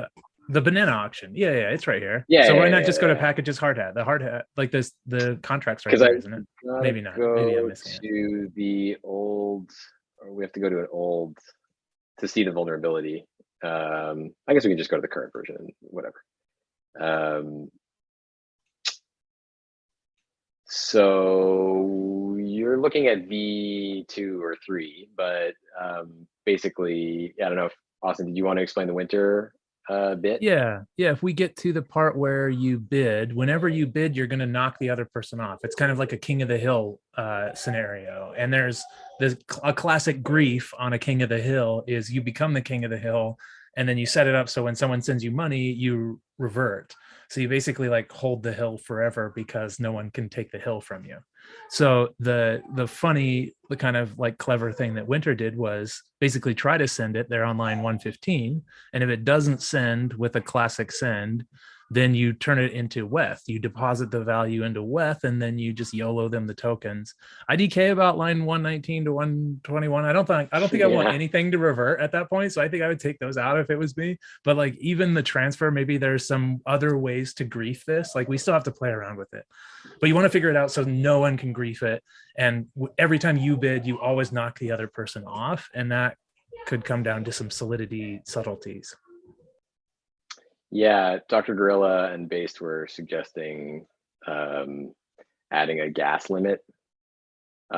the banana auction. Yeah, it's right here. Yeah. So why not just go to packages hard hat? The hard hat, like this, the contract's right there, isn't it? Maybe not. Maybe I'm missing it. To the old, or we have to go to an old to see the vulnerability. I guess we can just go to the current version and whatever. So you're looking at V2 or 3, but basically, I don't know if Austin, did you want to explain the Winter bit? Yeah. If we get to the part where you bid, whenever you bid, you're going to knock the other person off. It's kind of like a King of the Hill scenario. And there's a classic grief on a King of the Hill is you become the King of the Hill, and then you set it up so when someone sends you money, you revert. So you basically like hold the hill forever because no one can take the hill from you. So the funny, the kind of like clever thing that Winter did was basically try to send it there on line 115. And if it doesn't send with a classic send, then you turn it into WETH. You deposit the value into WETH, and then you just YOLO them the tokens. IDK about line 119 to 121. I don't think I want anything to revert at that point. So I think I would take those out if it was me. But like even the transfer, maybe there's some other ways to grief this. Like we still have to play around with it. But you want to figure it out so no one can grief it. And every time you bid, you always knock the other person off. And that could come down to some solidity subtleties. Yeah, Dr. Gorilla and Based were suggesting adding a gas limit so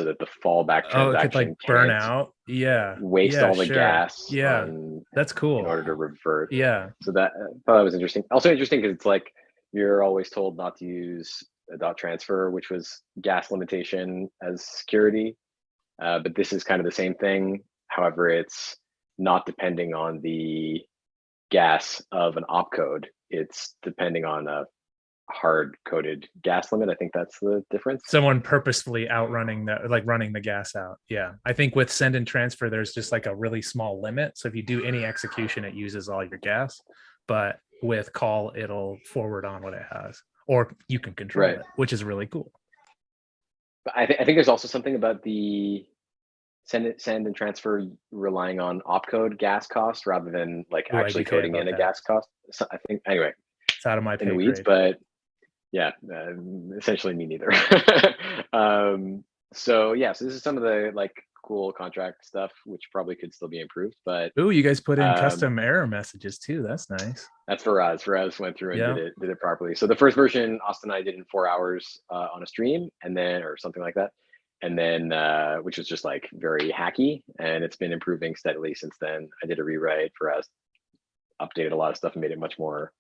that the fallback transaction it could like burn out. Yeah, waste all the gas. Yeah, that's cool. In order to revert. Yeah. So that I thought that was interesting. Also interesting because it's like you're always told not to use a dot transfer, which was gas limitation as security. But this is kind of the same thing. However, it's not depending on the gas of an opcode. It's depending on a hard-coded gas limit. I think that's the difference. Someone purposefully outrunning running the gas out. Yeah, I think with send and transfer, there's just like a really small limit. So if you do any execution, it uses all your gas. But with call, it'll forward on what it has, or you can control it, which is really cool. But I think there's also something about the send and transfer relying on opcode gas cost rather than like actually coding in a gas cost. So I think anyway, it's out of my in the weeds, but yeah, essentially me neither. So yeah, so this is some of the like cool contract stuff, which probably could still be improved. But you guys put in custom error messages too. That's nice. That's for Raz. Raz went through and did it properly. So the first version, Austin and I did in 4 hours on a stream, and then or something like that. And then, which was just like very hacky, and it's been improving steadily since then. I did a rewrite for us, updated a lot of stuff and made it much more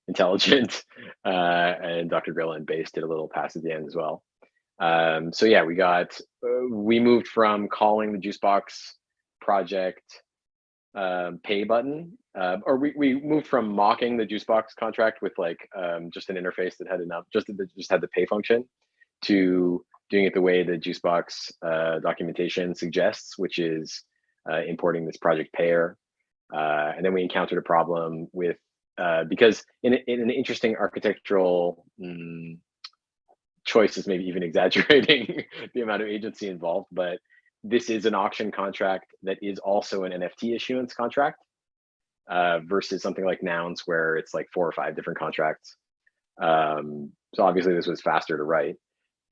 intelligent. And Dr. Grilla and Base did a little pass at the end as well. So yeah, we moved from calling the Juicebox project pay button, or we moved from mocking the Juicebox contract with like just an interface that had just had the pay function to doing it the way the Juicebox documentation suggests, which is importing this project pair. And then we encountered a problem with, because in an interesting architectural choice is maybe even exaggerating the amount of agency involved, but this is an auction contract that is also an NFT issuance contract versus something like Nouns where it's like 4 or 5 different contracts. So obviously this was faster to write.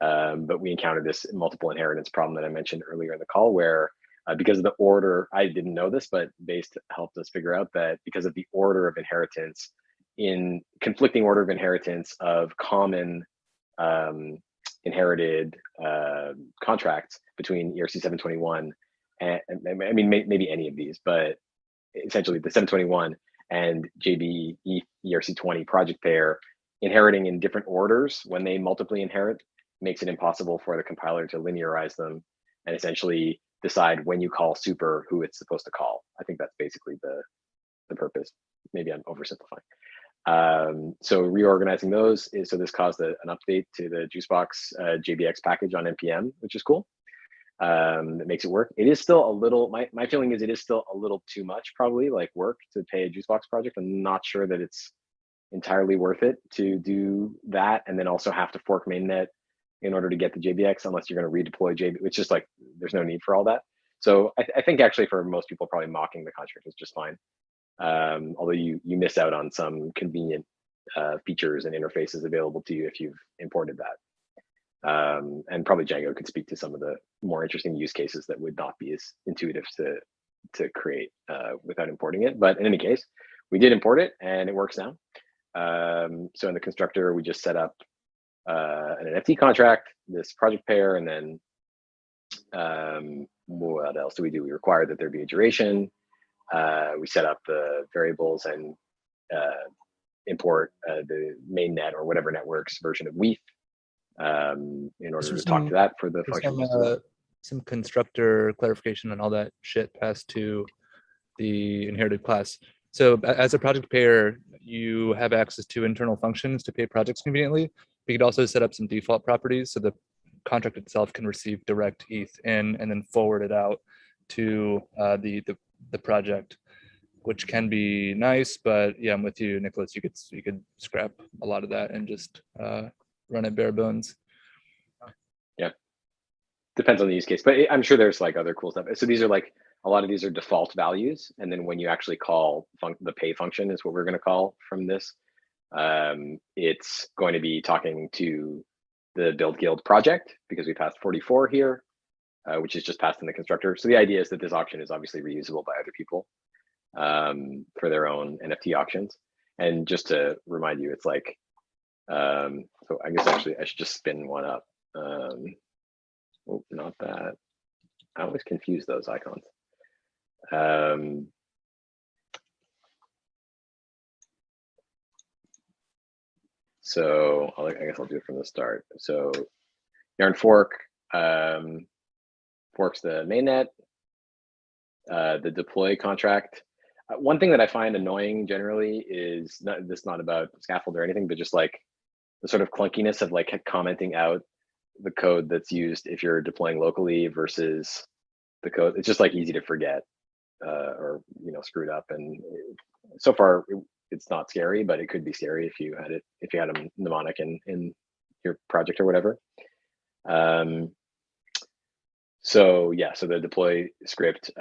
But we encountered this multiple inheritance problem that I mentioned earlier in the call where because of the order, I didn't know this, but Based helped us figure out that because of the order of inheritance, in conflicting order of inheritance of common inherited contracts between ERC 721 and I mean, maybe any of these, but essentially the 721 and JB ERC 20 project pair inheriting in different orders when they multiply inherit makes it impossible for the compiler to linearize them and essentially decide when you call super who it's supposed to call. I think that's basically the purpose. Maybe I'm oversimplifying. So reorganizing those is, so this caused an update to the Juicebox JBX package on NPM, which is cool. That makes it work. It is still a little, my feeling is it is still a little too much probably, like work to pay a Juicebox project. I'm not sure that it's entirely worth it to do that and then also have to fork mainnet in order to get the JBX, unless you're going to redeploy JB, which is like, there's no need for all that. So I think actually for most people, probably mocking the contract is just fine. Although you miss out on some convenient features and interfaces available to you if you've imported that. And probably Django could speak to some of the more interesting use cases that would not be as intuitive to create without importing it. But in any case, we did import it and it works now. So in the constructor, we just set up an NFT contract, this project pair, and then what else do? We require that there be a duration. We set up the variables and import the mainnet or whatever networks version of WEAF in order to talk to that for the function. Some constructor clarification and all that shit passed to the inherited class. So as a project payer, you have access to internal functions to pay projects conveniently. We could also set up some default properties so the contract itself can receive direct ETH in and then forward it out to the project, which can be nice. But yeah, I'm with you, Nicholas. You could scrap a lot of that and just run it bare bones. Yeah, depends on the use case, but I'm sure there's like other cool stuff. So these are like, a lot of these are default values, and then when you actually call the pay function is what we're going to call from this. It's going to be talking to the build guild project because we passed 44 here, which is just passed in the constructor. So the idea is that this auction is obviously reusable by other people for their own NFT auctions. And just to remind you, it's like, so I guess actually I should just spin one up. Oh, not that. I always confuse those icons. So I guess I'll do it from the start. So yarn fork forks the mainnet, the deploy contract. One thing that I find annoying generally is not about scaffold or anything, but just like the sort of clunkiness of like commenting out the code that's used if you're deploying locally versus the code. It's just like easy to forget or screwed up. And so far it's not scary, but it could be scary if you had a mnemonic in your project or whatever. So yeah, so the deploy script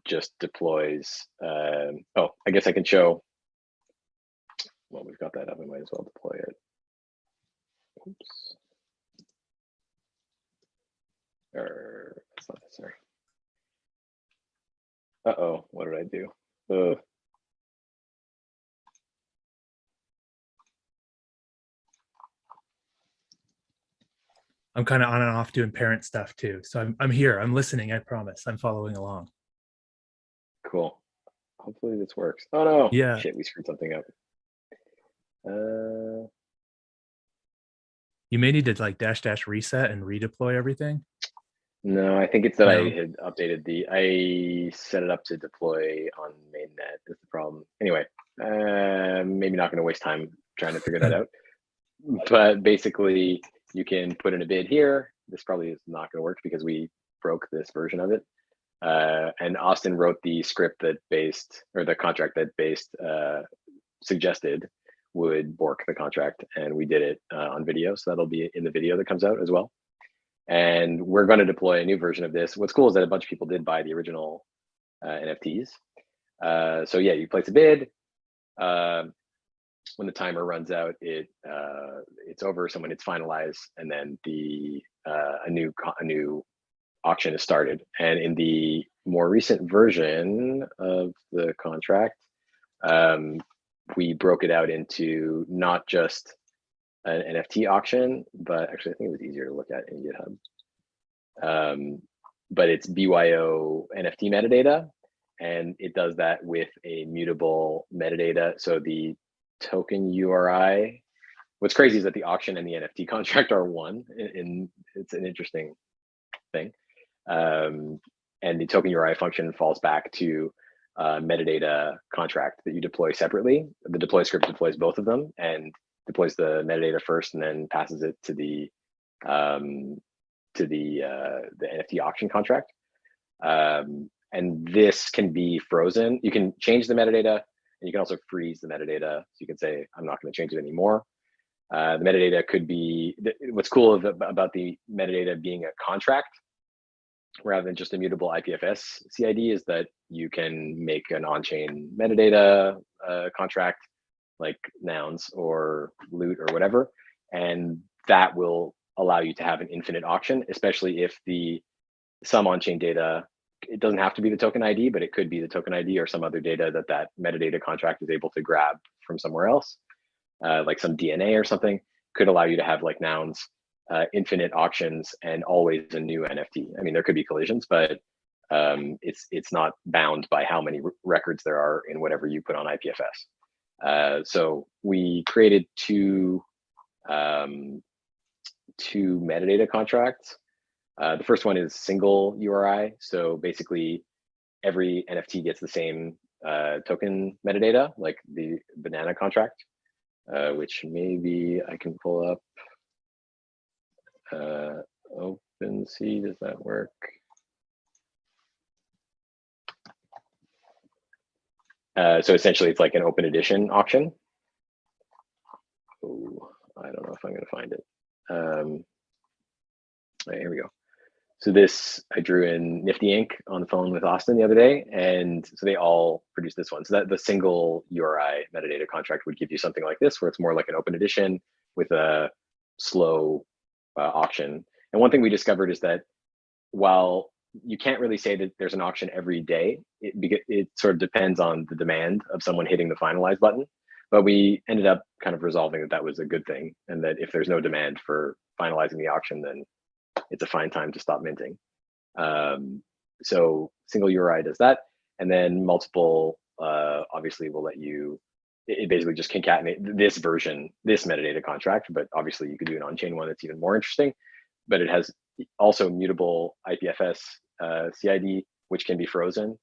just deploys. Oh, I guess I can show. Well, we've got that up. We might as well deploy it. Oops. Or that's not necessary. Uh-oh, what did I do? I'm kind of on and off doing parent stuff too. So I'm here, I'm listening, I promise. I'm following along. Cool. Hopefully this works. Oh no. Yeah. Shit, we screwed something up. You may need to like -- reset and redeploy everything. No, I think it's that I had updated I set it up to deploy on mainnet is the problem. Anyway, maybe not going to waste time trying to figure that out. But basically, you can put in a bid here. This probably is not going to work because we broke this version of it. And Austin wrote the script that the contract that suggested would bork the contract, and we did it on video. So that'll be in the video that comes out as well. And we're going to deploy a new version of this. What's cool is that a bunch of people did buy the original NFTs. So yeah, you place a bid. When the timer runs out, it's over. So when it's finalized, and then a new auction is started. And in the more recent version of the contract, we broke it out into not just an NFT auction, but actually I think it was easier to look at in GitHub. But it's BYO NFT metadata, and it does that with a mutable metadata. So the token URI what's crazy is that the auction and the NFT contract are one. It's an interesting thing. And the token URI function falls back to metadata contract that you deploy separately. The deploy script deploys both of them and deploys the metadata first, and then passes it to the NFT auction contract. And this can be frozen. You can change the metadata, and you can also freeze the metadata. So you can say, I'm not going to change it anymore. The metadata could be, what's cool about the metadata being a contract rather than just a mutable IPFS CID is that you can make an on-chain metadata contract like nouns or loot or whatever, and that will allow you to have an infinite auction, especially if some on-chain data, it doesn't have to be the token ID, but it could be the token ID or some other data that metadata contract is able to grab from somewhere else, like some DNA or something, could allow you to have like nouns, infinite auctions, and always a new NFT. I mean, there could be collisions, but it's not bound by how many records there are in whatever you put on IPFS. So we created two metadata contracts. The first one is single URI. So basically every NFT gets the same token metadata, like the banana contract, which maybe I can pull up. OpenSea, does that work? So essentially it's like an open edition auction. Oh, I don't know if I'm going to find it. Right, here we go. So this, I drew in Nifty Ink on the phone with Austin the other day, and so they all produced this one. So that the single URI metadata contract would give you something like this, where it's more like an open edition with a slow auction. And one thing we discovered is that while you can't really say that there's an auction every day, it sort of depends on the demand of someone hitting the finalize button. But we ended up kind of resolving that was a good thing, and that if there's no demand for finalizing the auction, then it's a fine time to stop minting. So single URI does that, and then multiple obviously will let you, it basically just concatenate this version, this metadata contract, but obviously you could do an on-chain one that's even more interesting, but it has also mutable IPFS CID, which can be frozen.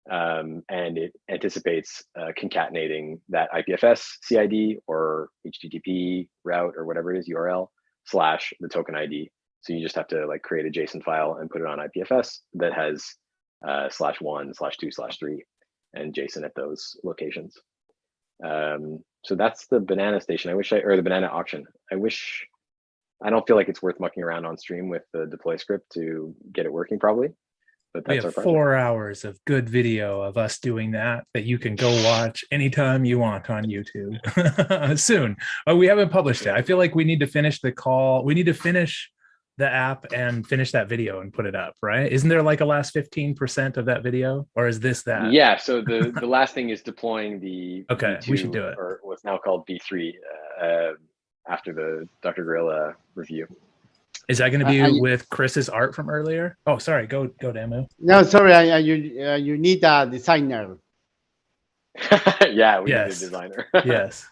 And it anticipates concatenating that IPFS CID or HTTP route or whatever it is, URL / the token ID. So you just have to like create a JSON file and put it on IPFS that has /1, /2, /3 and JSON at those locations. So that's the banana station. Or the banana auction. I don't feel like it's worth mucking around on stream with the deploy script to get it working probably. But that's we have 4 hours of good video of us doing that you can go watch anytime you want on YouTube soon. But we haven't published it. I feel like we need to finish the call. We need to finish the app and finish that video and put it up, right? Isn't there like a last 15% of that video, or is this that? Yeah, so the last thing is deploying the okay, V2, we should do it, or what's now called V3 after the Dr. Gorilla review. Is that going to be with Chris's art from earlier? Oh, sorry, go Damu. No, sorry, you need a designer. Yeah, we need a designer. Yes.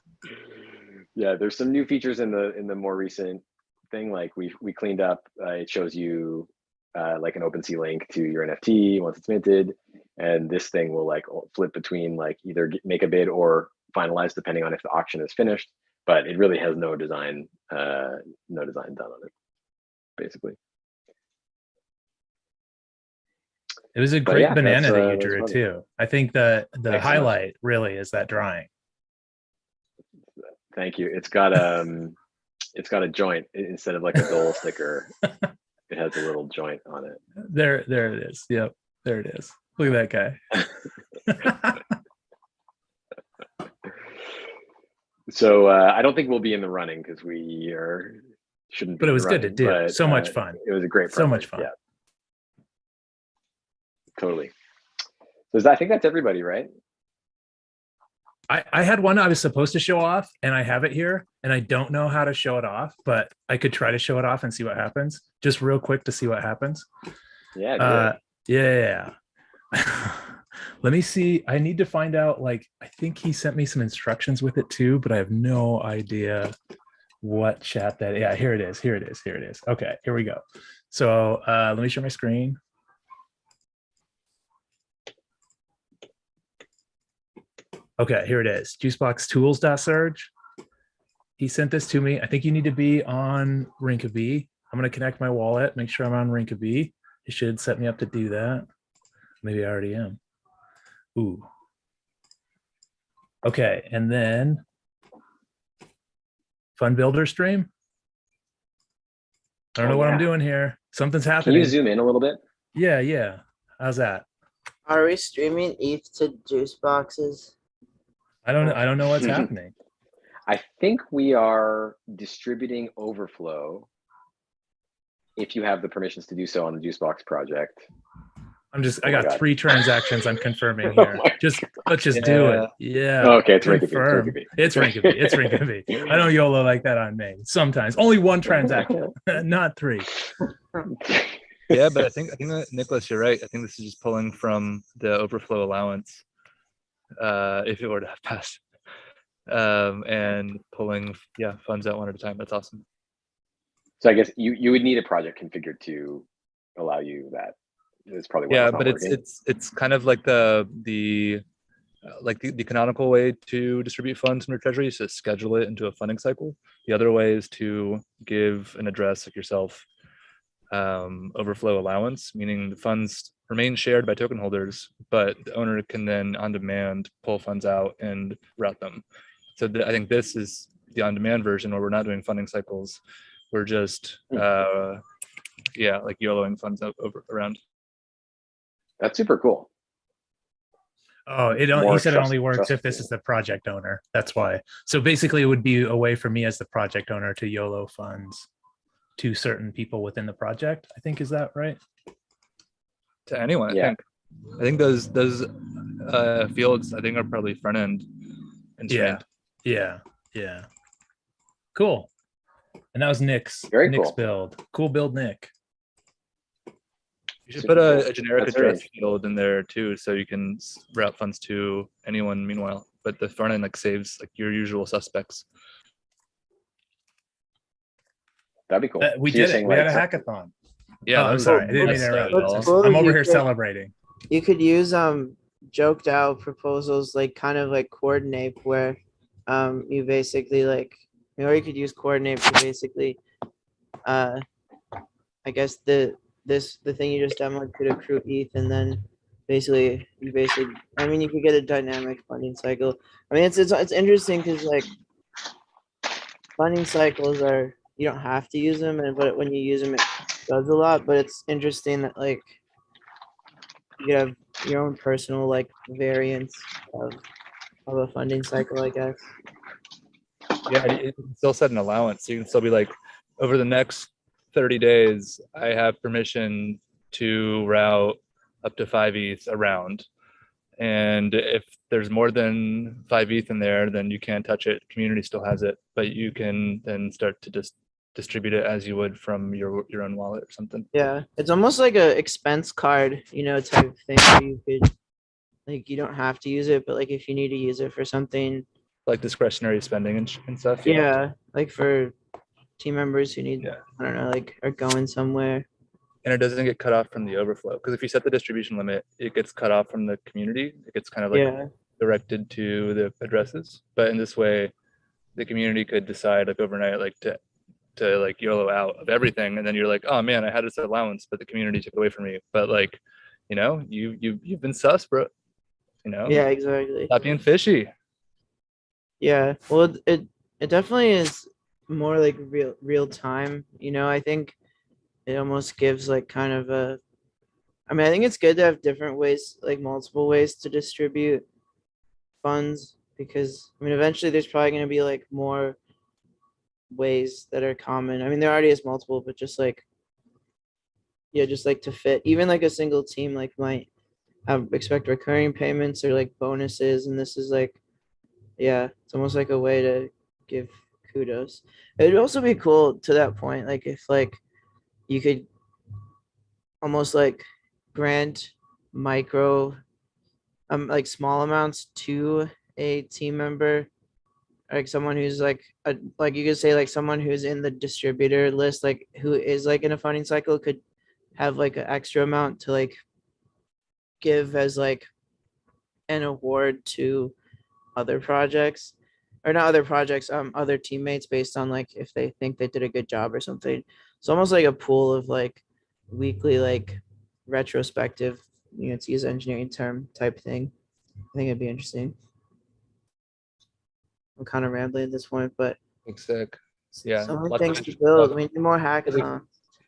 Yeah, there's some new features in the more recent thing. Like we cleaned up. It shows you like an OpenSea link to your NFT once it's minted, and this thing will like flip between like either make a bid or finalize depending on if the auction is finished. But it really has no design done on it, basically. It was a great banana that you drew too. I think the highlight really is that drawing. Thank you. It's got a joint instead of like a Dole sticker. It has a little joint on it. There it is. Yep, there it is. Look at that guy. So I don't think we'll be in the running because shouldn't. But it was good to do. So much fun. It was a great project. So much fun. Yeah. Totally. So I think that's everybody, right? I had one I was supposed to show off, and I have it here, and I don't know how to show it off, but I could try to show it off and see what happens. Just real quick to see what happens. Yeah. Yeah. Let me see. I need to find out, like, I think he sent me some instructions with it too, but I have no idea what chat that. Yeah, here it is. Here it is. Here it is. Okay, here we go. So let me share my screen. Okay, here it is. Juicebox tools.surge. He sent this to me. I think you need to be on Rinkeby. I'm going to connect my wallet, make sure I'm on Rinkeby. It should set me up to do that. Maybe I already am. Ooh. Okay, and then Fund Builder stream. I don't know what I'm doing here. Something's happening. Can you zoom in a little bit? Yeah, yeah. How's that? Are we streaming ETH to juice boxes? I don't know what's happening. I think we are distributing Overflow if you have the permissions to do so on the Juicebox project. I got 3 transactions I'm confirming here. Let's just do it. Yeah. Okay, it's Rinkeby. It's Rinkeby. It's Rinkeby. I don't YOLO like that on me. Sometimes only 1 transaction, not 3. Yeah, but I think that, Nicholas, you're right. I think this is just pulling from the overflow allowance, if it were to have passed, and pulling funds out one at a time. That's awesome. So I guess you would need a project configured to allow you that. It's probably but it's kind of like the canonical way to distribute funds from your treasury is to schedule it into a funding cycle. The other way is to give an address like yourself overflow allowance, meaning the funds remain shared by token holders, but the owner can then on demand pull funds out and route them. So I think this is the on-demand version where we're not doing funding cycles. We're just like YOLOing funds around. That's super cool. Oh, he said it only works if this is the project owner. That's why. So basically it would be a way for me as the project owner to YOLO funds to certain people within the project. I think, is that right? To anyone, I think those fields I think are probably front end constrained. Yeah. Cool. And that was Nick's build. Cool build, Nick. You should put a generic address field in there too, so you can route funds to anyone meanwhile, but the front end saves your usual suspects. That'd be cool. We did it. We had a hackathon. Yeah, I'm sorry. I didn't mean to interrupt. I'm over here celebrating. You could use JokeDAO proposals kind of Coordinate, where you basically or you could use Coordinate for basically I guess the thing you just demoed could accrue ETH, and then you could get a dynamic funding cycle. I mean, it's interesting because funding cycles you don't have to use them, but when you use them, it does a lot. But it's interesting that you have your own personal variance of a funding cycle, I guess. Yeah, it can still set an allowance. So you can still be over the next 30 days, I have permission to route up to 5 ETH around. And if there's more than 5 ETH in there, then you can't touch it. Community still has it, but you can then start to just distribute it as you would from your own wallet or something. Yeah, it's almost like a expense card, type of thing where you could you don't have to use it, but if you need to use it for something like discretionary spending and stuff. Yeah, for team members who need, I don't know, are going somewhere. And it doesn't get cut off from the overflow, because if you set the distribution limit, it gets cut off from the community. It gets kind of directed to the addresses. But in this way, the community could decide overnight to YOLO out of everything, and then you're oh man, I had this allowance, but the community took it away from me. But you've been sus, bro. Yeah, exactly. Stop being fishy. Yeah, well, it definitely is more real time. I think it almost gives kind of a. I mean, I think it's good to have different ways, multiple ways to distribute funds, because eventually there's probably going to be more ways that are common. I mean, there already is multiple, but just to fit even a single team might expect recurring payments or bonuses, and this is it's almost a way to give kudos. It would also be cool to that point, if you could almost grant micro small amounts to a team member like someone who's like like you could say like someone who's in the distributor list, like who is like in a funding cycle, could have like an extra amount to like give as like an award to other projects, or not other projects, other teammates, based on like if they think they did a good job or something. It's almost like a pool of like weekly like retrospective, you know, to use an engineering term type thing. I think it'd be interesting. I'm kind of rambling at this point, but Looks sick. Yeah. so many things to build. We need more hackathons.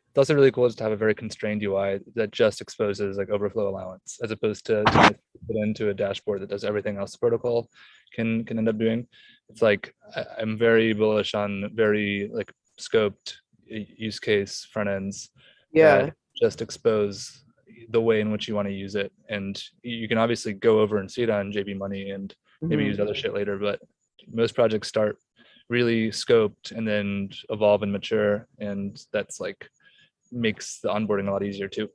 It's also really cool just to have a very constrained UI that just exposes like overflow allowance, as opposed to trying to put into a dashboard that does everything else the protocol can end up doing. It's like I'm very bullish on very like scoped use case front ends. Yeah. That just expose the way in which you want to use it, and you can obviously go over and see it on JB Money and maybe use other shit later. But most projects start really scoped and then evolve and mature, and that's like makes the onboarding a lot easier too.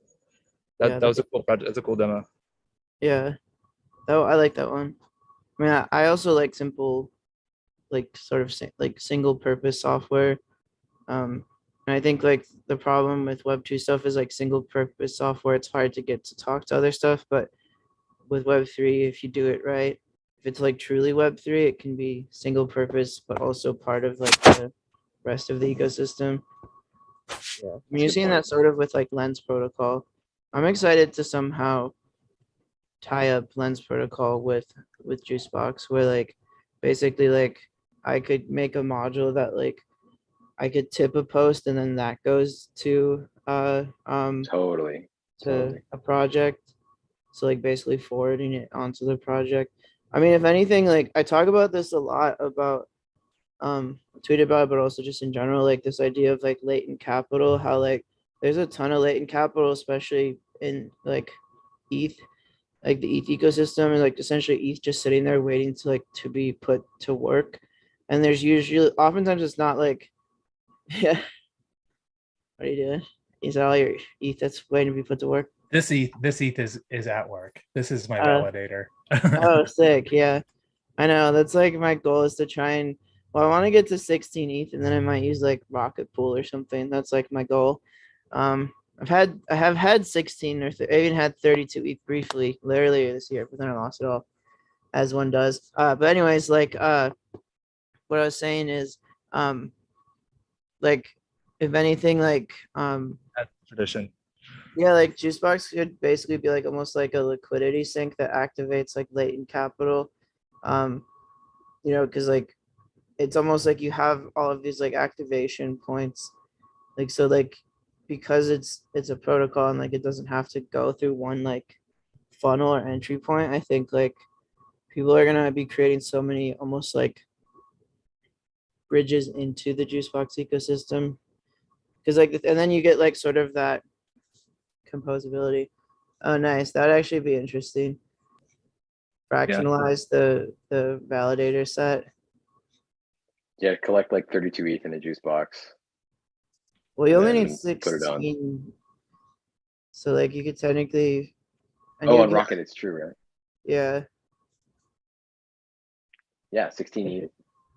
That was a cool project. That's a cool demo. Yeah. Oh, I like that one. I mean, I also like simple, like sort of like single purpose software. And I think like the problem with Web2 stuff is like single purpose software, it's hard to get to talk to other stuff. But with Web3, if you do it right, if it's like truly Web3, it can be single purpose, but also part of like the rest of the ecosystem. Yeah, I mean, you're seeing that sort of with like Lens Protocol. I'm excited to somehow tie up Lens Protocol with Juicebox, where like basically like I could make a module that like I could tip a post and then that goes to totally a project. So like basically forwarding it onto the project. I mean, if anything, like I talk about this a lot about tweet about it, but also just in general, like this idea of like latent capital, how like there's a ton of latent capital, especially in like ETH, like the ETH ecosystem, and like essentially ETH just sitting there waiting to like to be put to work. And there's usually oftentimes it's not like yeah. What are you doing? Is that all your ETH that's waiting to be put to work? This ETH is at work. This is my validator. Oh, sick. Yeah, I know. That's like my goal is to try and, well, I want to get to 16 ETH and then I might use like Rocket Pool or something. That's like my goal. I have had 16 or I even had 32 ETH briefly earlier this year, but then I lost it all, as one does. But anyways, like what I was saying is like if anything, like That's tradition. yeah, like Juicebox could basically be like almost like a liquidity sink that activates like latent capital. You know, because like it's almost like you have all of these like activation points. Like so like because it's a protocol and like it doesn't have to go through one like funnel or entry point, I think like people are gonna be creating so many almost like bridges into the Juicebox ecosystem. Because like and then you get like sort of that composability. Oh, nice. That'd actually be interesting. Fractionalize the validator set. Yeah, collect like 32 ETH in a juice box. Well, you only need 16. So like you could technically. Oh, on Rocket, it's true, right? Yeah. Yeah, 16 ETH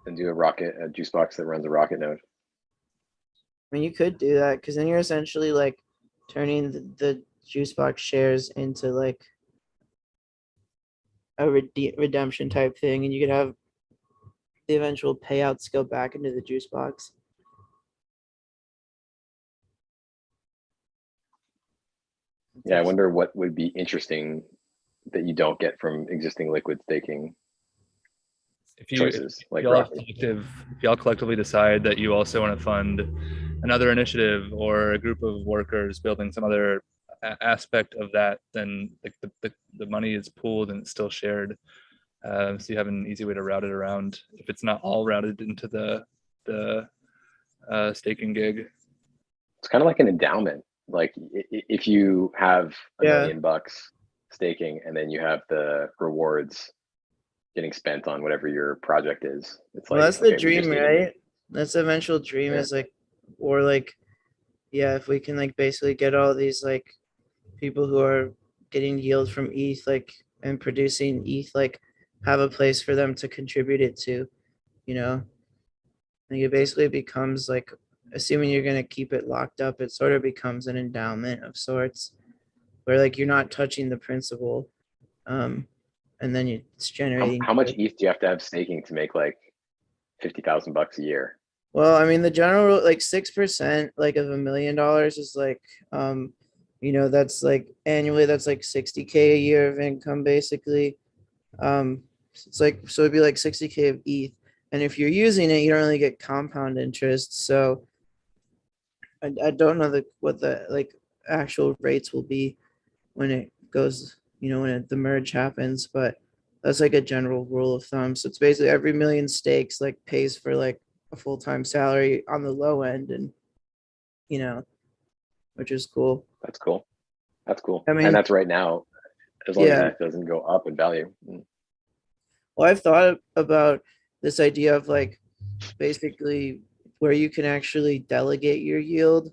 and do a juice box that runs a Rocket node. I mean, you could do that because then you're essentially like turning the Juicebox shares into like a redemption type thing, and you could have the eventual payouts go back into the Juicebox. Yeah, I wonder what would be interesting that you don't get from existing liquid staking choices. Like if y'all collectively decide that you also want to fund another initiative or a group of workers building some other aspect of that, then like the money is pooled and it's still shared. So you have an easy way to route it around if it's not all routed into the staking gig. It's kind of like an endowment. Like if you have $1 million staking and then you have the rewards getting spent on whatever your project is. It's well, like that's the dream, right? That's the eventual dream is like, or like, yeah, if we can like basically get all these like people who are getting yield from ETH like and producing ETH like have a place for them to contribute it to. you know, like it basically becomes like, assuming you're going to keep it locked up, it sort of becomes an endowment of sorts where like you're not touching the principal. And then it's generating. How much ETH do you have to have staking to make like $50,000 a year? Well, I mean, the general like 6% like of $1 million is like, you know, that's like annually, that's like 60K a year of income basically. It's like, so it'd be like 60K of ETH. And if you're using it, you don't really get compound interest. So I don't know what the like actual rates will be when it goes, you know, when the merge happens, but that's like a general rule of thumb. So it's basically every million stakes like pays for like a full-time salary on the low end, and you know, which is cool. That's cool. That's cool. I mean, and that's right now, as long as that doesn't go up in value. Well, I've thought about this idea of like basically where you can actually delegate your yield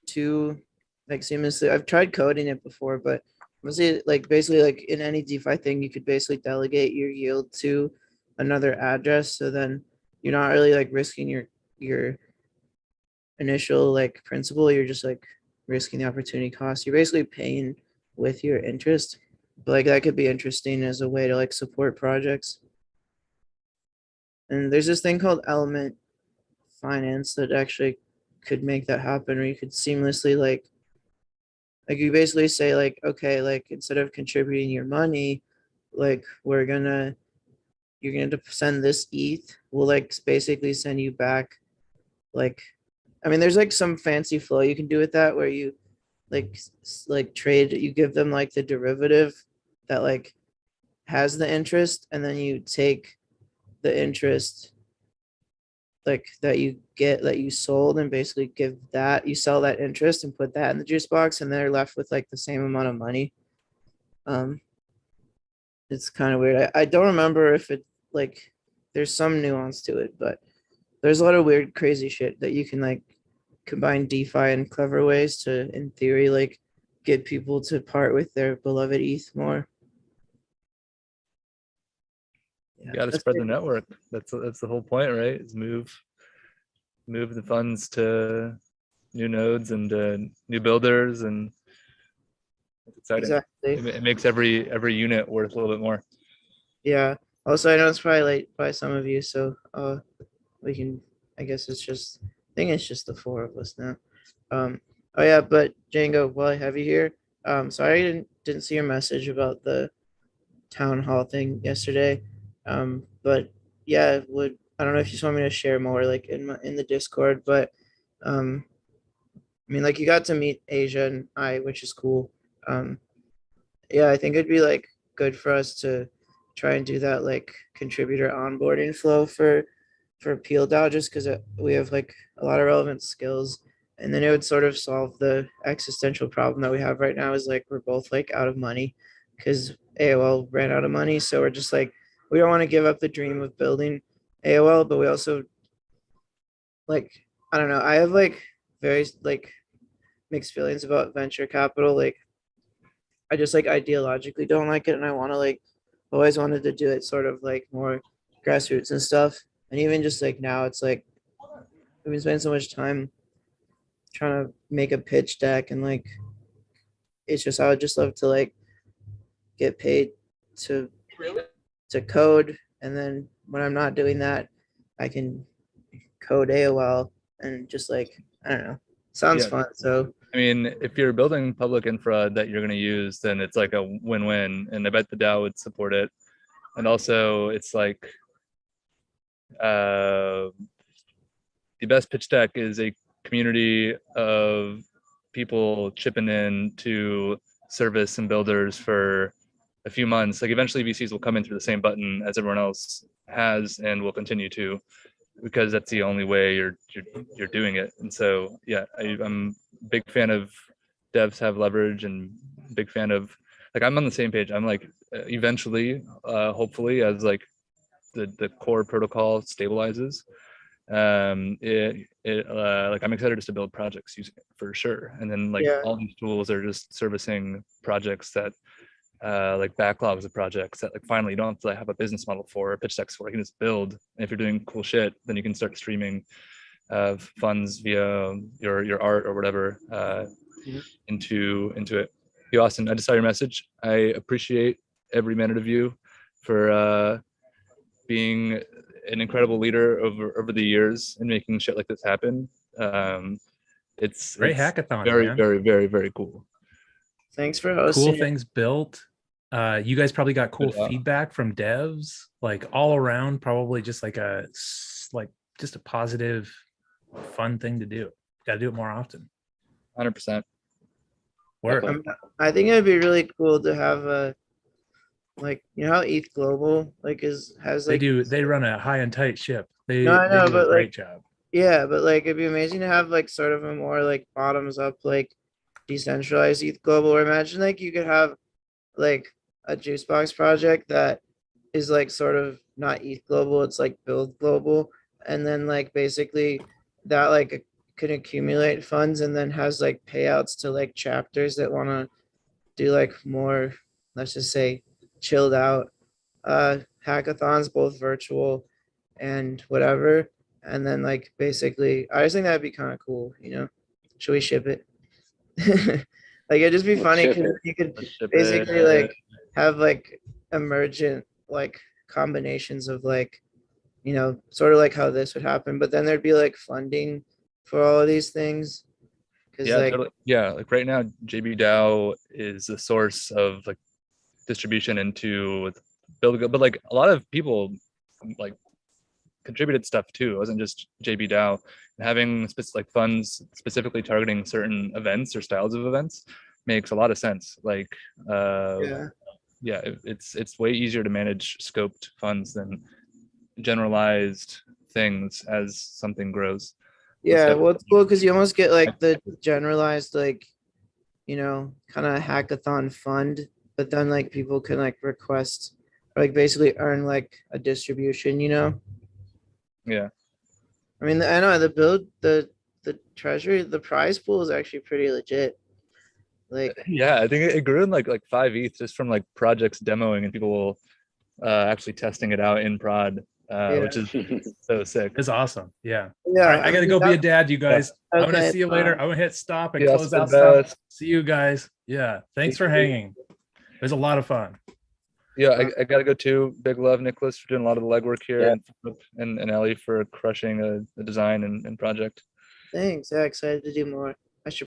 to like seamlessly. I've tried coding it before, but mostly like basically like in any DeFi thing, you could basically delegate your yield to another address. So then you're not really like risking your initial like principal. You're just like risking the opportunity cost. You're basically paying with your interest. But like that could be interesting as a way to like support projects. And there's this thing called element finance that actually could make that happen, where you could seamlessly like you basically say like, okay, like instead of contributing your money, like you're gonna send this ETH, we'll like basically send you back like, I mean, there's like some fancy flow you can do with that where you like trade, you give them like the derivative that like has the interest, and then you take the interest like that you sold and basically give that, you sell that interest and put that in the juice box, and they're left with like the same amount of money. It's kind of weird. I don't remember if it like there's some nuance to it, but there's a lot of weird crazy shit that you can like combine DeFi in clever ways to, in theory, like get people to part with their beloved ETH more. You got to spread the network. That's the whole point, right? Is move the funds to new nodes and new builders, and it's exciting. Exactly. It makes every unit worth a little bit more. Yeah. Also, I know it's probably late by some of you, so we can. I guess I think it's just the four of us now. Oh yeah, but Django, while I have you here, sorry I didn't see your message about the town hall thing yesterday. But yeah, I don't know if you just want me to share more like in the Discord, but I mean, like you got to meet Asia and I, which is cool. Yeah, I think it'd be like good for us to try and do that like contributor onboarding flow for PeelDAO, just because we have like a lot of relevant skills, and then it would sort of solve the existential problem that we have right now. Is like we're both like out of money because AOL ran out of money, so we're just like, we don't want to give up the dream of building AOL, but we also like, I don't know, I have like very like mixed feelings about venture capital. Like I just like ideologically don't like it, and I want to like always wanted to do it sort of like more grassroots and stuff. And even just like now, it's like we've been spending so much time trying to make a pitch deck, and like it's just, I would just love to like get paid to code, and then when I'm not doing that, I can code AOL and just like, I don't know, sounds fun. So I mean, if you're building public infra that you're going to use, then it's like a win-win, and I bet the DAO would support it. And also it's like the best pitch deck is a community of people chipping in to service and builders for a few months. Like eventually VCs will come in through the same button as everyone else has and will continue to, because that's the only way you're doing it. And so yeah, I'm a big fan of devs have leverage, and big fan of like, I'm on the same page. I'm like eventually hopefully as like the core protocol stabilizes, like I'm excited just to build projects using it for sure. And then like all these tools are just servicing projects that like backlogs of projects that like finally you don't have to have a business model for or pitch decks for. You can just build. And if you're doing cool shit, then you can start streaming funds via your art or whatever into it. Hey, Austin, I just saw your message. I appreciate every minute of you for being an incredible leader over the years and making shit like this happen. It's great hackathon, very, man. very, very, very cool. Thanks for hosting. Cool things built. You guys probably got cool feedback from devs, like all around, probably just like just a positive, fun thing to do. Got to do it more often. 100%. Work. I think it'd be really cool to have a, like, you know how ETH Global like has like they run a high and tight ship. They no, I know, do but a great like job. yeah, but like it'd be amazing to have like sort of a more like bottoms up like decentralized ETH Global. Or imagine like you could have like a Juicebox project that is like sort of not ETH Global, it's like Build Global, and then like basically that like can accumulate funds and then has like payouts to like chapters that want to do like more, let's just say, chilled out hackathons, both virtual and whatever. And then like basically I just think that'd be kind of cool, you know. Should we ship it? Like it'd just be funny because you could basically like have like emergent like combinations of like, you know, sort of like how this would happen, but then there'd be like funding for all of these things. Yeah, like, totally. Yeah, like right now JokeDAO is a source of like distribution into build, but like a lot of people like contributed stuff too. It wasn't just JokeDAO. And having like funds specifically targeting certain events or styles of events makes a lot of sense. Like it's way easier to manage scoped funds than generalized things as something grows. Yeah, well, it's cool because you almost get like the generalized like, you know, kind of hackathon fund, but then like people can like request or like basically earn like a distribution, you know. Yeah, I mean, I know the treasury, the prize pool is actually pretty legit. Like yeah, I think it grew in like 5 ETH just from like projects demoing and people actually testing it out in prod, which is so sick. It's awesome. Yeah. Yeah. All right, I gotta go be a dad, you guys. Okay, I'm gonna see you later. I'm gonna hit stop and Yeah, close out stuff. See you guys. Yeah. Thanks for hanging. It was a lot of fun. Yeah, I gotta go too. Big love, Nicholas, for doing a lot of the legwork here, and Ellie for crushing the design and project. Thanks. Yeah, excited to do more.